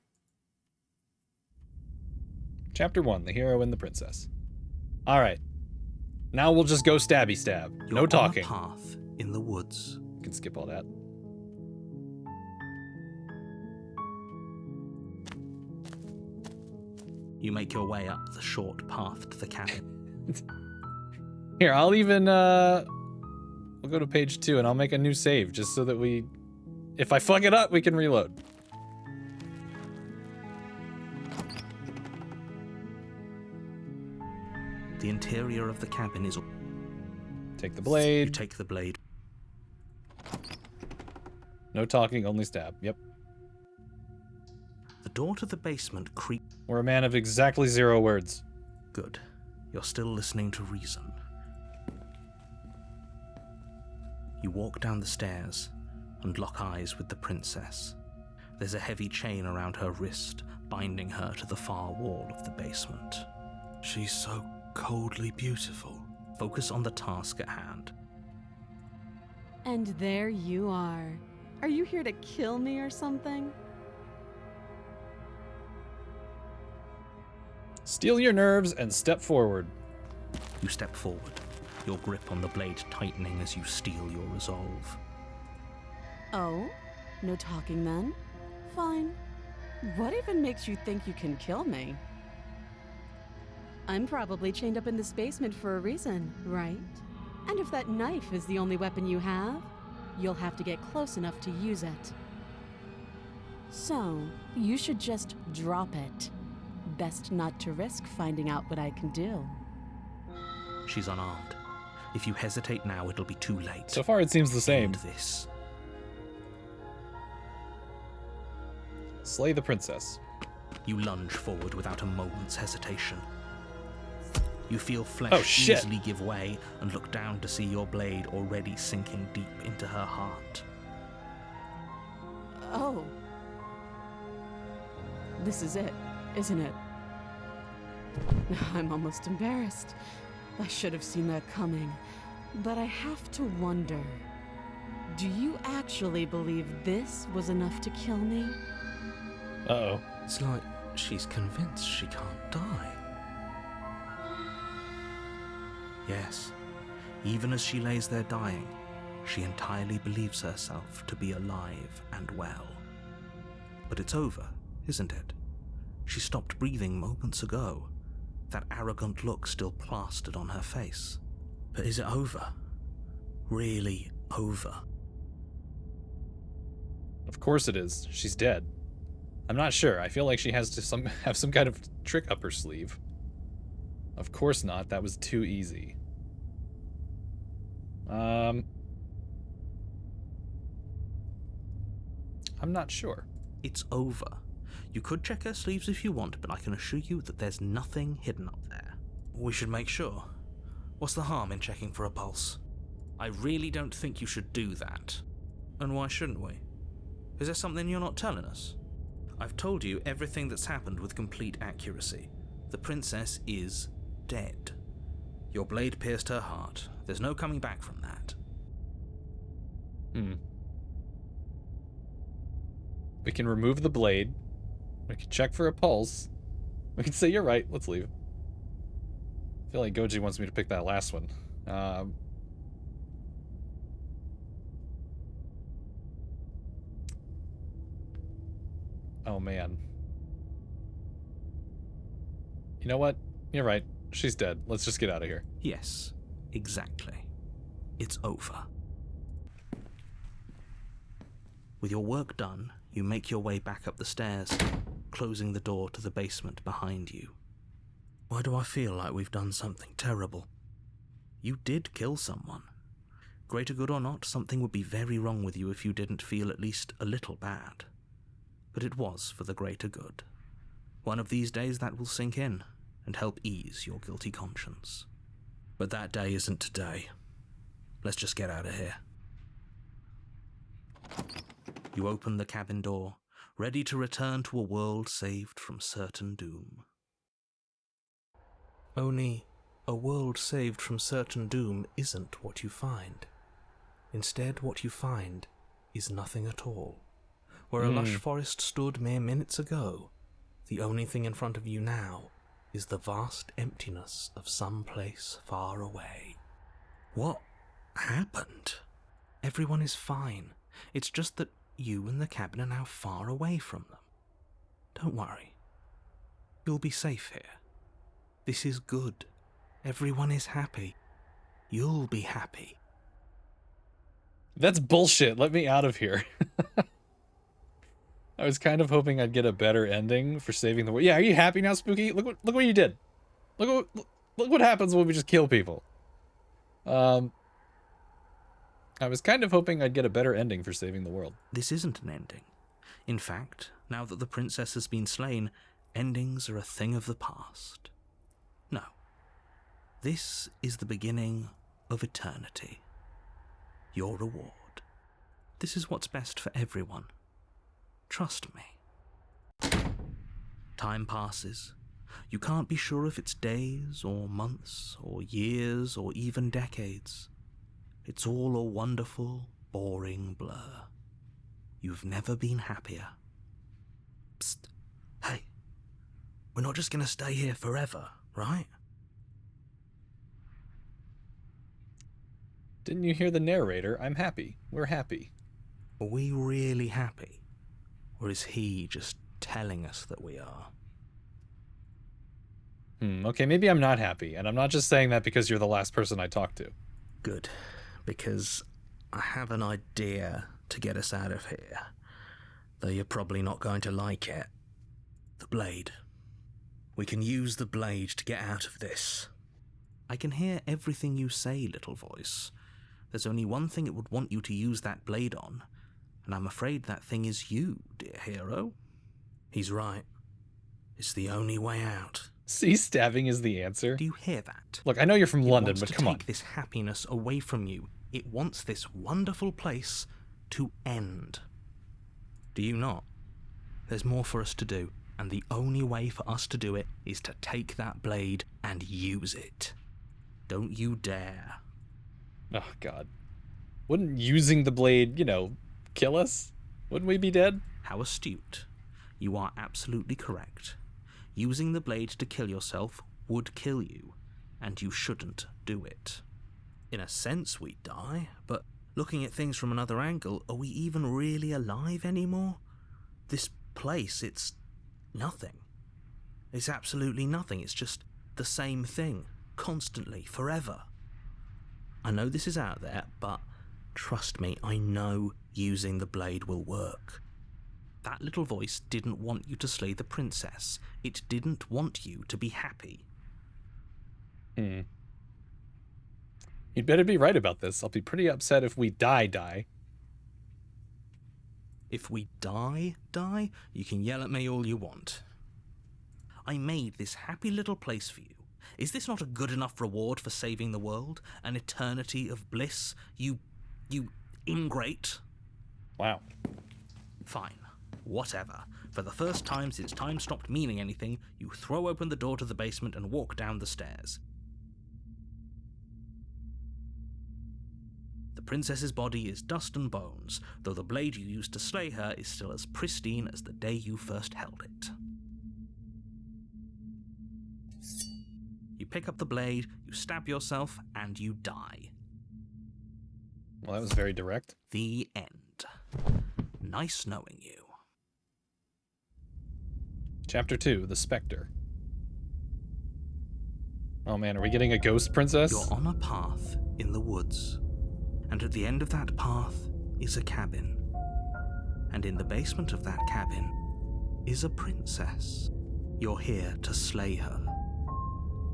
Chapter 1, The Hero and the Princess. Alright. Now we'll just go stabby stab. No You're talking. on a path in the woods. You can skip all that. You make your way up the short path to the cabin. Here, I'll even, we'll go to page 2 and I'll make a new save just so that if I fuck it up, we can reload. The interior of the cabin is... Take the You blade. take the blade. No talking, only stab. Yep. door to the basement creaks. We're a man of exactly 0 words. Good. You're still listening to reason. You walk down the stairs and lock eyes with the princess. There's a heavy chain around her wrist, binding her to the far wall of the basement. She's so coldly beautiful. Focus on the task at hand. And there you are. Are you here to kill me or something? Steel your nerves and step forward. You step forward, your grip on the blade tightening as you steel your resolve. Oh? No talking then? Fine. What even makes you think you can kill me? I'm probably chained up in this basement for a reason, right? And if that knife is the only weapon you have, you'll have to get close enough to use it. So, you should just drop it. Best not to risk finding out what I can do. She's unarmed. If you hesitate now, it'll be too late. So far, it seems the same. End this. Slay the princess. You lunge forward without a moment's hesitation. You feel Oh, flesh shit. easily give way and look down to see your blade already sinking deep into her heart. Oh. This is it, isn't it? I'm almost embarrassed. I should have seen that coming. But I have to wonder, do you actually believe this was enough to kill me? Uh-oh. It's like she's convinced she can't die. Yes, even as she lays there dying, she entirely believes herself to be alive and well. But it's over, isn't it? She stopped breathing moments ago, that arrogant look still plastered on her face. But is it over? Really over? Of course it is. She's dead. I'm not sure. I feel like she has to have some kind of trick up her sleeve. Of course not. That was too easy. I'm not sure. It's over. You could check her sleeves if you want, but I can assure you that there's nothing hidden up there. We should make sure. What's the harm in checking for a pulse? I really don't think you should do that. And why shouldn't we? Is there something you're not telling us? I've told you everything that's happened with complete accuracy. The princess is dead. Your blade pierced her heart. There's no coming back from that. We can remove the blade. We can check for a pulse. We can say you're right. Let's leave. I feel like Goji wants me to pick that last one. Oh, man. You know what? You're right. She's dead. Let's just get out of here. Yes, exactly. It's over. With your work done, you make your way back up the stairs, closing the door to the basement behind you. Why do I feel like we've done something terrible? You did kill someone. Greater good or not, something would be very wrong with you if you didn't feel at least a little bad. But it was for the greater good. One of these days that will sink in and help ease your guilty conscience. But that day isn't today. Let's just get out of here. You open the cabin door, ready to return to a world saved from certain doom. Only a world saved from certain doom isn't what you find. Instead, what you find is nothing at all. Where a lush forest stood mere minutes ago, the only thing in front of you now is the vast emptiness of some place far away. What happened? Everyone is fine. It's just that you and the cabin are now far away from them. Don't worry. You'll be safe here. This is good. Everyone is happy. You'll be happy. That's bullshit. Let me out of here. I was kind of hoping I'd get a better ending for saving the world. Yeah, are you happy now, Spooky? Look what you did. Look what happens when we just kill people. I was kind of hoping I'd get a better ending for saving the world. This isn't an ending. In fact, now that the princess has been slain, endings are a thing of the past. No. This is the beginning of eternity. Your reward. This is what's best for everyone. Trust me. Time passes. You can't be sure if it's days, or months, or years, or even decades. It's all a wonderful, boring blur. You've never been happier. Psst. Hey. We're not just going to stay here forever, right? Didn't you hear the narrator? I'm happy. We're happy. Are we really happy? Or is he just telling us that we are? Okay, maybe I'm not happy, and I'm not just saying that because you're the last person I talked to. Good, because I have an idea to get us out of here, though you're probably not going to like it. The blade. We can use the blade to get out of this. I can hear everything you say, little voice. There's only one thing it would want you to use that blade on, and I'm afraid that thing is you, dear hero. He's right. It's the only way out. See, stabbing is the answer. Do you hear that? Look, I know you're from London, but come on. It wants to take this happiness away from you. It wants this wonderful place to end. Do you not? There's more for us to do, and the only way for us to do it is to take that blade and use it. Don't you dare. Oh, God. Wouldn't using the blade, kill us? Wouldn't we be dead? How astute. You are absolutely correct. Using the blade to kill yourself would kill you, and you shouldn't do it. In a sense, we die, but looking at things from another angle, are we even really alive anymore? This place, it's nothing. It's absolutely nothing. It's just the same thing, constantly, forever. I know this is out there, but trust me, I know using the blade will work. That little voice didn't want you to slay the princess. It didn't want you to be happy. You'd better be right about this. I'll be pretty upset if we die. If we die, you can yell at me all you want. I made this happy little place for you. Is this not a good enough reward for saving the world? An eternity of bliss? You ingrate? Wow. Fine. Whatever. For the first time since time stopped meaning anything, you throw open the door to the basement and walk down the stairs. The princess's body is dust and bones, though the blade you used to slay her is still as pristine as the day you first held it. You pick up the blade, you stab yourself, and you die. Well, that was very direct. The end. Nice knowing you. Chapter 2, The Spectre. Oh man, are we getting a ghost princess? You're on a path in the woods, and at the end of that path is a cabin. And in the basement of that cabin is a princess. You're here to slay her.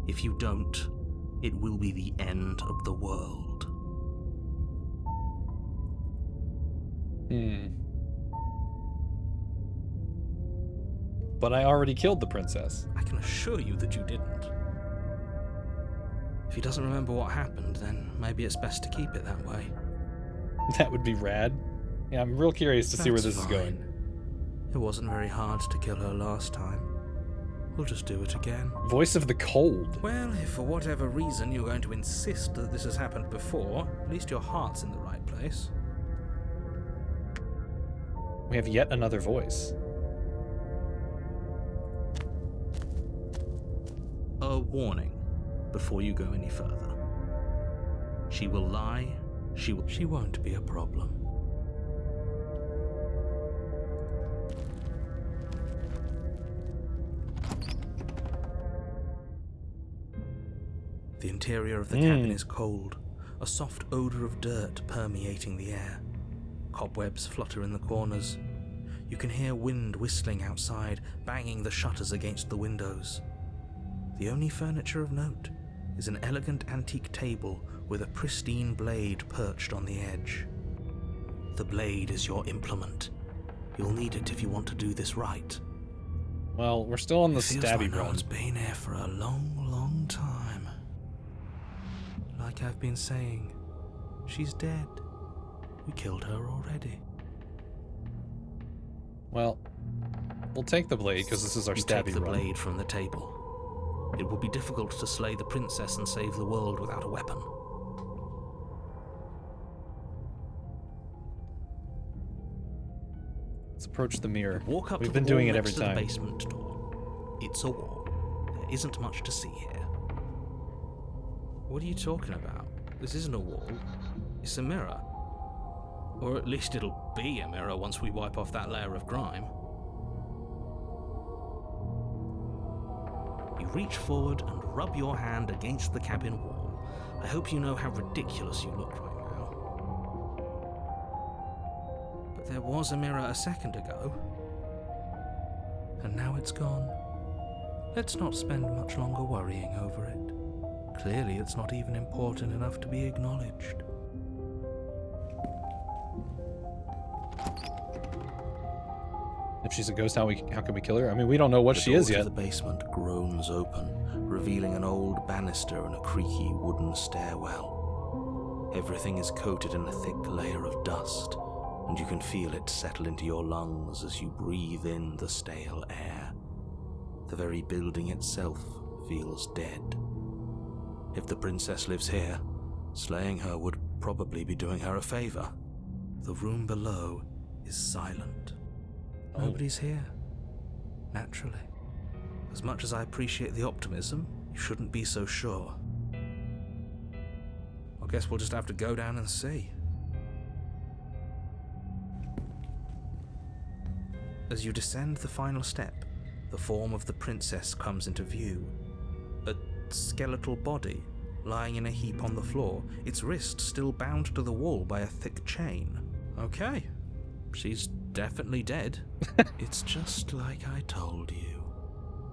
If you don't, it will be the end of the world. But I already killed the princess. I can assure you that you didn't. If he doesn't remember what happened, then maybe it's best to keep it that way. That would be rad. Yeah, I'm real curious to see where this is going. It wasn't very hard to kill her last time. We'll just do it again. Voice of the Cold. Well, if for whatever reason you're going to insist that this has happened before, at least your heart's in the right place. We have yet another voice. A warning before you go any further. She will lie. She won't be a problem. The interior of the cabin is cold, a soft odor of dirt permeating the air. Cobwebs flutter in the corners. You can hear wind whistling outside, banging the shutters against the windows. The only furniture of note is an elegant antique table with a pristine blade perched on the edge. The blade is your implement, You'll need it if you want to do this right. Well, we're still on the It feels stabby like no run. one's been here for a long, long time. Like I've been saying, she's dead. We killed her already. Well, we'll take the blade because this is our You stabby take the run. blade from the table. It would be difficult to slay the princess and save the world without a weapon. Let's approach the mirror. Walk up We've to been the doing wall it every next to time. the basement door. It's a wall. There isn't much to see here. What are you talking about? This isn't a wall. It's a mirror. Or at least it'll be a mirror once we wipe off that layer of grime. You reach forward and rub your hand against the cabin wall. I hope you know how ridiculous you look right now. But there was a mirror a second ago. And now it's gone. Let's not spend much longer worrying over it. Clearly it's not even important enough to be acknowledged. If she's a ghost, how can we kill her? I mean, we don't know what she is The door yet. to the basement groans open, revealing an old banister and a creaky wooden stairwell. Everything is coated in a thick layer of dust, and you can feel it settle into your lungs as you breathe in the stale air. The very building itself feels dead. If the princess lives here, slaying her would probably be doing her a favor. The room below is silent. Nobody's here. Naturally. As much as I appreciate the optimism, you shouldn't be so sure. I guess we'll just have to go down and see. As you descend the final step, the form of the princess comes into view. A skeletal body, lying in a heap on the floor, its wrist still bound to the wall by a thick chain. Okay, she's definitely dead. It's just like I told you.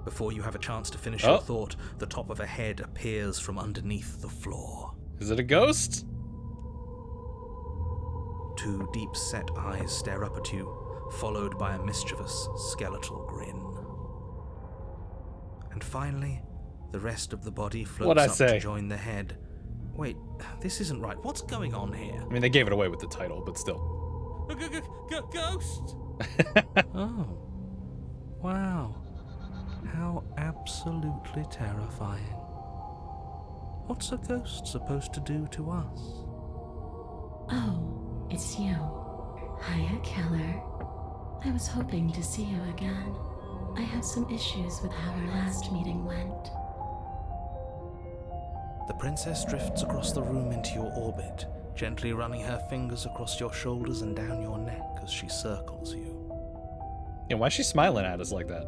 Before you have a chance to finish your thought, the top of a head appears from underneath the floor. Is it a ghost? Two deep-set eyes stare up at you, followed by a mischievous, skeletal grin. And finally, the rest of the body floats up to join the head. Wait, this isn't right. What's going on here? I mean, they gave it away with the title, but still. Ghost! Oh. Wow. How absolutely terrifying. What's a ghost supposed to do to us? Oh, it's you. Hiya, Keller. I was hoping to see you again. I have some issues with how our last meeting went. The princess drifts across the room into your orbit, gently running her fingers across your shoulders and down your neck as she circles you. Yeah, why is she smiling at us like that?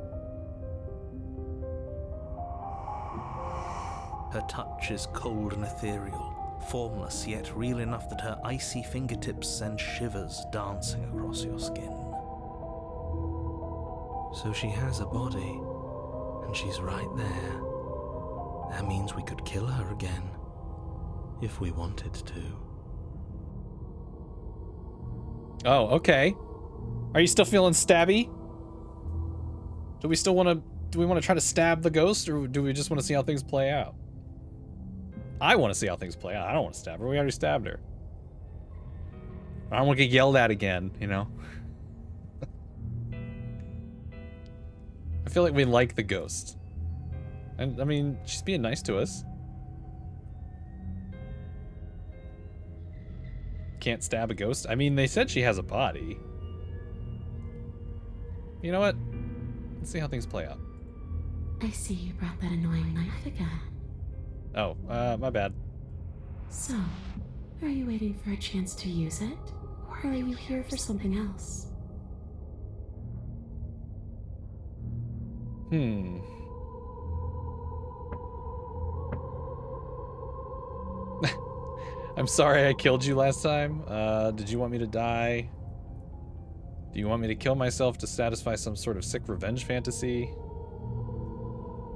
Her touch is cold and ethereal, formless yet real enough that her icy fingertips send shivers dancing across your skin. So she has a body, and she's right there. That means we could kill her again, if we wanted to. Oh, okay. Are you still feeling stabby? Do we want to try to stab the ghost, or do we just want to see how things play out? I want to see how things play out. I don't want to stab her. We already stabbed her. I don't want to get yelled at again, you know? I feel like we like the ghost. And, I mean, she's being nice to us. Can't stab a ghost? I mean, they said she has a body. You know what? Let's see how things play out. I see you brought that annoying knife again. Oh, my bad. So, are you waiting for a chance to use it? Or are you here for something else? I'm sorry I killed you last time. Did you want me to die? Do you want me to kill myself to satisfy some sort of sick revenge fantasy?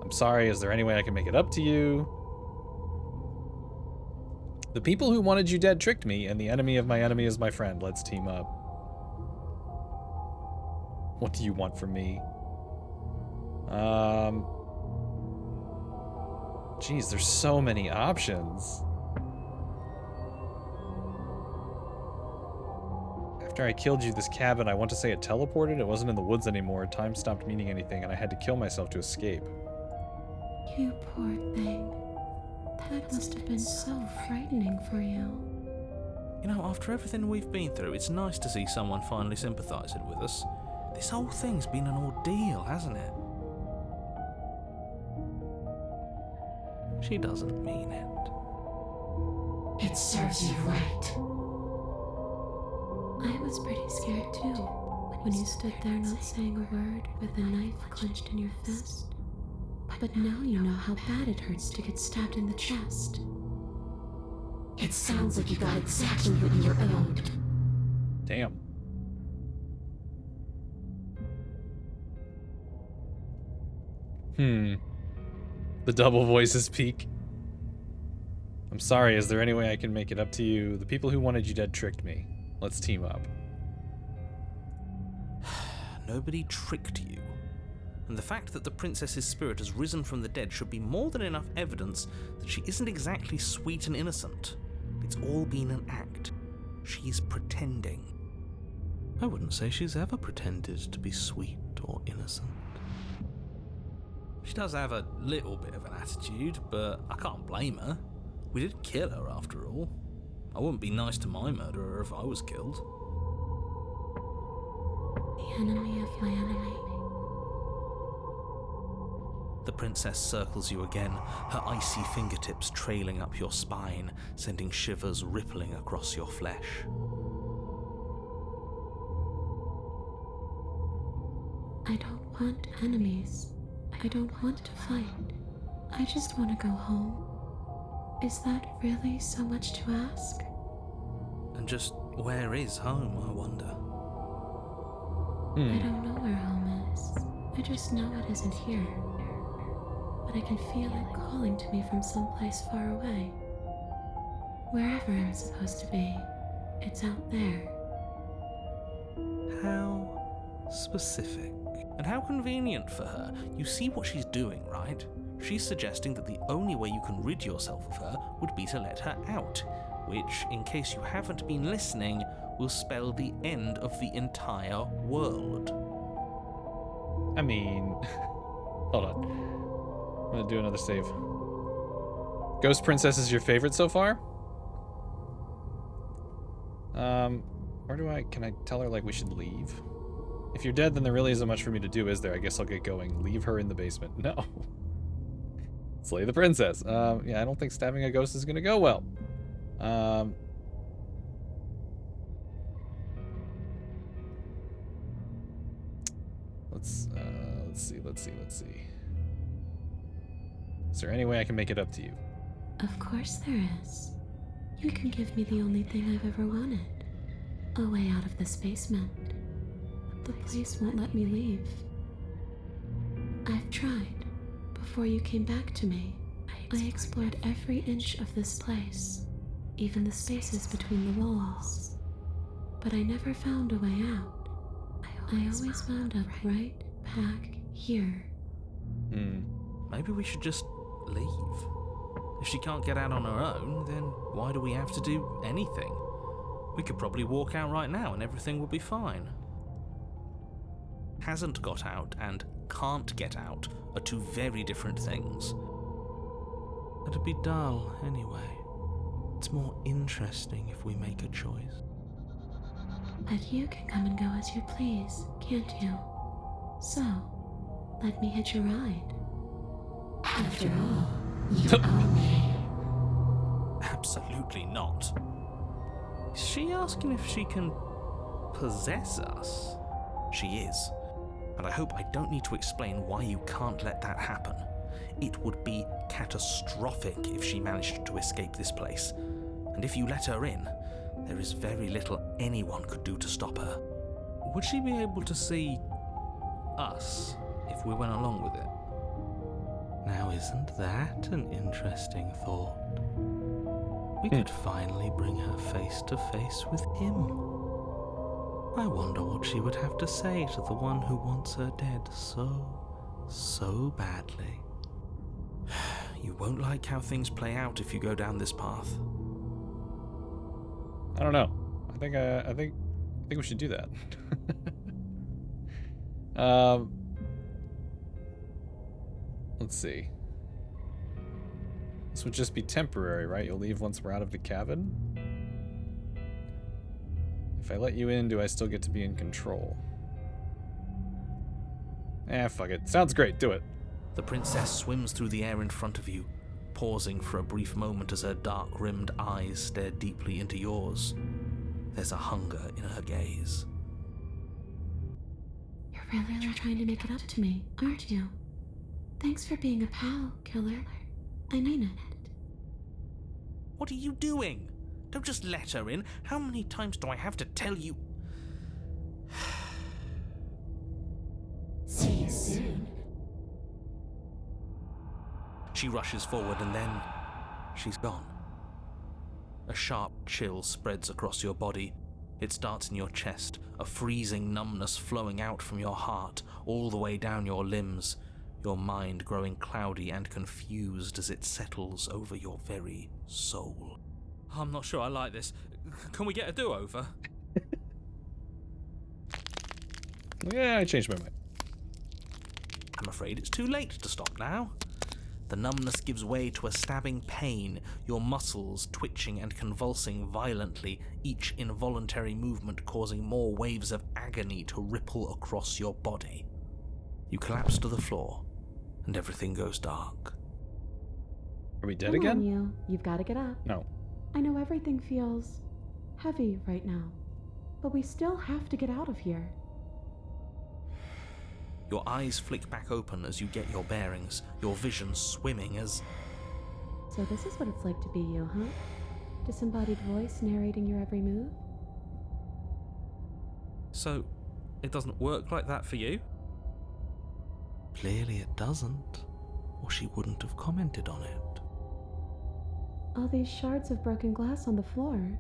I'm sorry, is there any way I can make it up to you? The people who wanted you dead tricked me, and the enemy of my enemy is my friend. Let's team up. What do you want from me? Geez, there's so many options. After I killed you, this cabin, I want to say it teleported. It wasn't in the woods anymore. Time stopped meaning anything, and I had to kill myself to escape. You poor thing. That must have been so frightening for you. You know, after everything we've been through, it's nice to see someone finally sympathising with us. This whole thing's been an ordeal, hasn't it? She doesn't mean it. It serves you right. I was pretty scared too, when you stood there not saying a word with a knife clenched in your fist. But now you know how bad it hurts to get stabbed in the chest. It sounds like you got exactly what you were owed. Damn. The double voices peak. I'm sorry, is there any way I can make it up to you? The people who wanted you dead tricked me. Let's team up. Nobody tricked you. And the fact that the princess's spirit has risen from the dead should be more than enough evidence that she isn't exactly sweet and innocent. It's all been an act. She's pretending. I wouldn't say she's ever pretended to be sweet or innocent. She does have a little bit of an attitude, but I can't blame her. We did kill her after all. I wouldn't be nice to my murderer if I was killed. The enemy of my enemy. The princess circles you again, her icy fingertips trailing up your spine, sending shivers rippling across your flesh. I don't want enemies. I don't want to fight. I just want to go home. Is that really so much to ask? And just where is home, I wonder? I don't know where home is. I just know it isn't here. But I can feel it calling to me from someplace far away. Wherever I'm supposed to be, it's out there. How specific. And how convenient for her. You see what she's doing, right? She's suggesting that the only way you can rid yourself of her would be to let her out, which, in case you haven't been listening, will spell the end of the entire world. I mean... Hold on. I'm gonna do another save. Ghost Princess is your favorite so far? Can I tell her, like, we should leave? If you're dead, then there really isn't much for me to do, is there? I guess I'll get going. Leave her in the basement. No. Slay the princess. Yeah, I don't think stabbing a ghost is gonna go well. Let's see. Is there any way I can make it up to you? Of course there is. You can give me the only thing I've ever wanted. A way out of this basement. The place won't let me leave. I've tried. Before you came back to me, I explored every inch of this place, even the spaces between the walls. But I never found a way out. I always wound up right back here. Maybe we should just leave. If she can't get out on her own, then why do we have to do anything? We could probably walk out right now and everything will be fine. Hasn't got out and can't get out are two very different things. It'd be dull anyway. It's more interesting if we make a choice. But you can come and go as you please, can't you? So, let me hitch a ride. After all, you owe me. Absolutely not. Is she asking if she can possess us? She is. And I hope I don't need to explain why you can't let that happen. It would be catastrophic if she managed to escape this place. And if you let her in, there is very little anyone could do to stop her. Would she be able to see us if we went along with it? Now, isn't that an interesting thought? We could finally bring her face to face with him. I wonder what she would have to say to the one who wants her dead so badly. You won't like how things play out if you go down this path. I don't know. I think we should do that. Let's see. This would just be temporary, right? You'll leave once we're out of the cabin? If I let you in, do I still get to be in control? Fuck it. Sounds great. Do it. The princess swims through the air in front of you, pausing for a brief moment as her dark-rimmed eyes stare deeply into yours. There's a hunger in her gaze. You're really trying to make it up to me, aren't you? Thanks for being a pal, killer. I mean it. What are you doing? Don't just let her in. How many times do I have to tell you? See you soon. She rushes forward and then she's gone. A sharp chill spreads across your body. It starts in your chest, a freezing numbness flowing out from your heart, all the way down your limbs, your mind growing cloudy and confused as it settles over your very soul. I'm not sure I like this. Can we get a do-over? Yeah, I changed my mind. I'm afraid it's too late to stop now. The numbness gives way to a stabbing pain, your muscles twitching and convulsing violently, each involuntary movement causing more waves of agony to ripple across your body. You collapse to the floor, and everything goes dark. Are we dead Come again? on, you've got to get up. No. I know everything feels heavy right now, but we still have to get out of here. Your eyes flick back open as you get your bearings, your vision swimming as... So this is what it's like to be you, huh? Disembodied voice narrating your every move? So, it doesn't work like that for you? Clearly it doesn't, or she wouldn't have commented on it. All these shards of broken glass on the floor,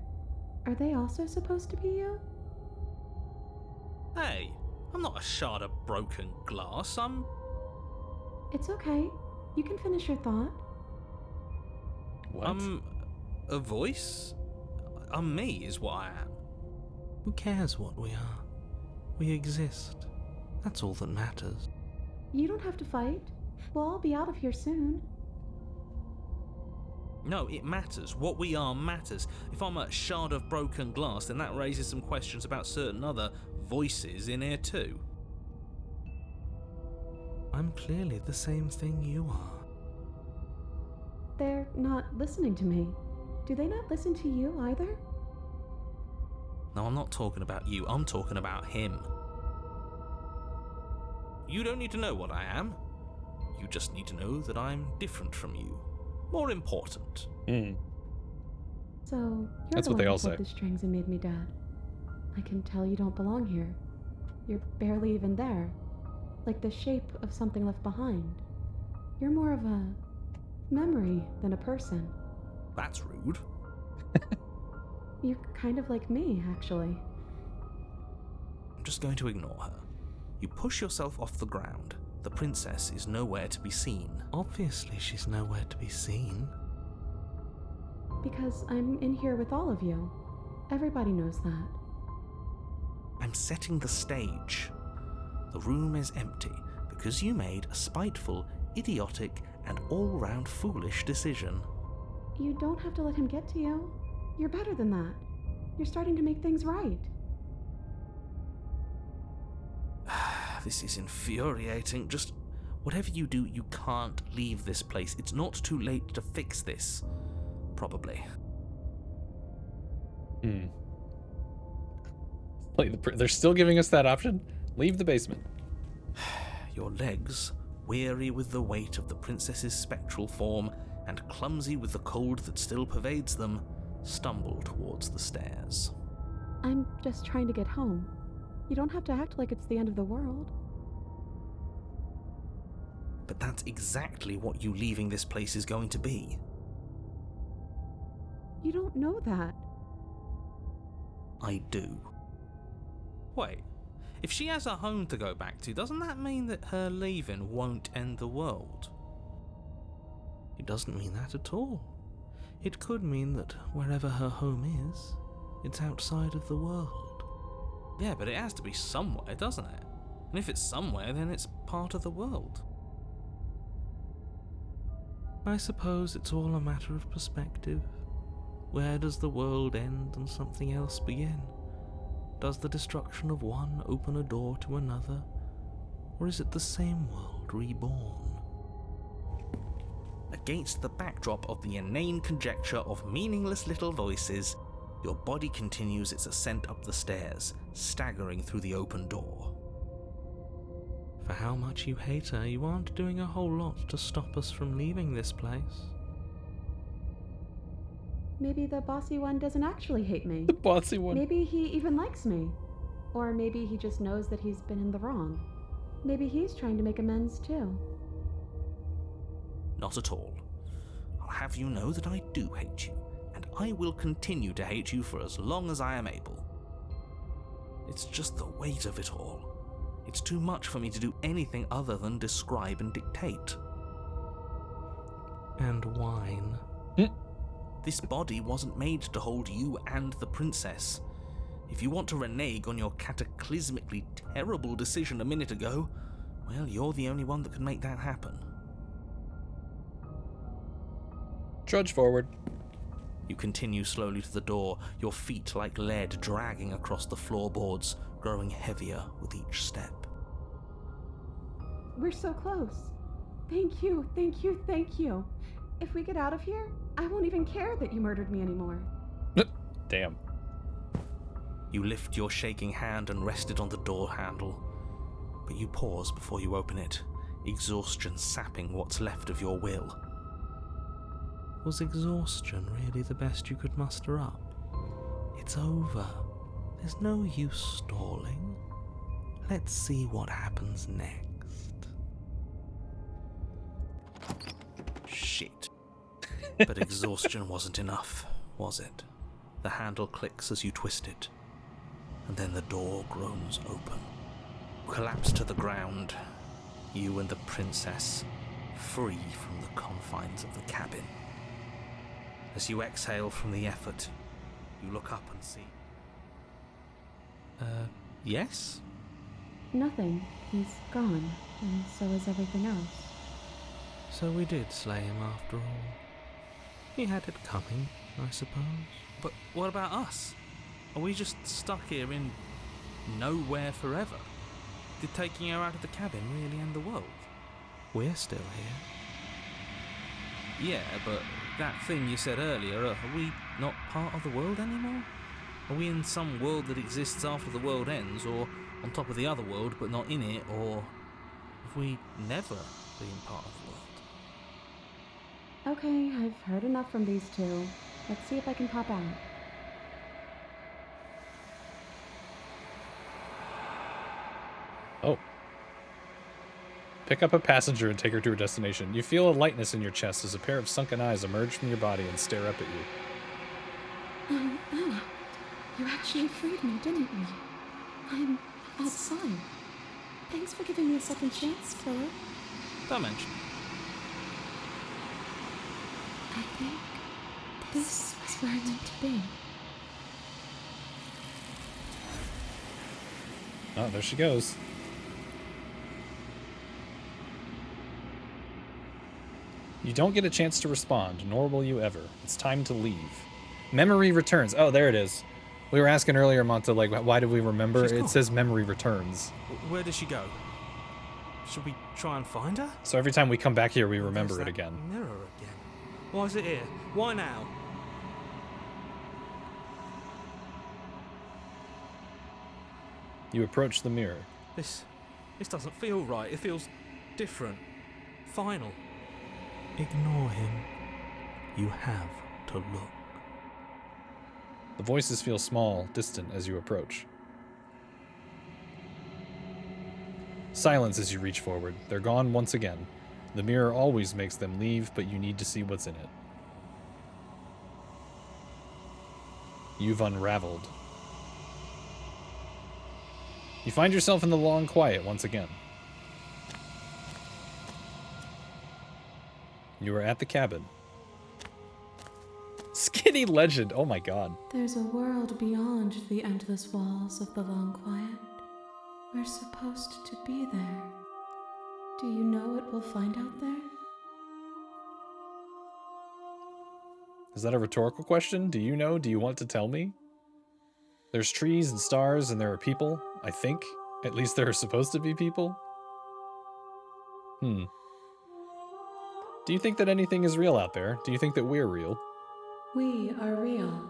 are they also supposed to be you? Hey, I'm not a shard of broken glass, It's okay. You can finish your thought. What? I'm a voice? I'm me is what I am. Who cares what we are? We exist. That's all that matters. You don't have to fight. We'll all be out of here soon. No, it matters. What we are matters. If I'm a shard of broken glass, then that raises some questions about certain other voices in here too. I'm clearly the same thing you are. They're not listening to me. Do they not listen to you either? No, I'm not talking about you. I'm talking about him. You don't need to know what I am. You just need to know that I'm different from you. More important. So, you're That's the what they one all who pulled say. the strings and made me dead. I can tell you don't belong here. You're barely even there. Like the shape of something left behind. You're more of a memory than a person. That's rude. You're kind of like me, actually. I'm just going to ignore her. You push yourself off the ground. The princess is nowhere to be seen. Obviously, she's nowhere to be seen. Because I'm in here with all of you. Everybody knows that. I'm setting the stage. The room is empty because you made a spiteful, idiotic, and all-round foolish decision. You don't have to let him get to you. You're better than that. You're starting to make things right. This is infuriating. Just whatever you do, you can't leave this place. It's not too late to fix this. Probably. Like they're still giving us that option? Leave the basement. Your legs, weary with the weight of the princess's spectral form and clumsy with the cold that still pervades them, stumble towards the stairs. I'm just trying to get home. You don't have to act like it's the end of the world. But that's exactly what you leaving this place is going to be. You don't know that. I do. Wait, if she has a home to go back to, doesn't that mean that her leaving won't end the world? It doesn't mean that at all. It could mean that wherever her home is, it's outside of the world. Yeah, but it has to be somewhere, doesn't it? And if it's somewhere, then it's part of the world. I suppose it's all a matter of perspective. Where does the world end and something else begin? Does the destruction of one open a door to another? Or is it the same world reborn? Against the backdrop of the inane conjecture of meaningless little voices, your body continues its ascent up the stairs, staggering through the open door. For how much you hate her, you aren't doing a whole lot to stop us from leaving this place. Maybe the bossy one doesn't actually hate me. The bossy one. Maybe he even likes me. Or maybe he just knows that he's been in the wrong. Maybe he's trying to make amends too. Not at all. I'll have you know that I do hate you, and I will continue to hate you for as long as I am able. It's just the weight of it all. It's too much for me to do anything other than describe and dictate. And whine. This body wasn't made to hold you and the princess. If you want to renege on your cataclysmically terrible decision a minute ago, well, you're the only one that can make that happen. Trudge forward. You continue slowly to the door, your feet like lead dragging across the floorboards, growing heavier with each step. We're so close. Thank you, thank you, thank you. If we get out of here, I won't even care that you murdered me anymore. Damn. You lift your shaking hand and rest it on the door handle, but you pause before you open it, exhaustion sapping what's left of your will. Was exhaustion really the best you could muster up? It's over. There's no use stalling. Let's see what happens next. Shit. But exhaustion wasn't enough, was it? The handle clicks as you twist it, and then the door groans open. You collapse to the ground, you and the princess, free from the confines of the cabin. As you exhale from the effort, you look up and see... yes? Nothing. He's gone, and so is everything else. So we did slay him after all. He had it coming, I suppose. But what about us? Are we just stuck here in nowhere forever? Did taking her out of the cabin really end the world? We're still here. Yeah, but that thing you said earlier, are we not part of the world anymore? Are we in some world that exists after the world ends, or on top of the other world but not in it, or have we never been part of the world? Okay, I've heard enough from these two. Let's see if I can pop out. Oh. Pick up a passenger and take her to her destination. You feel a lightness in your chest as a pair of sunken eyes emerge from your body and stare up at you. Ella, you actually freed me, didn't you? I'm outside. Thanks for giving me a second chance, killer. Don't mention it. I think this is where I meant to be. Oh, there she goes. You don't get a chance to respond, nor will you ever. It's time to leave. Memory returns. Oh, there it is. We were asking earlier, Monta, like, why did we remember? It says memory returns. Where did she go? Should we try and find her? So every time we come back here, we remember it again. Mirror again. Why is it here? Why now? You approach the mirror. This doesn't feel right. It feels different. Final. Ignore him. You have to look. The voices feel small, distant as you approach. Silence as you reach forward. They're gone once again. The mirror always makes them leave, but you need to see what's in it. You've unraveled. You find yourself in the long quiet once again. You are at the cabin. Skinny legend. Oh my god. There's a world beyond the endless walls of the long quiet. We're supposed to be there. Do you know what we'll find out there? Is that a rhetorical question? Do you know? Do you want to tell me? There's trees and stars and there are people, I think. At least there are supposed to be people. Do you think that anything is real out there? Do you think that we're real? We are real.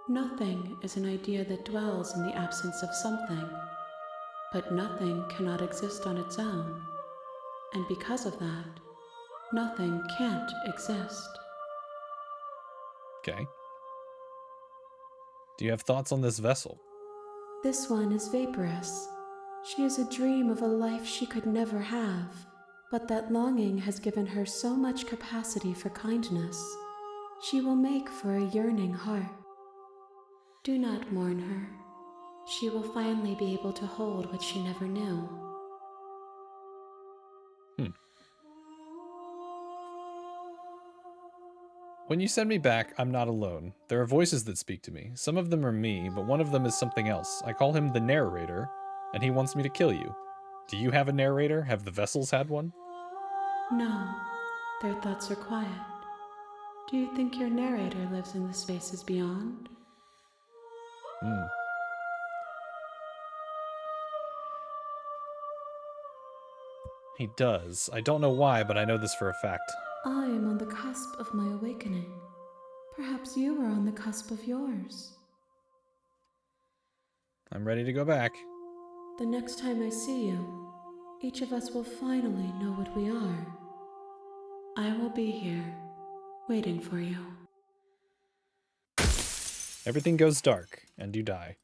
Nothing is an idea that dwells in the absence of something. But nothing cannot exist on its own. And because of that, nothing can't exist. Okay. Do you have thoughts on this vessel? This one is vaporous. She is a dream of a life she could never have. But that longing has given her so much capacity for kindness. She will make for a yearning heart. Do not mourn her. She will finally be able to hold what she never knew. When you send me back, I'm not alone. There are voices that speak to me. Some of them are me, but one of them is something else. I call him the narrator, and he wants me to kill you. Do you have a narrator? Have the vessels had one? No, their thoughts are quiet. Do you think your narrator lives in the spaces beyond? He does. I don't know why, but I know this for a fact. I am on the cusp of my awakening. Perhaps you are on the cusp of yours. I'm ready to go back. The next time I see you, each of us will finally know what we are. I will be here, waiting for you. Everything goes dark, and you die.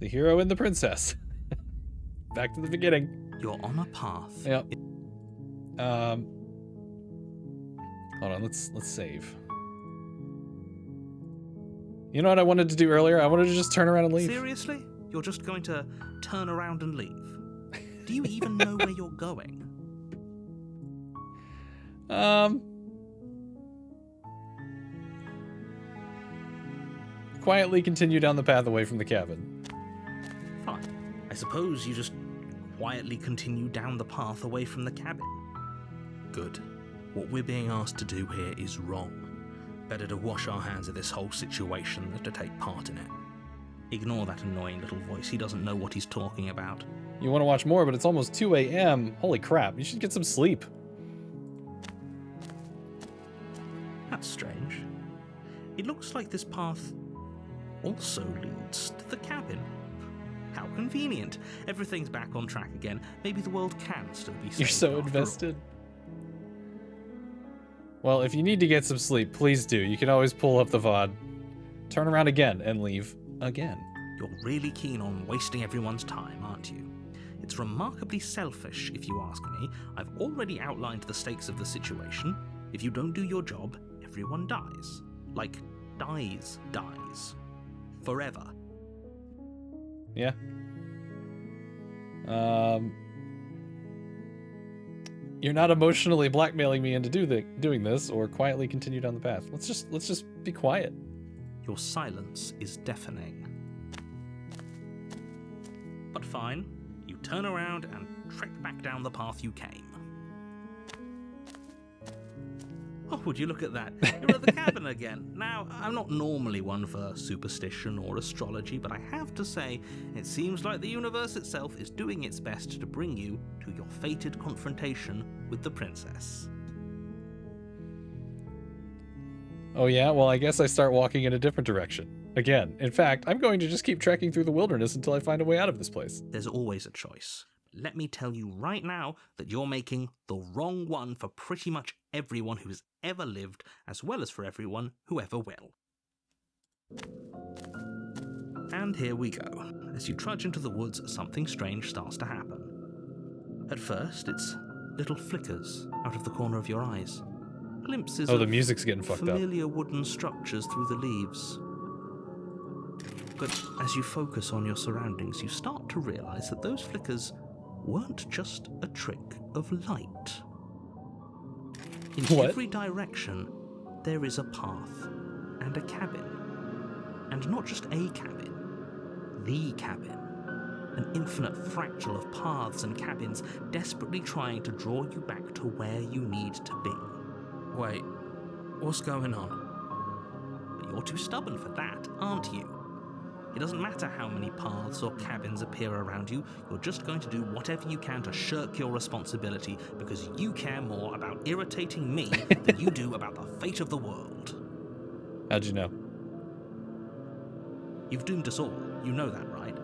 The hero and the princess. Back to the beginning. You're on a path. Yep. Hold on, let's save. You know what I wanted to do earlier? I wanted to just turn around and leave. Seriously? You're just going to turn around and leave? Do you even know where you're going? Quietly continue down the path away from the cabin. Fine. I suppose you just quietly continue down the path away from the cabin. Good. What we're being asked to do here is wrong. Better to wash our hands of this whole situation than to take part in it. Ignore that annoying little voice. He doesn't know what he's talking about. You want to watch more, but it's almost 2 a.m. Holy crap, you should get some sleep. That's strange. It looks like this path also leads to the cabin. How convenient. Everything's back on track again. Maybe the world can still be saved. You're so invested. Well, if you need to get some sleep, please do. You can always pull up the VOD, turn around again, and leave again. You're really keen on wasting everyone's time, aren't you? It's remarkably selfish, if you ask me. I've already outlined the stakes of the situation. If you don't do your job, everyone dies. Like, dies. Forever. Yeah. You're not emotionally blackmailing me into doing this, or quietly continue down the path. Let's just be quiet. Your silence is deafening. But fine, you turn around and trek back down the path you came. Oh, would you look at that? You're at the cabin again. Now, I'm not normally one for superstition or astrology, but I have to say, it seems like the universe itself is doing its best to bring you to your fated confrontation with the princess. Oh yeah? Well, I guess I start walking in a different direction. Again. In fact, I'm going to just keep trekking through the wilderness until I find a way out of this place. There's always a choice. Let me tell you right now that you're making the wrong one for pretty much everyone who's ever lived, as well as for everyone who ever will. And here we go. As you trudge into the woods, something strange starts to happen. At first, it's little flickers out of the corner of your eyes. Glimpses the of music's getting fucked up. familiar wooden structures through the leaves. But as you focus on your surroundings, you start to realize that those flickers weren't just a trick of light. In every direction, there is a path and a cabin. And not just a cabin, the cabin. An infinite fractal of paths and cabins desperately trying to draw you back to where you need to be. Wait, what's going on? But you're too stubborn for that, aren't you? It doesn't matter how many paths or cabins appear around you, you're just going to do whatever you can to shirk your responsibility because you care more about irritating me than you do about the fate of the world. How'd you know? You've doomed us all, you know that, right?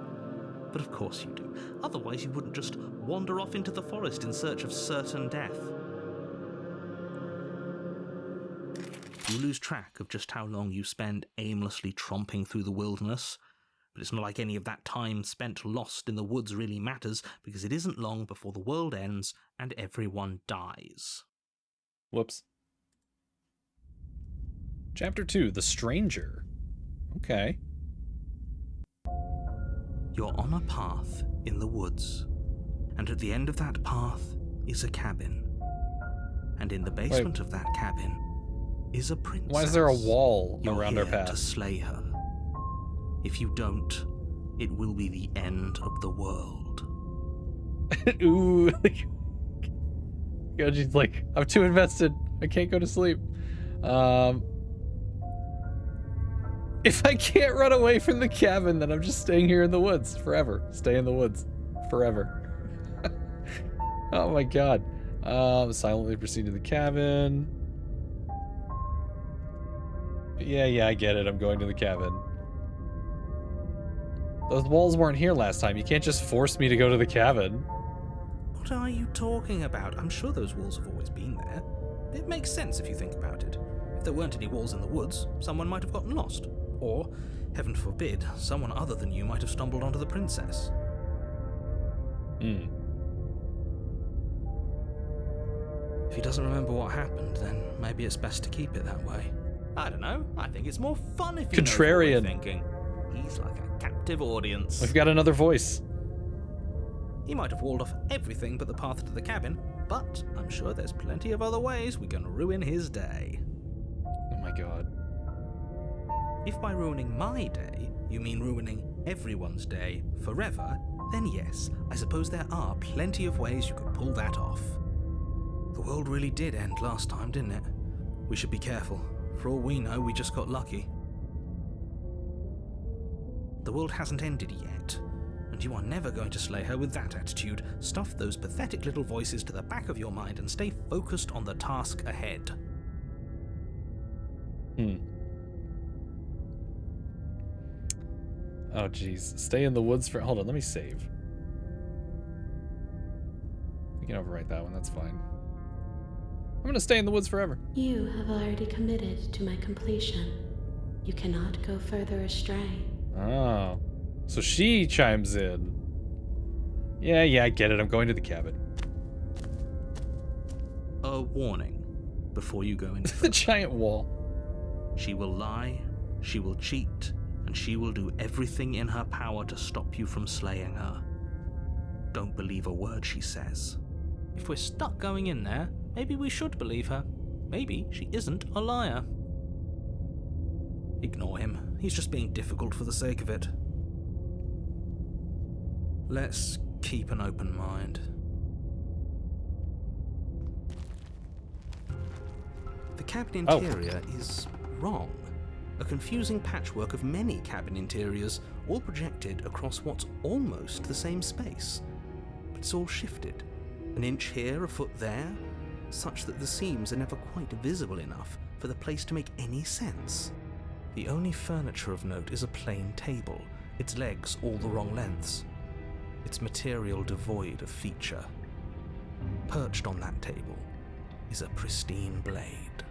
But of course you do. Otherwise you wouldn't just wander off into the forest in search of certain death. You lose track of just how long you spend aimlessly tromping through the wilderness, but it's not like any of that time spent lost in the woods really matters, because it isn't long before the world ends and everyone dies. Whoops. Chapter 2, The Stranger. Okay. You're on a path in the woods, and at the end of that path is a cabin. And in the basement of that cabin is a princess. Why is there a wall around our You're here path? to slay her. If you don't, it will be the end of the world. Ooh. Goji's like, I'm too invested. I can't go to sleep. If I can't run away from the cabin, then I'm just staying here in the woods forever. Stay in the woods forever. Oh my god. Silently proceed to the cabin. Yeah, I get it. I'm going to the cabin. Those walls weren't here last time. You can't just force me to go to the cabin. What are you talking about? I'm sure those walls have always been there. It makes sense if you think about it. If there weren't any walls in the woods, someone might have gotten lost. Or, heaven forbid, someone other than you might have stumbled onto the princess. If he doesn't remember what happened, then maybe it's best to keep it that way. I don't know. I think it's more fun if he knows what we're thinking. He's like a captive audience. We've got another voice. He might have walled off everything but the path to the cabin, but I'm sure there's plenty of other ways we can ruin his day. Oh my god. If by ruining my day, you mean ruining everyone's day forever, then yes, I suppose there are plenty of ways you could pull that off. The world really did end last time, didn't it? We should be careful. For all we know, we just got lucky. The world hasn't ended yet, and you are never going to slay her with that attitude. Stuff those pathetic little voices to the back of your mind and stay focused on the task ahead. Oh jeez. Stay in the woods for... Hold on, let me save. We can overwrite that one, that's fine. I'm gonna stay in the woods forever. You have already committed to my completion. You cannot go further astray. Oh. So she chimes in. Yeah, I get it. I'm going to the cabin. A warning before you go into The giant wall. She will lie, she will cheat, and she will do everything in her power to stop you from slaying her. Don't believe a word she says. If we're stuck going in there, maybe we should believe her. Maybe she isn't a liar. Ignore him. He's just being difficult for the sake of it. Let's keep an open mind. The cabin interior is wrong. A confusing patchwork of many cabin interiors, all projected across what's almost the same space. But it's all shifted. An inch here, a foot there, such that the seams are never quite visible enough for the place to make any sense. The only furniture of note is a plain table, its legs all the wrong lengths, its material devoid of feature. Perched on that table is a pristine blade.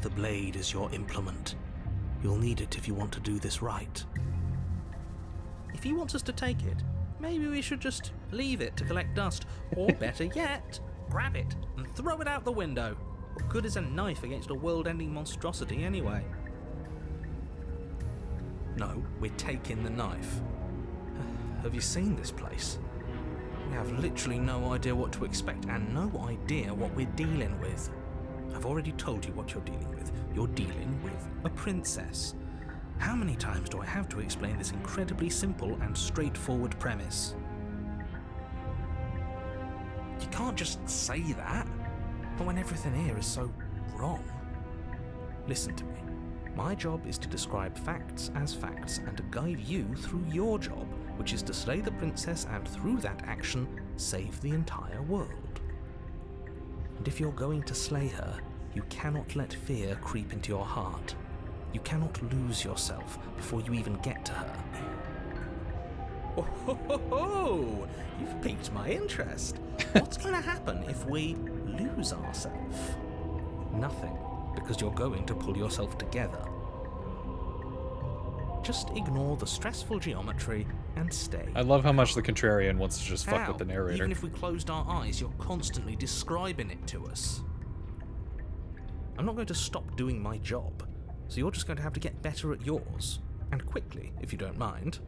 The blade is your implement. You'll need it if you want to do this right. If he wants us to take it, maybe we should just leave it to collect dust, or better yet, grab it and throw it out the window. What good is a knife against a world-ending monstrosity anyway? No, we're taking the knife. Have you seen this place? We have literally no idea what to expect and no idea what we're dealing with. I've already told you what you're dealing with. You're dealing with a princess. How many times do I have to explain this incredibly simple and straightforward premise? You can't just say that, but when everything here is so wrong. Listen to me. My job is to describe facts as facts and to guide you through your job, which is to slay the princess and through that action, save the entire world. And if you're going to slay her, you cannot let fear creep into your heart. You cannot lose yourself before you even get to her. Oh, ho, ho, ho. You've piqued my interest. What's going to happen if we lose ourselves? Nothing, because you're going to pull yourself together. Just ignore the stressful geometry and stay. I love how much the contrarian wants to just fuck How? with the narrator. Even if we closed our eyes, you're constantly describing it to us. I'm not going to stop doing my job, so you're just going to have to get better at yours. And quickly, if you don't mind.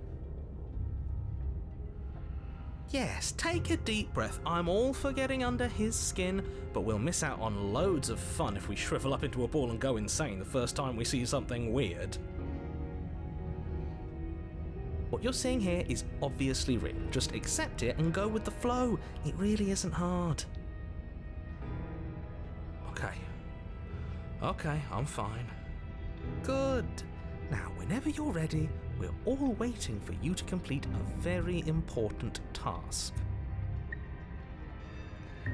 Yes, take a deep breath. I'm all for getting under his skin, but we'll miss out on loads of fun if we shrivel up into a ball and go insane the first time we see something weird. What you're seeing here is obviously real. Just accept it and go with the flow. It really isn't hard. Okay, I'm fine. Good. Now, whenever you're ready, we're all waiting for you to complete a very important task.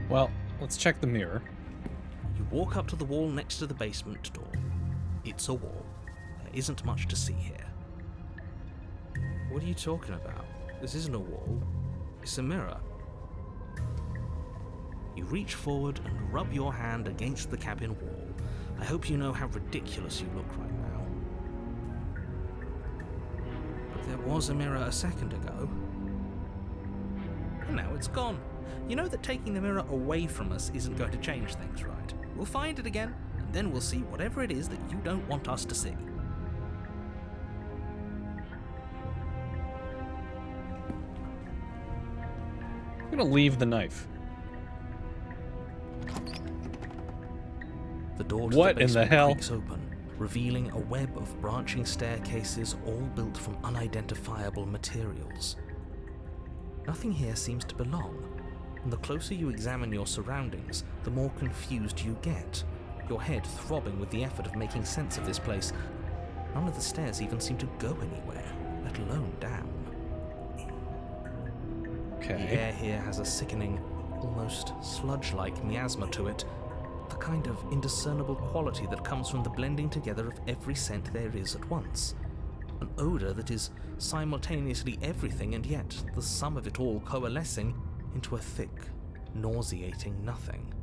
Well, let's check the mirror. You walk up to the wall next to the basement door. It's a wall. There isn't much to see here. What are you talking about? This isn't a wall. It's a mirror. You reach forward and rub your hand against the cabin wall. I hope you know how ridiculous you look right now. But there was a mirror a second ago. And now it's gone. You know that taking the mirror away from us isn't going to change things, right? We'll find it again, and then we'll see whatever it is that you don't want us to see. I'm gonna leave the knife. The door to What the in the basement hell? creaks open, revealing a web of branching staircases all built from unidentifiable materials. Nothing here seems to belong, and the closer you examine your surroundings, the more confused you get, your head throbbing with the effort of making sense of this place. None of the stairs even seem to go anywhere, let alone down. Okay. The air here has a sickening, almost sludge-like miasma to it, the kind of indiscernible quality that comes from the blending together of every scent there is at once. An odour that is simultaneously everything and yet the sum of it all coalescing into a thick, nauseating nothing.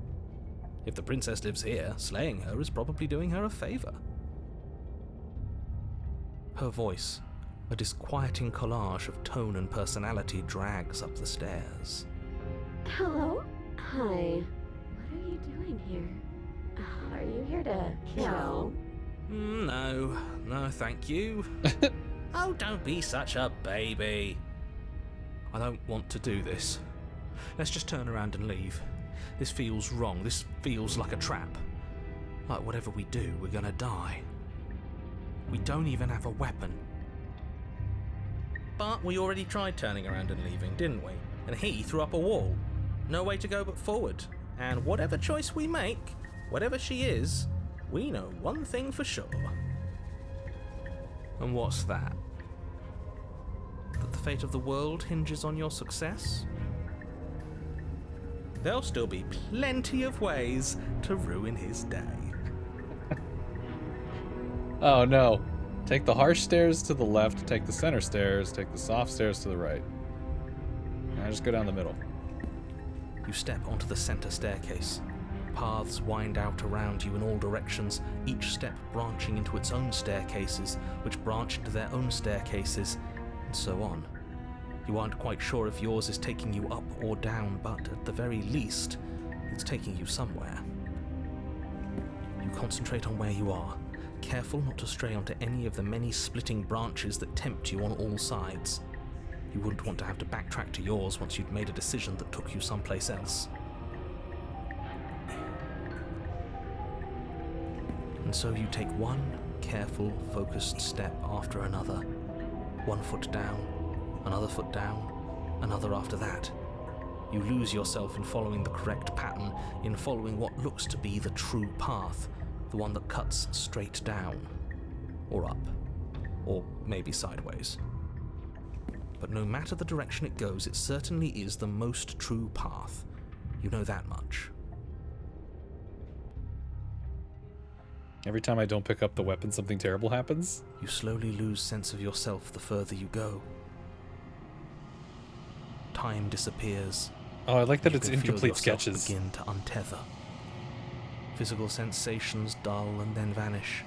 If the princess lives here, slaying her is probably doing her a favour. Her voice, a disquieting collage of tone and personality, drags up the stairs. Hello? Hi. What are you doing here? Are you here to kill? No, thank you. Oh, don't be such a baby. I don't want to do this. Let's just turn around and leave. This feels wrong. This feels like a trap. Like whatever we do, we're gonna die. We don't even have a weapon. But we already tried turning around and leaving, didn't we? And he threw up a wall. No way to go but forward. And whatever choice we make, whatever she is, we know one thing for sure. And what's that? That the fate of the world hinges on your success? There'll still be plenty of ways to ruin his day. Oh no. Take the harsh stairs to the left, take the center stairs, take the soft stairs to the right. Now just go down the middle. You step onto the center staircase. Paths wind out around you in all directions, each step branching into its own staircases, which branch into their own staircases, and so on. You aren't quite sure if yours is taking you up or down, but at the very least, it's taking you somewhere. You concentrate on where you are, careful not to stray onto any of the many splitting branches that tempt you on all sides. You wouldn't want to have to backtrack to yours once you'd made a decision that took you someplace else. And so you take one careful, focused step after another. One foot down, another foot down, another after that. You lose yourself in following the correct pattern, in following what looks to be the true path, the one that cuts straight down, or up, or maybe sideways. But no matter the direction it goes, it certainly is the most true path. You know that much. Every time I don't pick up the weapon, something terrible happens? You slowly lose sense of yourself the further you go. Time disappears. Oh, I like that it's You can feel incomplete yourself sketches. begin to untether. Physical sensations dull and then vanish,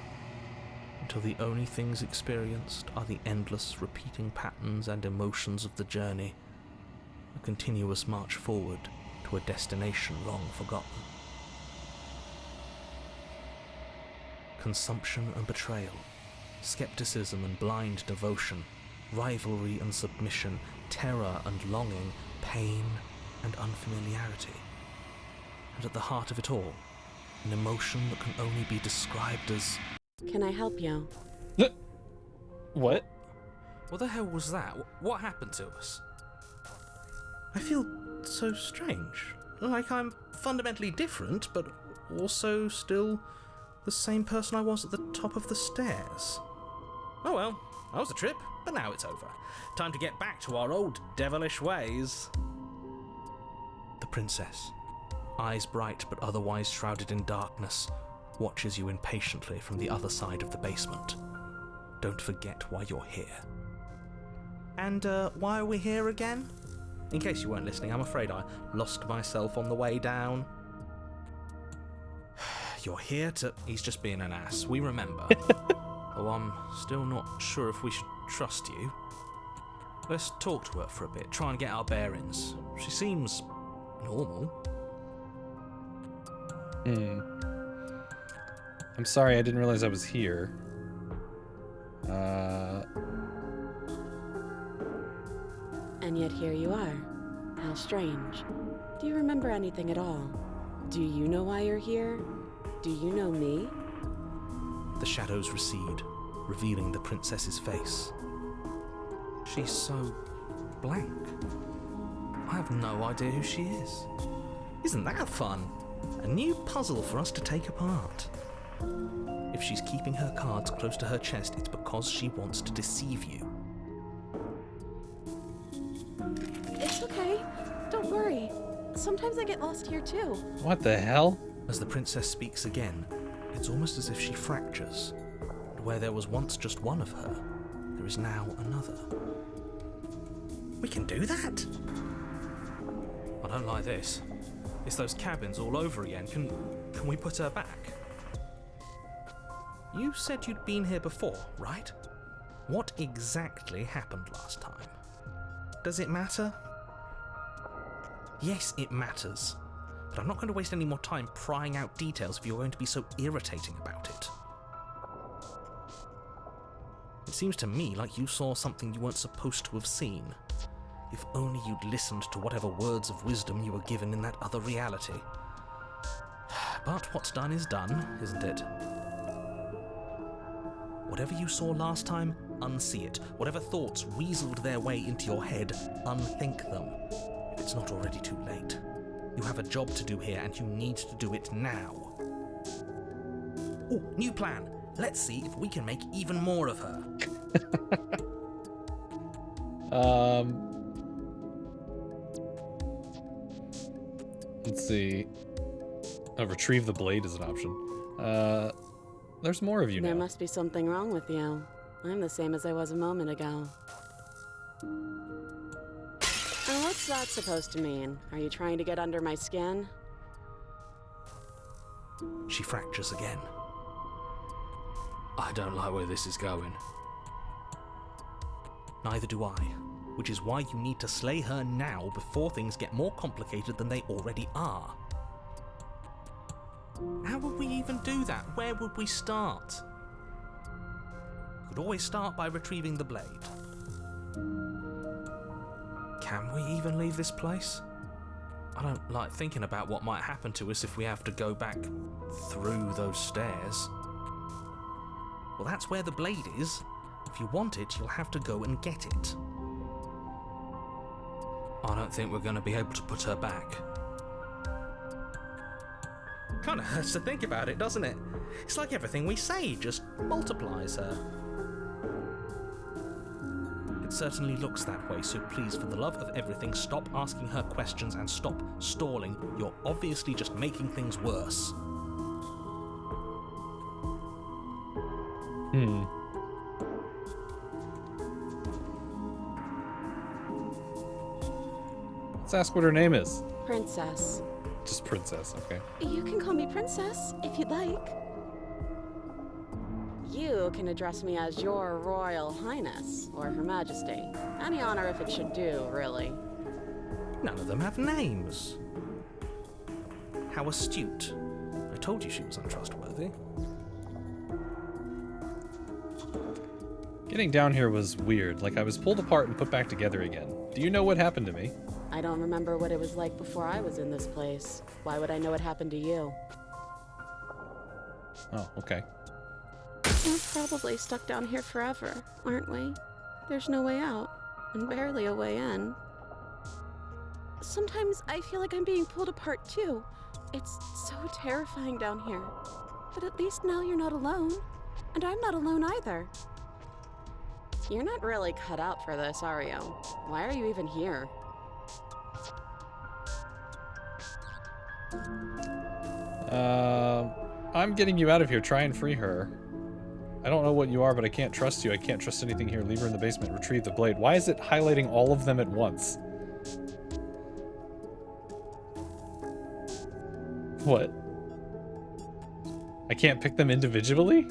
until the only things experienced are the endless repeating patterns and emotions of the journey, a continuous march forward to a destination long forgotten. Consumption and betrayal, skepticism and blind devotion, rivalry and submission, terror and longing, pain and unfamiliarity. And at the heart of it all, an emotion that can only be described as... Can I help you? What? What the hell was that? What happened to us? I feel so strange. Like I'm fundamentally different, but also still the same person I was at the top of the stairs. Oh well, that was a trip, but now it's over. Time to get back to our old devilish ways. The princess, eyes bright but otherwise shrouded in darkness, watches you impatiently from the other side of the basement. Don't forget why you're here. And why are we here again? In case you weren't listening, I'm afraid I lost myself on the way down. You're here to... He's just being an ass, we remember. Oh, I'm still not sure if we should trust you. Let's talk to her for a bit, try and get our bearings. She seems normal. I'm sorry, I didn't realize I was here. And yet here you are. How strange. Do you remember anything at all? Do you know why you're here? Do you know me? The shadows recede, revealing the princess's face. She's so blank. I have no idea who she is. Isn't that fun? A new puzzle for us to take apart. If she's keeping her cards close to her chest, it's because she wants to deceive you. It's okay. Don't worry. Sometimes I get lost here too. What the hell? As the princess speaks again, it's almost as if she fractures. And where there was once just one of her, there is now another. We can do that? I don't like this. It's those cabins all over again. Can we put her back? You said you'd been here before, right? What exactly happened last time? Does it matter? Yes, it matters. But I'm not going to waste any more time prying out details if you're going to be so irritating about it. It seems to me like you saw something you weren't supposed to have seen. If only you'd listened to whatever words of wisdom you were given in that other reality. But what's done is done, isn't it? Whatever you saw last time, unsee it. Whatever thoughts weaseled their way into your head, unthink them. If it's not already too late. You have a job to do here, and you need to do it now. Oh, new plan. Let's see if we can make even more of her. Let's see. Retrieve the blade is an option. There's more of you now. There must be something wrong with you. I'm the same as I was a moment ago. And what's that supposed to mean? Are you trying to get under my skin? She fractures again. I don't like where this is going. Neither do I, which is why you need to slay her now before things get more complicated than they already are. How would we even do that? Where would we start? but always start by retrieving the blade. Can we even leave this place? I don't like thinking about what might happen to us if we have to go back through those stairs. Well, that's where the blade is. If you want it, you'll have to go and get it. I don't think we're going to be able to put her back. Kind of hurts to think about it, doesn't it? It's like everything we say just multiplies her. It certainly looks that way, so please, for the love of everything, stop asking her questions and stop stalling. You're obviously just making things worse. Let's ask what her name is. Princess. Just Princess, okay. You can call me Princess, if you'd like. You can address me as Your Royal Highness, or Her Majesty. Any honor if it should do, really. None of them have names. How astute. I told you she was untrustworthy. Getting down here was weird, like I was pulled apart and put back together again. Do you know what happened to me? I don't remember what it was like before I was in this place. Why would I know what happened to you? Oh, okay. We're probably stuck down here forever, aren't we? There's no way out, and barely a way in. Sometimes I feel like I'm being pulled apart too. It's so terrifying down here. But at least now you're not alone. And I'm not alone either. You're not really cut out for this, are you? Why are you even here? I'm getting you out of here. Try and free her. I don't know what you are, but I can't trust you. I can't trust anything here. Leave her in the basement. Retrieve the blade. Why is it highlighting all of them at once? What? I can't pick them individually?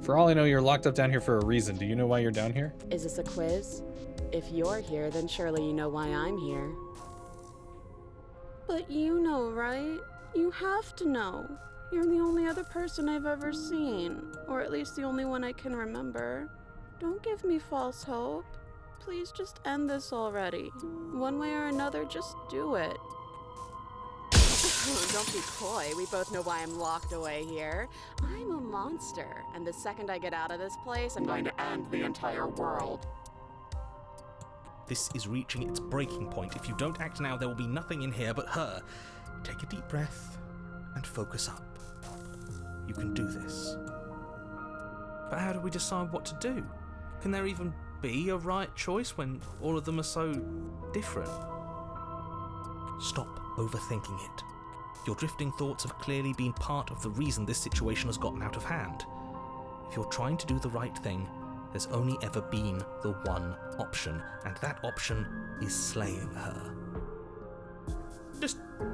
For all I know, you're locked up down here for a reason. Do you know why you're down here? Is this a quiz? If you're here, then surely you know why I'm here. But you know, right? You have to know. You're the only other person I've ever seen. Or at least the only one I can remember. Don't give me false hope. Please just end this already. One way or another, just do it. Don't be coy. We both know why I'm locked away here. I'm a monster, and the second I get out of this place, I'm going to end the entire world. This is reaching its breaking point. If you don't act now, there will be nothing in here but her. Take a deep breath and focus up. You can do this. But how do we decide what to do? Can there even be a right choice when all of them are so different? Stop overthinking it. Your drifting thoughts have clearly been part of the reason this situation has gotten out of hand. If you're trying to do the right thing, there's only ever been the one option, and that option is slaying her.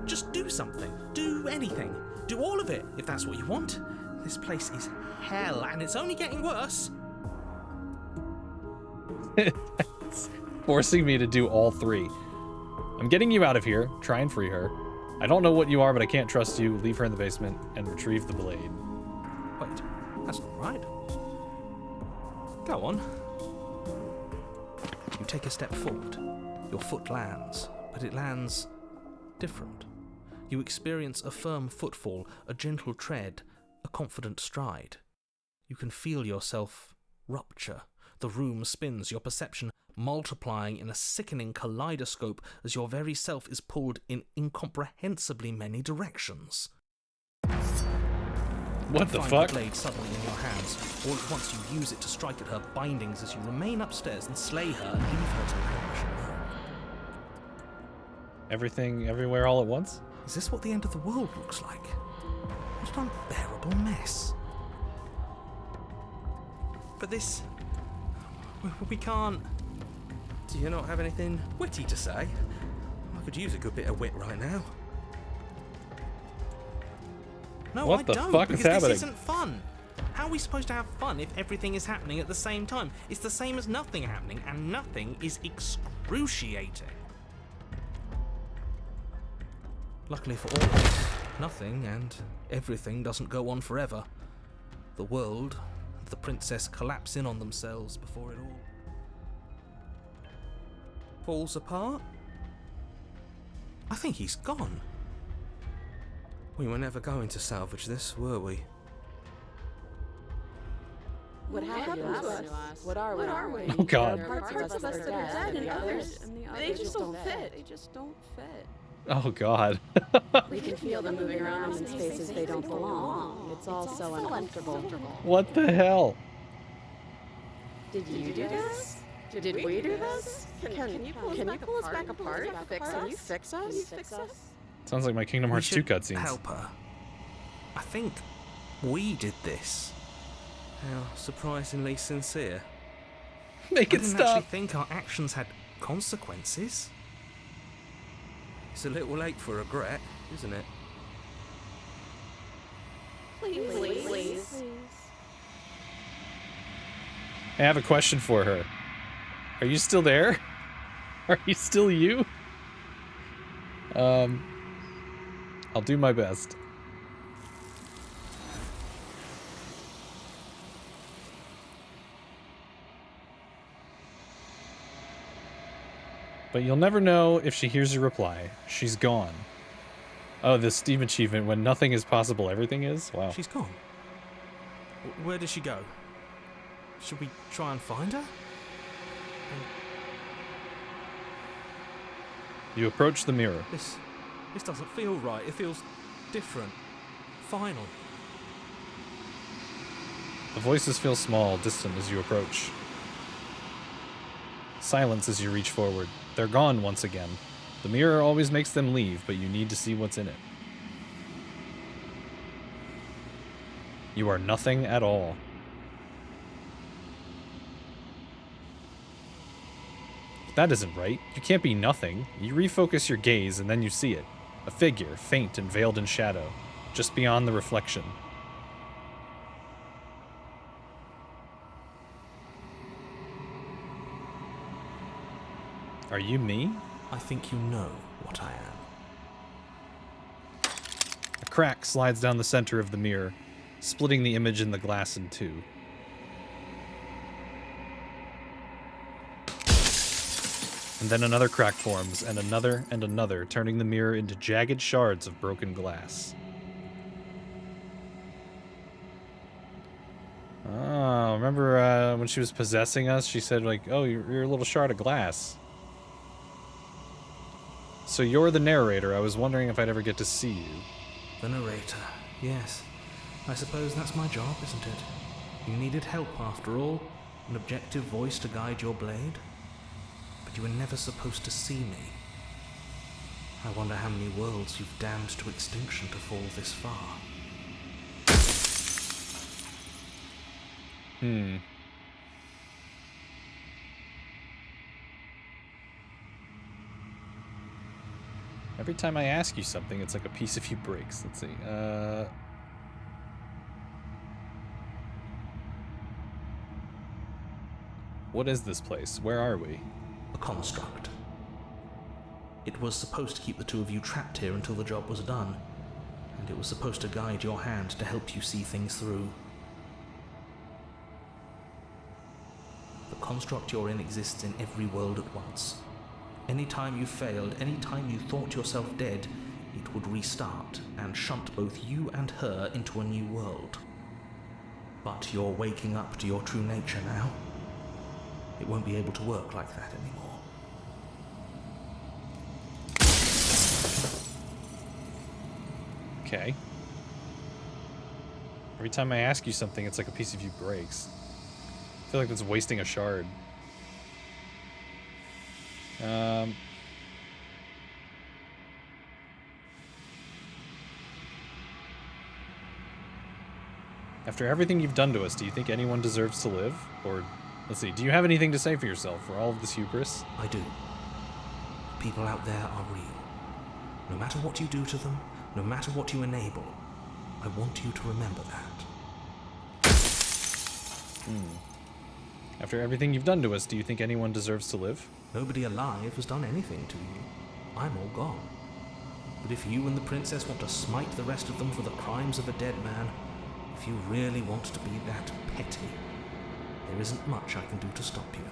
Just do something. Do anything. Do all of it, if that's what you want. This place is hell, and it's only getting worse. It's forcing me to do all three. I'm getting you out of here. Try and free her. I don't know what you are, but I can't trust you. Leave her in the basement and retrieve the blade. Wait, that's not right. Go on. You take a step forward. Your foot lands, but it lands different. You experience a firm footfall, a gentle tread, a confident stride. You can feel yourself rupture. The room spins, your perception multiplying in a sickening kaleidoscope as your very self is pulled in incomprehensibly many directions. What the Find fuck? the blade suddenly in your hands. All at once you use it to strike at her bindings as you remain upstairs and slay her and leave her to perish alone. Everything, everywhere, all at once? Is this what the end of the world looks like? What an unbearable mess. But this... we can't... Do you not have anything witty to say? I could use a good bit of wit right now. No, What I the don't, fuck because is happening? this isn't fun. How are we supposed to have fun if everything is happening at the same time? It's the same as nothing happening, and nothing is excruciating. Luckily for all of us, Nothing and everything doesn't go on forever. The world and the princess collapse in on themselves before it all falls apart. I think he's gone. We were never going to salvage this, were we? What happened to us? What are we? Oh God. There are parts of us that are dead, and the others They just don't fit. They just don't fit. Oh God. We can feel them moving around in spaces they don't belong. It's all so uncomfortable. What the hell? Did you do this? Did we do this? Can you pull us back apart? Can you fix us? Sounds like my Kingdom Hearts 2 cutscenes. Help her. I think we did this. How surprisingly sincere. Make it I didn't stop. actually think our actions had consequences. It's a little late for regret, isn't it? Please. I have a question for her. Are you still there? Are you still you? I'll do my best. But you'll never know if she hears your reply. She's gone. Oh, the Steam achievement, when nothing is possible, everything is? Wow. She's gone. Where did she go? Should we try and find her? You approach the mirror. This doesn't feel right. It feels different. Final. The voices feel small, distant as you approach. Silence as you reach forward. They're gone once again. The mirror always makes them leave, but you need to see what's in it. You are nothing at all. That isn't right. You can't be nothing. You refocus your gaze and then you see it. A figure, faint and veiled in shadow, just beyond the reflection. Are you me? I think you know what I am. A crack slides down the center of the mirror, splitting the image in the glass in two. And then another crack forms, and another, turning the mirror into jagged shards of broken glass. Oh, remember when she was possessing us, she said, like, oh, you're a little shard of glass. So you're the narrator. I was wondering if I'd ever get to see you. The narrator, yes. I suppose that's my job, isn't it? You needed help after all, an objective voice to guide your blade. But you were never supposed to see me. I wonder how many worlds you've damned to extinction to fall this far. Every time I ask you something, it's like a piece of you breaks. Let's see. What is this place? Where are we? A construct. It was supposed to keep the two of you trapped here until the job was done, and it was supposed to guide your hand to help you see things through. The construct you're in exists in every world at once. Any time you failed, any time you thought yourself dead, it would restart and shunt both you and her into a new world. But you're waking up to your true nature now. It won't be able to work like that anymore. Okay. Every time I ask you something, it's like a piece of you breaks. I feel like that's wasting a shard. After everything you've done to us, do you think anyone deserves to live? Or, let's see, do you have anything to say for yourself for all of this hubris? I do. People out there are real. No matter what you do to them, no matter what you enable, I want you to remember that. After everything you've done to us, do you think anyone deserves to live? Nobody alive has done anything to you. I'm all gone. But if you and the princess want to smite the rest of them for the crimes of a dead man, if you really want to be that petty, there isn't much I can do to stop you.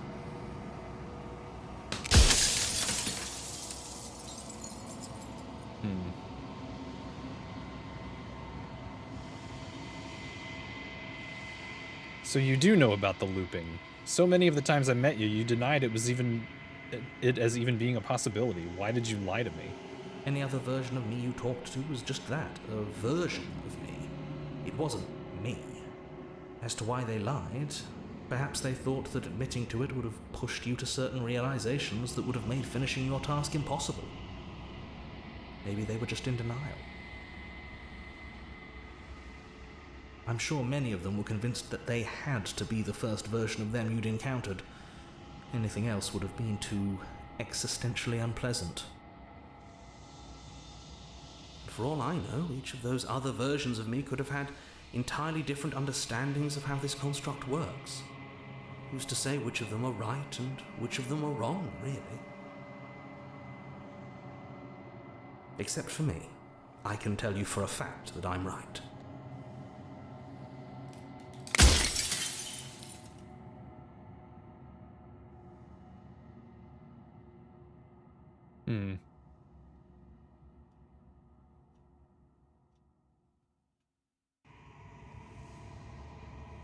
So you do know about the looping. So many of the times I met you, you denied it was even as even being a possibility. Why did you lie to me? Any other version of me you talked to was just that, a version of me. It wasn't me. As to why they lied, perhaps they thought that admitting to it would have pushed you to certain realizations that would have made finishing your task impossible. Maybe they were just in denial. I'm sure many of them were convinced that they had to be the first version of them you'd encountered. Anything else would have been too existentially unpleasant. For all I know, each of those other versions of me could have had entirely different understandings of how this construct works. Who's to say which of them are right and which of them are wrong, really? Except for me, I can tell you for a fact that I'm right.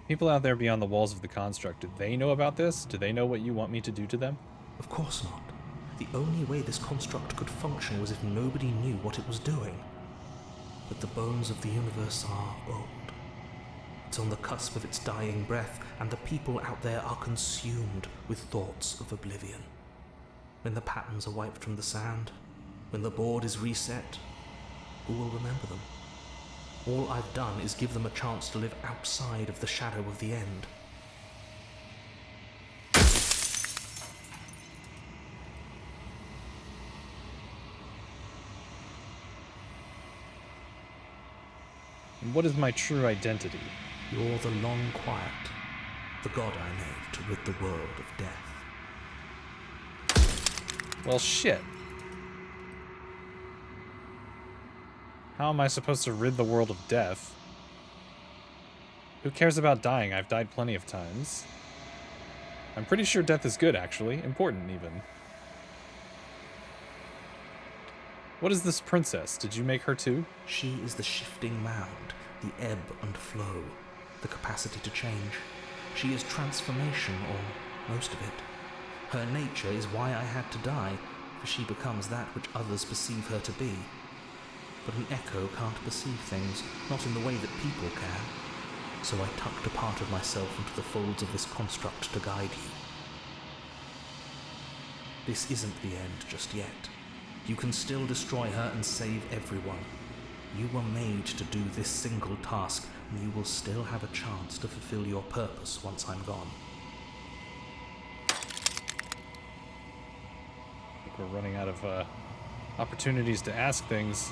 People out there beyond the walls of the construct, do they know about this? Do they know what you want me to do to them? Of course not. The only way this construct could function was if nobody knew what it was doing. But the bones of the universe are old. It's on the cusp of its dying breath, and the people out there are consumed with thoughts of oblivion. When the patterns are wiped from the sand, when the board is reset, who will remember them? All I've done is give them a chance to live outside of the shadow of the end. And what is my true identity? You're the long quiet, the god I made to rid the world of death. Well, shit. How am I supposed to rid the world of death? Who cares about dying? I've died plenty of times. I'm pretty sure death is good, actually. Important, even. What is this princess? Did you make her too? She is the shifting mound, the ebb and flow, the capacity to change. She is transformation, or most of it. Her nature is why I had to die, for she becomes that which others perceive her to be. But an echo can't perceive things, not in the way that people can. So I tucked a part of myself into the folds of this construct to guide you. This isn't the end just yet. You can still destroy her and save everyone. You were made to do this single task, and you will still have a chance to fulfill your purpose once I'm gone. I think we're running out of opportunities to ask things.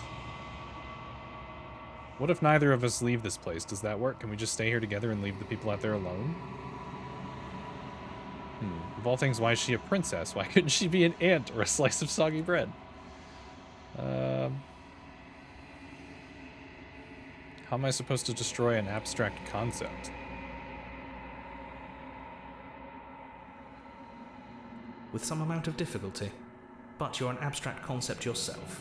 What if neither of us leave this place? Does that work? Can we just stay here together and leave the people out there alone? Of all things, why is she a princess? Why couldn't she be an ant or a slice of soggy bread? How am I supposed to destroy an abstract concept? With some amount of difficulty. But you're an abstract concept yourself.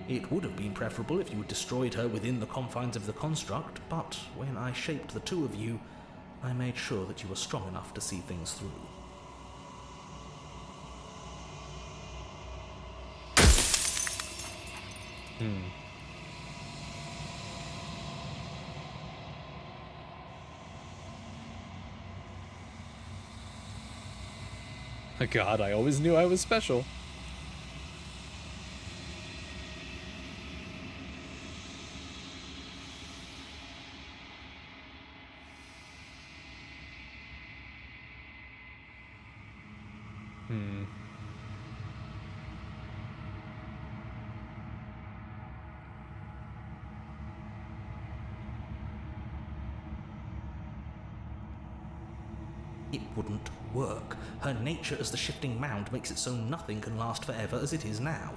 It would have been preferable if you had destroyed her within the confines of the construct, but when I shaped the two of you, I made sure that you were strong enough to see things through. God, I always knew I was special. It wouldn't work. Her nature as the shifting mound makes it so nothing can last forever as it is now.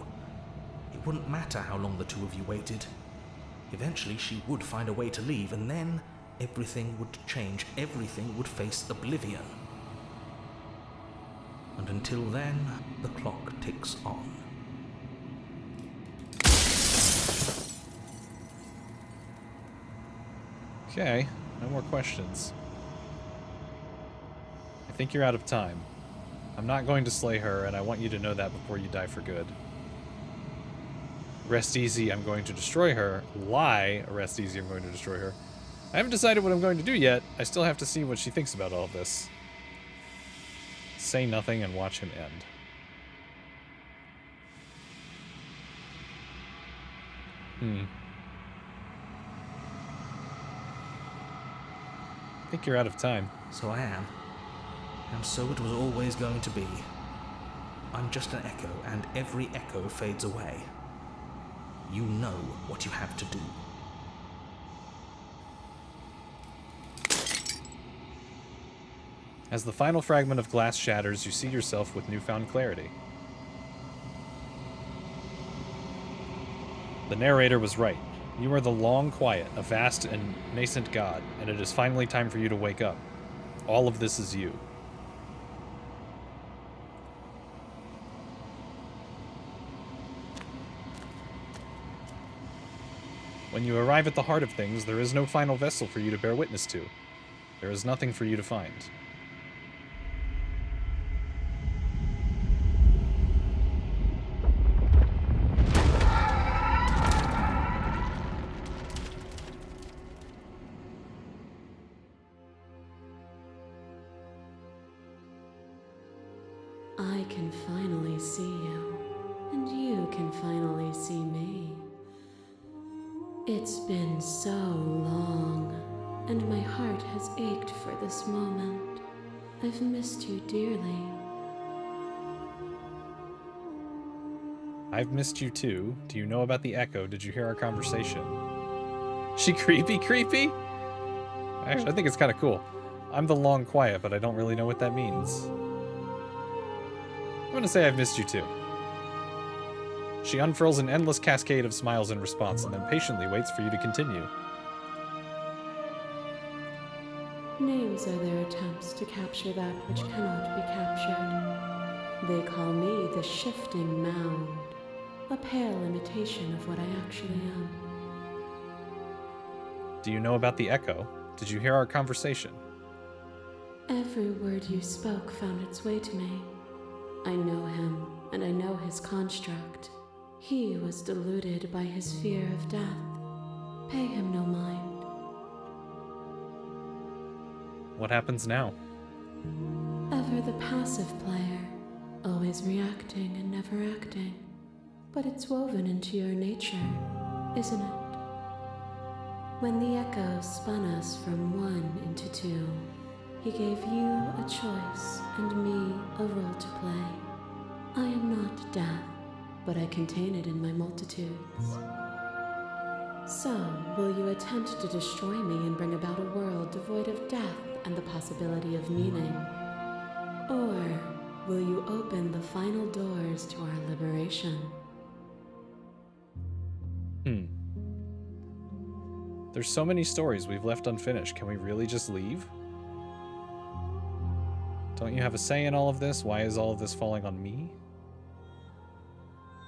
It wouldn't matter how long the two of you waited. Eventually, she would find a way to leave, and then everything would change. Everything would face oblivion. And until then, the clock ticks on. Okay, no more questions. I think you're out of time. I'm not going to slay her, and I want you to know that before you die for good. Rest easy, I'm going to destroy her. Lie, rest easy, I'm going to destroy her. I haven't decided what I'm going to do yet. I still have to see what she thinks about all of this. Say nothing and watch him end. I think you're out of time. So I am. And so it was always going to be. I'm just an echo, and every echo fades away. You know what you have to do. As the final fragment of glass shatters, you see yourself with newfound clarity. The narrator was right. You are the long quiet, a vast and nascent god, and it is finally time for you to wake up. All of this is you. When you arrive at the heart of things, there is no final vessel for you to bear witness to. There is nothing for you to find. I can finally see you, and you can finally see me. It's been so long, and my heart has ached for this moment. I've missed you dearly. I've missed you too. Do you know about the echo? Did you hear our conversation? She creepy? Actually, I think it's kind of cool. I'm the long quiet, but I don't really know what that means. I'm gonna say I've missed you too. She unfurls an endless cascade of smiles in response, and then patiently waits for you to continue. Names are their attempts to capture that which cannot be captured. They call me the shifting mound, a pale imitation of what I actually am. Do you know about the echo? Did you hear our conversation? Every word you spoke found its way to me. I know him, and I know his construct. He was deluded by his fear of death. Pay him no mind. What happens now? Ever the passive player, always reacting and never acting. But it's woven into your nature, isn't it? When the echo spun us from one into two, he gave you a choice and me a role to play. I am not death, but I contain it in my multitudes. So, will you attempt to destroy me and bring about a world devoid of death and the possibility of meaning? Or will you open the final doors to our liberation? There's so many stories we've left unfinished. Can we really just leave? Don't you have a say in all of this? Why is all of this falling on me?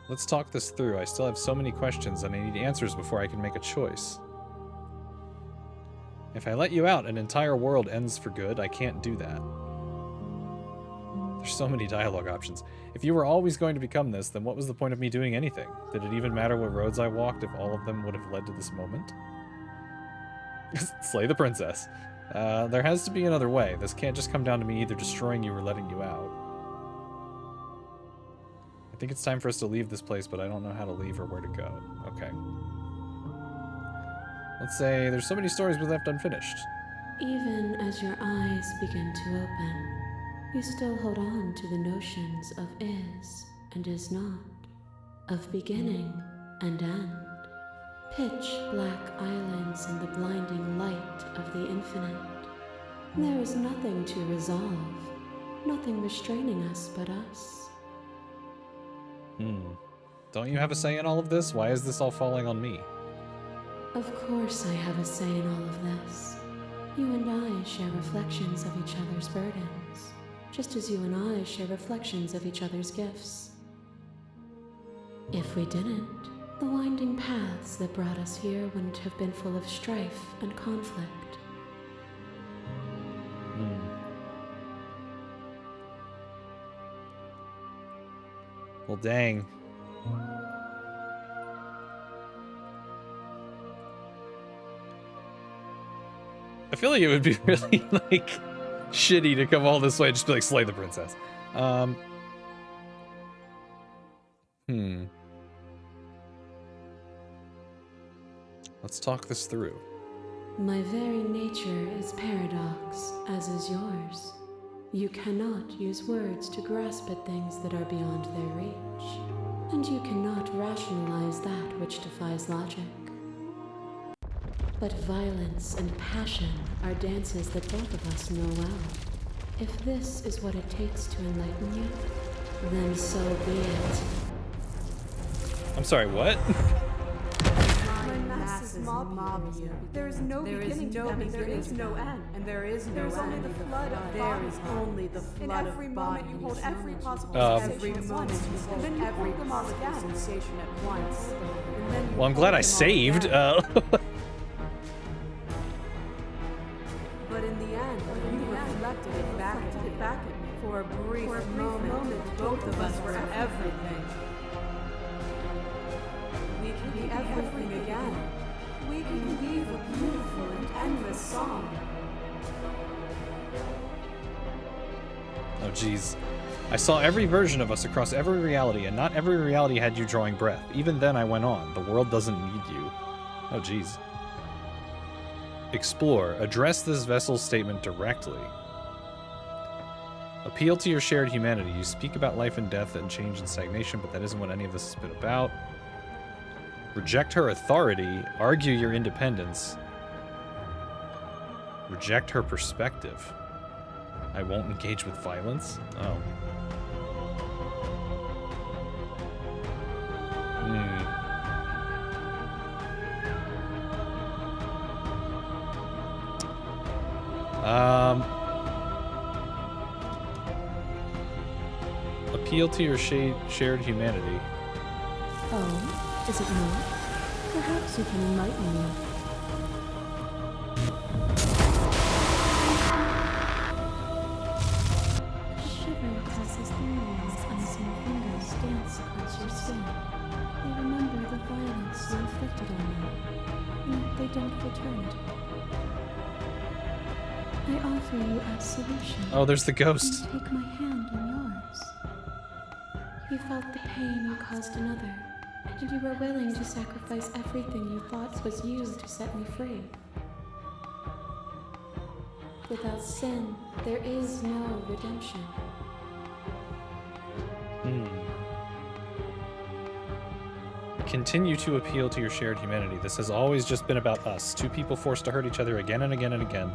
Let's talk this through. I still have so many questions and I need answers before I can make a choice. If I let you out, an entire world ends for good. I can't do that. There's so many dialogue options. If you were always going to become this, then what was the point of me doing anything? Did it even matter what roads I walked if all of them would have led to this moment? Slay the princess. There has to be another way. This can't just come down to me either destroying you or letting you out. I think it's time for us to leave this place, but I don't know how to leave or where to go. Okay. Let's say there's so many stories we left unfinished. Even as your eyes begin to open, you still hold on to the notions of is and is not, of beginning and end. Pitch black islands in the blinding light of the infinite. There is nothing to resolve, nothing restraining us but us. Don't you have a say in all of this? Why is this all falling on me? Of course I have a say in all of this. You and I share reflections of each other's burdens, just as you and I share reflections of each other's gifts. If we didn't, the winding paths that brought us here wouldn't have been full of strife and conflict. Well, dang. I feel like it would be really, like, shitty to come all this way and just be like, slay the princess. Let's talk this through. My very nature is paradox, as is yours. You cannot use words to grasp at things that are beyond their reach, and you cannot rationalize that which defies logic. But violence and passion are dances that both of us know well. If this is what it takes to enlighten you, then so be it. I'm sorry, what? My masses mob you. There is no beginning to them, and there is no end. And there is no There's end. only the flood of There bodies. is only the flood In every of moment bodies. you hold every possible Every sensation at moment once, you and hold then you every hold them all possible again. sensation at once. And then you Well, I'm hold glad I them all saved. again. But in the end, you reflected it back at me. For a brief moment, both of us were everything. We can be everything again. We can weave a beautiful and endless song. Oh, jeez. I saw every version of us across every reality, and not every reality had you drawing breath. Even then, I went on. The world doesn't need you. Oh, jeez. Explore. Address this vessel's statement directly. Appeal to your shared humanity. You speak about life and death and change and stagnation, but that isn't what any of this has been about. Reject her authority. Argue your independence. Reject her perspective. I won't engage with violence? Oh. Appeal to your shared humanity. Oh, is it not? Perhaps you can enlighten me. A shiver passes through you as unseen fingers dance across your skin. They remember the violence you inflicted on them, and yet they don't return it. I offer you absolution. Oh, there's the ghost. And take my hand in yours. You felt the pain you caused another, and you were willing to sacrifice everything you thought was you to set me free. Without sin, there is no redemption. Continue to appeal to your shared humanity. This has always just been about us. Two people forced to hurt each other again and again and again.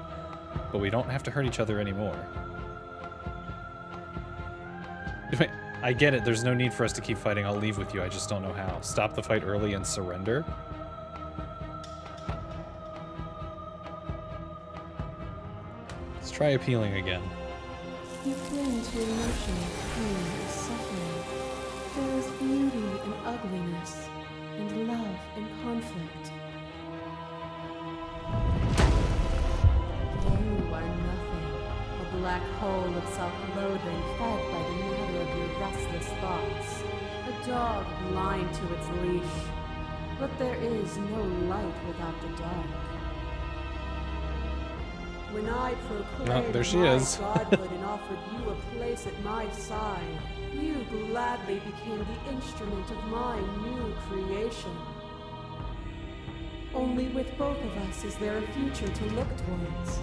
But we don't have to hurt each other anymore. I get it. There's no need for us to keep fighting. I'll leave with you. I just don't know how. Stop the fight early and surrender? Let's try appealing again. You cling to emotion, pain, and suffering. There is beauty in ugliness, and love in conflict. You are nothing. A black hole of self-loathing fed by the matter of your restless thoughts. A dog blind to its leash. But there is no light without the dark. When I proclaimed there she my is. godhood and offered you a place at my side, you gladly became the instrument of my new creation. Only with both of us is there a future to look towards.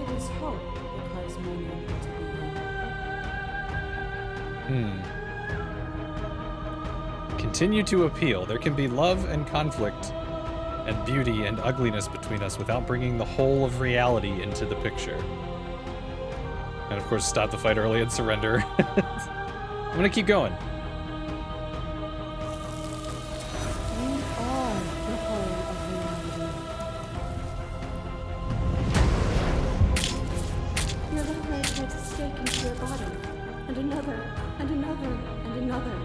It is hope that caused many to be here. Continue to appeal. There can be love and conflict and beauty and ugliness between us without bringing the whole of reality into the picture. And of course, stop the fight early and surrender. I'm gonna keep going. body. And another, and another, and another.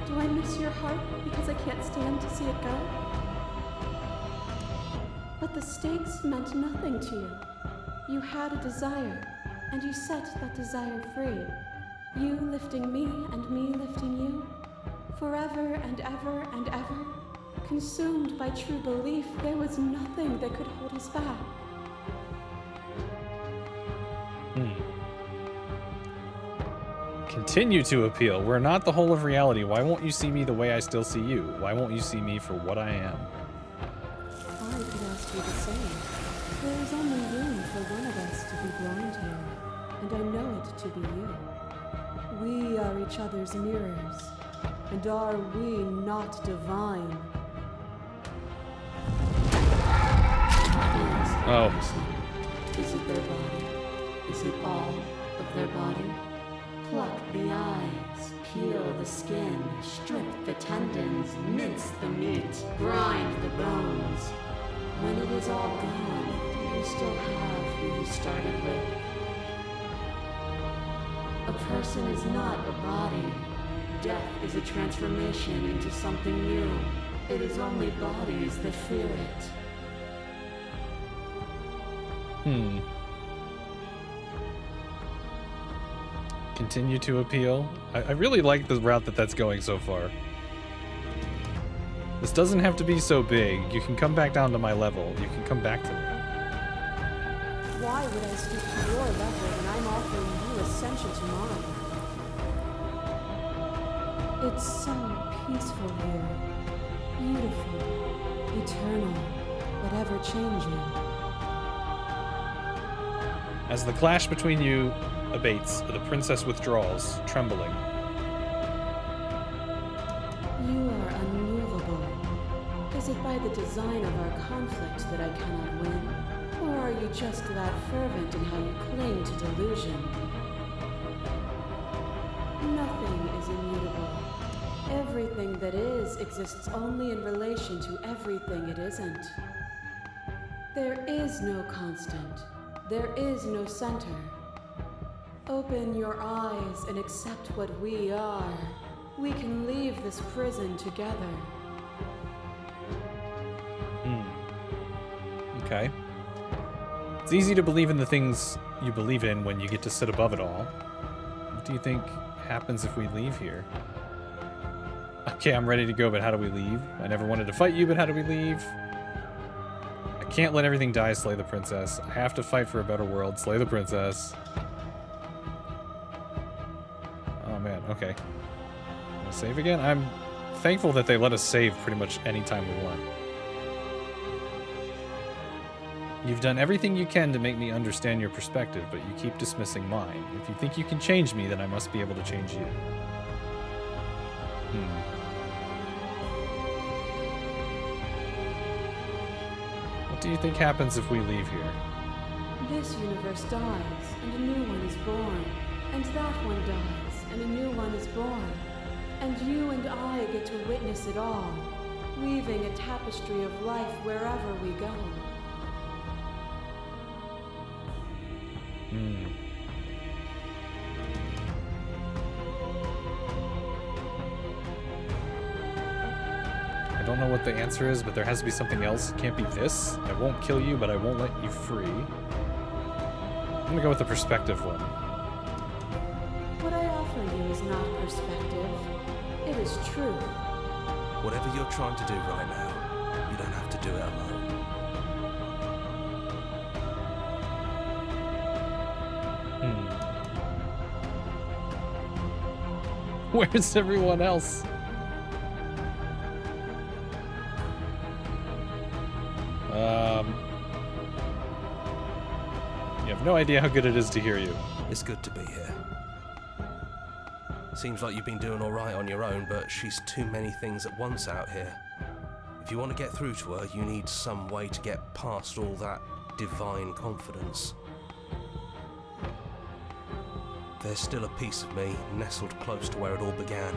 Do I miss your heart because I can't stand to see it go? But the stakes meant nothing to you. You had a desire, and you set that desire free. You lifting me and me lifting you. Forever and ever and ever. Consumed by true belief, there was nothing that could hold us back. Continue to appeal. We're not the whole of reality. Why won't you see me the way I still see you? Why won't you see me for what I am? I could ask you the same. There is only room for one of us to be blind here, and I know it to be you. We are each other's mirrors, and are we not divine? Oh. Is it their body? Is it all of their body? Pluck the eyes, peel the skin, strip the tendons, mince the meat, grind the bones. When it is all gone, do you still have who you started with? A person is not a body. Death is a transformation into something new. It is only bodies that fear it. Continue to appeal. I really like the route that's going so far. This doesn't have to be so big. You can come back down to my level. You can come back to me. Why would I stoop to your level when I'm offering you ascension to mine? It's so peaceful here. Beautiful, eternal, but ever-changing. As the clash between you abates, the princess withdraws, trembling. You are unmovable. Is it by the design of our conflict that I cannot win? Or are you just that fervent in how you cling to delusion? Nothing is immutable. Everything that is exists only in relation to everything it isn't. There is no constant. There is no center. Open your eyes and accept what we are. We can leave this prison together. Okay. It's easy to believe in the things you believe in when you get to sit above it all. What do you think happens if we leave here? Okay, I'm ready to go, but how do we leave? I never wanted to fight you, but how do we leave? I can't let everything die, slay the princess. I have to fight for a better world, slay the princess. Oh man, okay. Gonna save again? I'm thankful that they let us save pretty much any time we want. You've done everything you can to make me understand your perspective, but you keep dismissing mine. If you think you can change me, then I must be able to change you. What do you think happens if we leave here? This universe dies, and a new one is born. And that one dies, and a new one is born. And you and I get to witness it all, weaving a tapestry of life wherever we go. I don't know what the answer is, but there has to be something else. It can't be this. I won't kill you, but I won't let you free. I'm gonna go with the perspective one. What I offer you is not perspective. It is truth. Whatever you're trying to do right now, you don't have to do it alone. Where's everyone else? You have no idea how good it is to hear you. It's good to be here. Seems like you've been doing all right on your own, but she's too many things at once out here. If you want to get through to her, you need some way to get past all that divine confidence. There's still a piece of me nestled close to where it all began.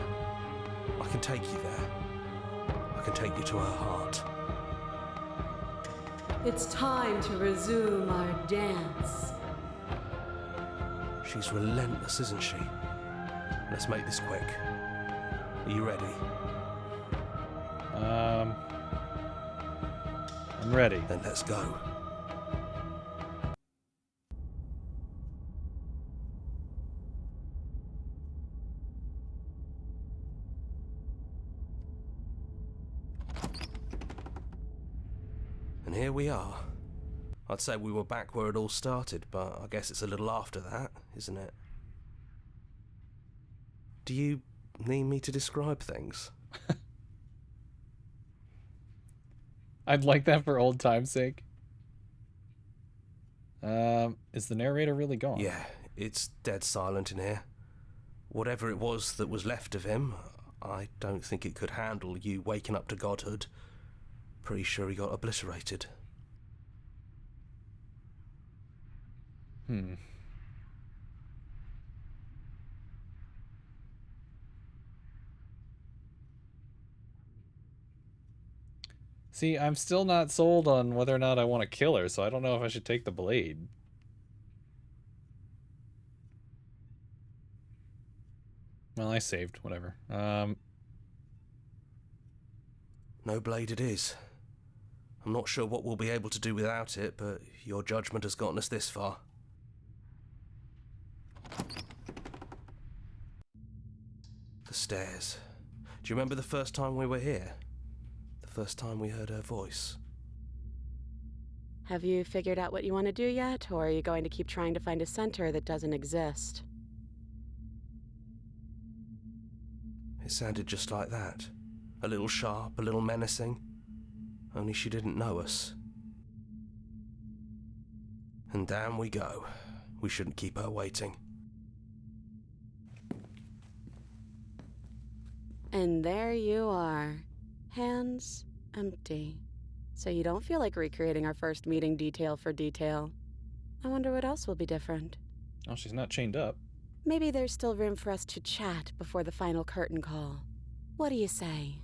I can take you there. I can take you to her heart. It's time to resume our dance. She's relentless, isn't she? Let's make this quick. Are you ready? I'm ready. Then let's go. And here we are. I'd say we were back where it all started, but I guess it's a little after that, isn't it? Do you need me to describe things? I'd like that for old time's sake. Is the narrator really gone? Yeah, it's dead silent in here. Whatever it was that was left of him, I don't think it could handle you waking up to godhood. Pretty sure he got obliterated. See, I'm still not sold on whether or not I want to kill her, so I don't know if I should take the blade. Well, I saved, whatever. No blade it is. I'm not sure what we'll be able to do without it, but your judgment has gotten us this far. The stairs. Do you remember the first time we were here? The first time we heard her voice? Have you figured out what you want to do yet, or are you going to keep trying to find a center that doesn't exist? It sounded just like that. A little sharp, a little menacing. Only she didn't know us. And down we go. We shouldn't keep her waiting. And there you are. Hands empty. So you don't feel like recreating our first meeting detail for detail. I wonder what else will be different. Oh, she's not chained up. Maybe there's still room for us to chat before the final curtain call. What do you say?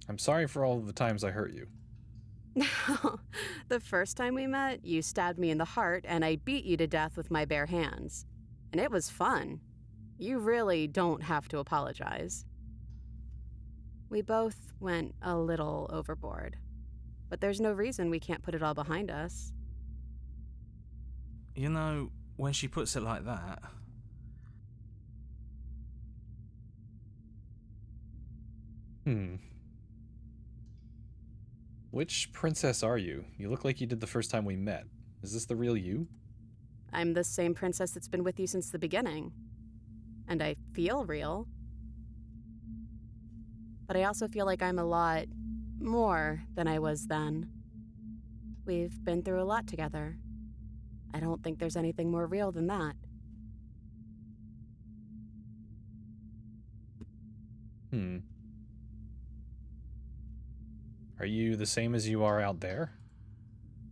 I'm sorry for all the times I hurt you. The first time we met, you stabbed me in the heart and I beat you to death with my bare hands. And it was fun. You really don't have to apologize. We both went a little overboard. But there's no reason we can't put it all behind us. You know, when she puts it like that... Which princess are you? You look like you did the first time we met. Is this the real you? I'm the same princess that's been with you since the beginning. And I feel real. But I also feel like I'm a lot more than I was then. We've been through a lot together. I don't think there's anything more real than that. Are you the same as you are out there?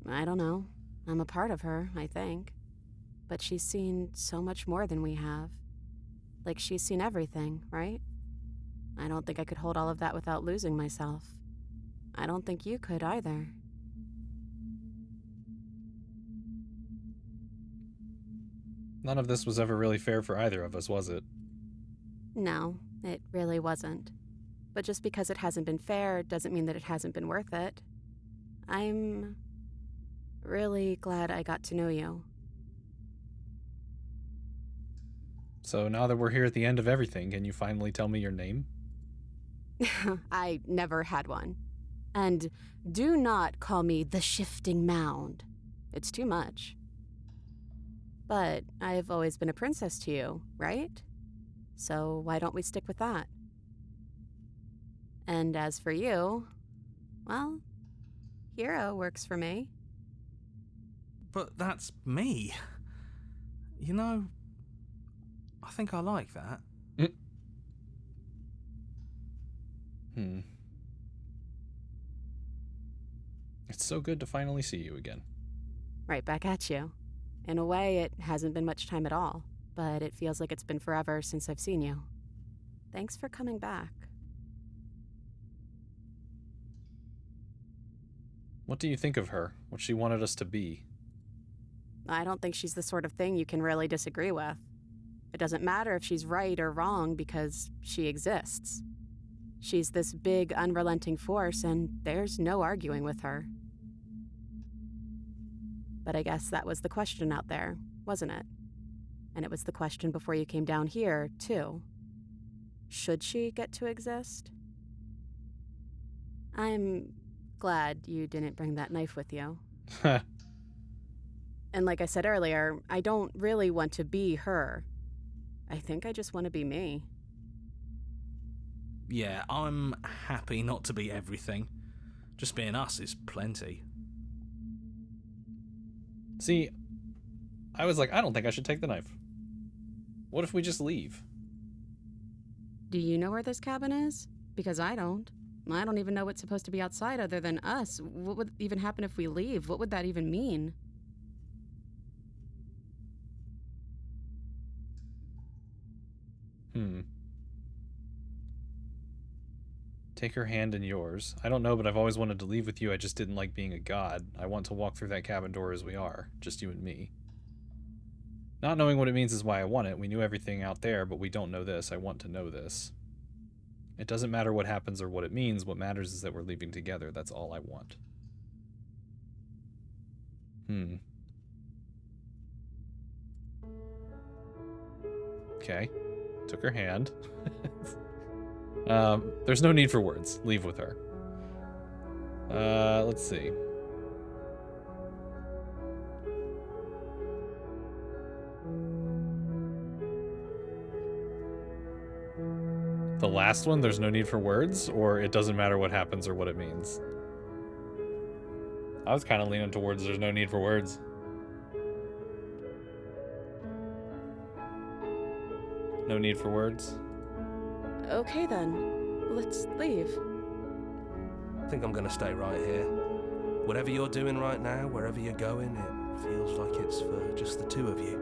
I don't know. I'm a part of her, I think. But she's seen so much more than we have. Like, she's seen everything, right? I don't think I could hold all of that without losing myself. I don't think you could either. None of this was ever really fair for either of us, was it? No, it really wasn't. But just because it hasn't been fair doesn't mean that it hasn't been worth it. I'm really glad I got to know you. So now that we're here at the end of everything, can you finally tell me your name? I never had one. And do not call me the Shifting Mound. It's too much. But I've always been a princess to you, right? So why don't we stick with that? And as for you, well, hero works for me. But that's me. You know, I think I like that. It's so good to finally see you again. Right back at you. In a way, it hasn't been much time at all, but it feels like it's been forever since I've seen you. Thanks for coming back. What do you think of her? What she wanted us to be? I don't think she's the sort of thing you can really disagree with. It doesn't matter if she's right or wrong because she exists. She's this big, unrelenting force, and there's no arguing with her. But I guess that was the question out there, wasn't it? And it was the question before you came down here, too. Should she get to exist? I'm glad you didn't bring that knife with you. And like I said earlier, I don't really want to be her. I think I just want to be me. Yeah, I'm happy not to be everything. Just being us is plenty. See, I was like, I don't think I should take the knife. What if we just leave? Do you know where this cabin is? Because I don't. I don't even know what's supposed to be outside other than us. What would even happen if we leave? What would that even mean? Take her hand in yours. I don't know, but I've always wanted to leave with you. I just didn't like being a god. I want to walk through that cabin door as we are. Just you and me. Not knowing what it means is why I want it. We knew everything out there, but we don't know this. I want to know this. It doesn't matter what happens or what it means. What matters is that we're leaving together. That's all I want. Okay. Took her hand. There's no need for words. Leave with her. Let's see. The last one, there's no need for words, or it doesn't matter what happens or what it means. I was kind of leaning towards there's no need for words. No need for words. Okay then, let's leave. I think I'm gonna stay right here. Whatever you're doing right now, wherever you're going, it feels like it's for just the two of you.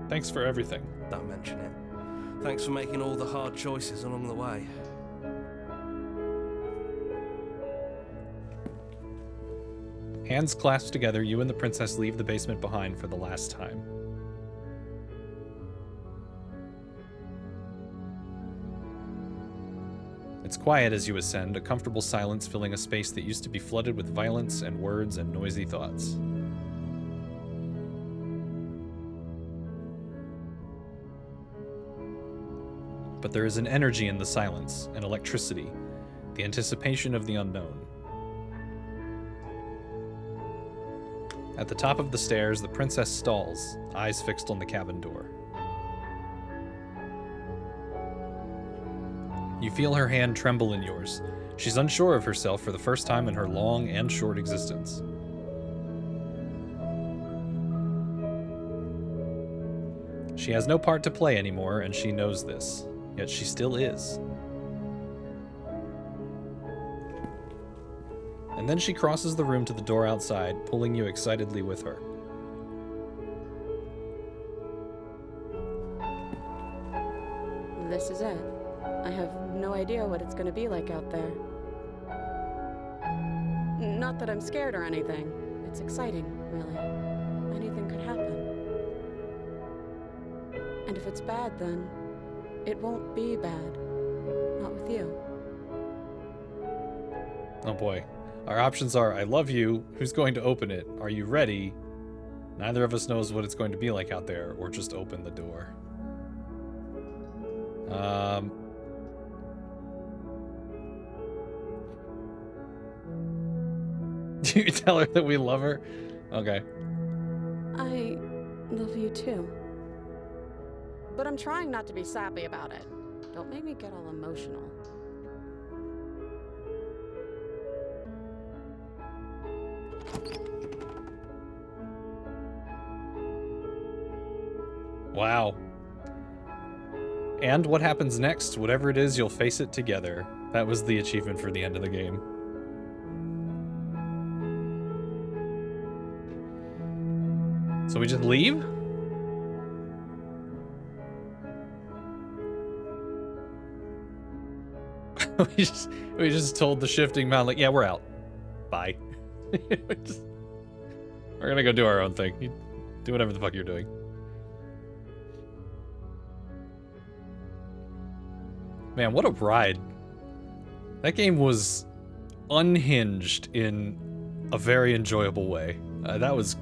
Thanks for everything. Don't mention it. Thanks for making all the hard choices along the way. Hands clasped together, you and the princess leave the basement behind for the last time. It's quiet as you ascend, a comfortable silence filling a space that used to be flooded with violence and words and noisy thoughts. But there is an energy in the silence, an electricity, the anticipation of the unknown. At the top of the stairs, the princess stalls, eyes fixed on the cabin door. You feel her hand tremble in yours. She's unsure of herself for the first time in her long and short existence. She has no part to play anymore, and she knows this. Yet she still is. And then she crosses the room to the door outside, pulling you excitedly with her. This is it. I have no idea what it's gonna be like out there. Not that I'm scared or anything. It's exciting, really. Anything could happen. And if it's bad, then it won't be bad. Not with you. Oh boy. Our options are, I love you, who's going to open it? Are you ready? Neither of us knows what it's going to be like out there, or just open the door. Do you tell her that we love her? Okay. I love you too. But I'm trying not to be sappy about it. Don't make me get all emotional. Wow. And what happens next? Whatever it is, you'll face it together. That was the achievement for the end of the game. So we just leave? we just told the shifting mountain, like, yeah, we're out. Bye. We're gonna go do our own thing. You do whatever the fuck you're doing. Man, what a ride. That game was unhinged in a very enjoyable way. That was...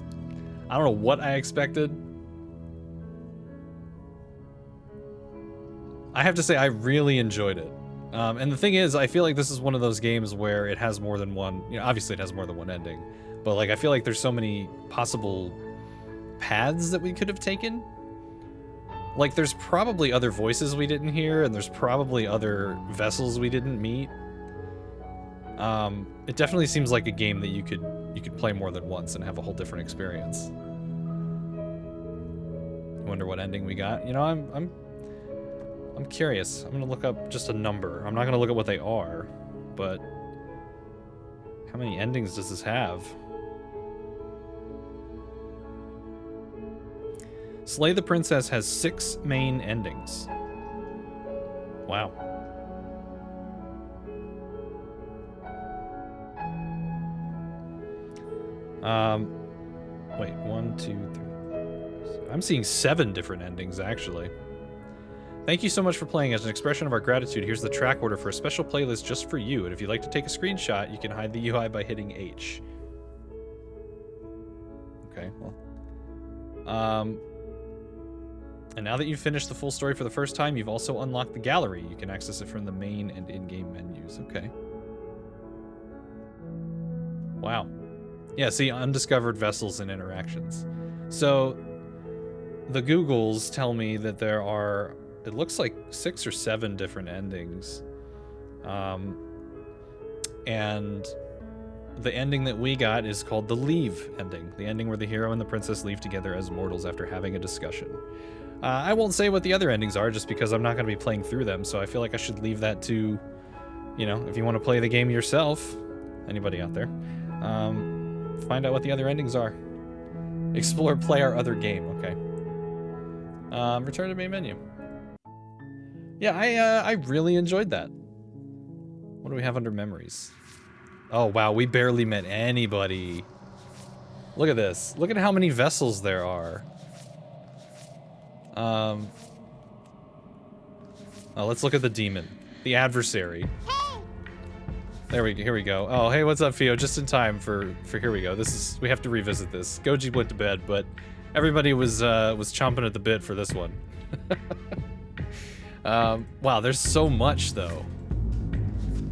I don't know what I expected. I have to say, I really enjoyed it. And the thing is, I feel like this is one of those games where it has more than one... You know, obviously it has more than one ending. But, like, I feel like there's so many possible paths that we could have taken. Like, there's probably other voices we didn't hear, and there's probably other vessels we didn't meet. It definitely seems like a game that you could play more than once and have a whole different experience. Wonder what ending we got. You know, I'm curious. I'm gonna look up just a number. I'm not gonna look at what they are, but how many endings does this have? Slay the Princess has 6 main endings. Wow. Wait, 1, 2, 3. I'm seeing 7 different endings, actually. Thank you so much for playing. As an expression of our gratitude, here's the track order for a special playlist just for you. And if you'd like to take a screenshot, you can hide the UI by hitting H. Okay, well. And now that you've finished the full story for the first time, you've also unlocked the gallery. You can access it from the main and in-game menus. Okay. Wow. Yeah, see, undiscovered vessels and interactions. So, the Googles tell me that there are, it looks like 6 or 7 different endings. And the ending that we got is called the Leave ending. The ending where the hero and the princess leave together as mortals after having a discussion. I won't say what the other endings are just because I'm not going to be playing through them, so I feel like I should leave that to, you know, if you want to play the game yourself, anybody out there, find out what the other endings are. Explore, play our other game, okay. Return to main menu. Yeah, I really enjoyed that. What do we have under memories? Oh, wow, we barely met anybody. Look at this. Look at how many vessels there are. Oh, let's look at the demon. The adversary. Here we go. Oh, hey, what's up, Fio? Just in time for here we go. We have to revisit this. Goji went to bed, but everybody was chomping at the bit for this one. Wow, there's so much though.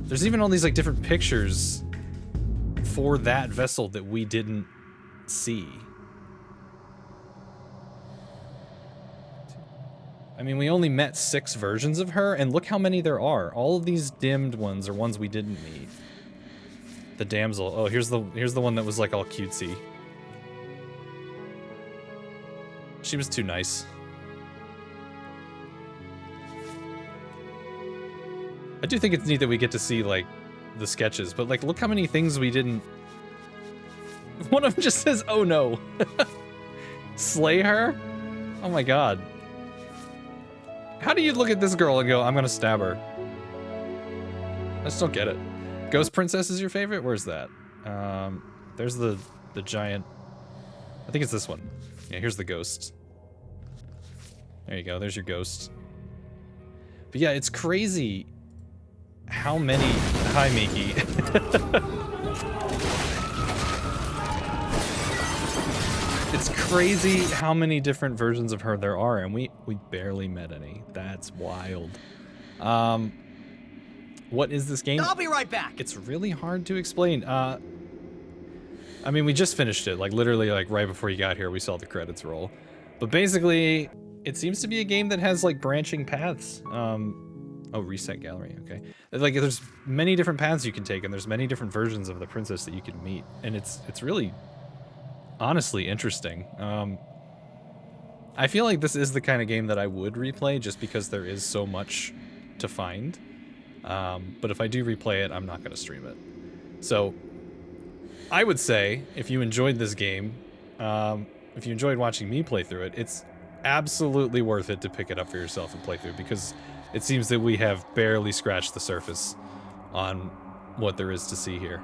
There's even all these like different pictures for that vessel that we didn't see. I mean, we only met 6 versions of her, and look how many there are. All of these dimmed ones are ones we didn't meet. The damsel. Oh, here's the one that was like all cutesy. She was too nice. I do think it's neat that we get to see like the sketches, but like look how many things we didn't. One of them just says, "Oh no." Slay her? Oh my god. How do you look at this girl and go, I'm gonna stab her? I just don't get it. Ghost Princess is your favorite? Where's that? There's the giant... I think it's this one. Yeah, here's the ghost. There you go, there's your ghost. But yeah, it's crazy how many... Hi, Miki. It's crazy how many different versions of her there are, and we barely met any. That's wild. What is this game? I'll be right back. It's really hard to explain. I mean, we just finished it. Like, literally, like, right before you got here, we saw the credits roll. But basically, it seems to be a game that has, like, branching paths. Oh, reset gallery, okay. Like, there's many different paths you can take, and there's many different versions of the princess that you can meet. And it's really... honestly interesting. I feel like this is the kind of game that I would replay just because there is so much to find. But if I do replay it, I'm not going to stream it. So I would say if you enjoyed this game, if you enjoyed watching me play through it, it's absolutely worth it to pick it up for yourself and play through because it seems that we have barely scratched the surface on what there is to see here.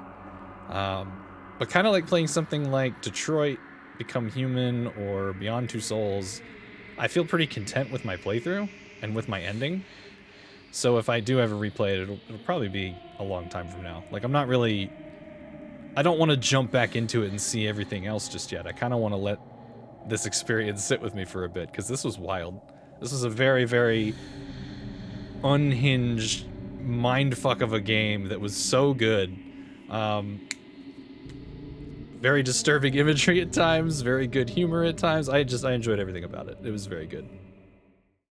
But kind of like playing something like Detroit, Become Human, or Beyond Two Souls, I feel pretty content with my playthrough and with my ending. So if I do ever replay it, it'll probably be a long time from now. Like, I'm not really... I don't want to jump back into it and see everything else just yet. I kind of want to let this experience sit with me for a bit, because this was wild. This was a very, very unhinged mindfuck of a game that was so good. Very disturbing imagery at times, very good humor at times. I enjoyed everything about it. It was very good.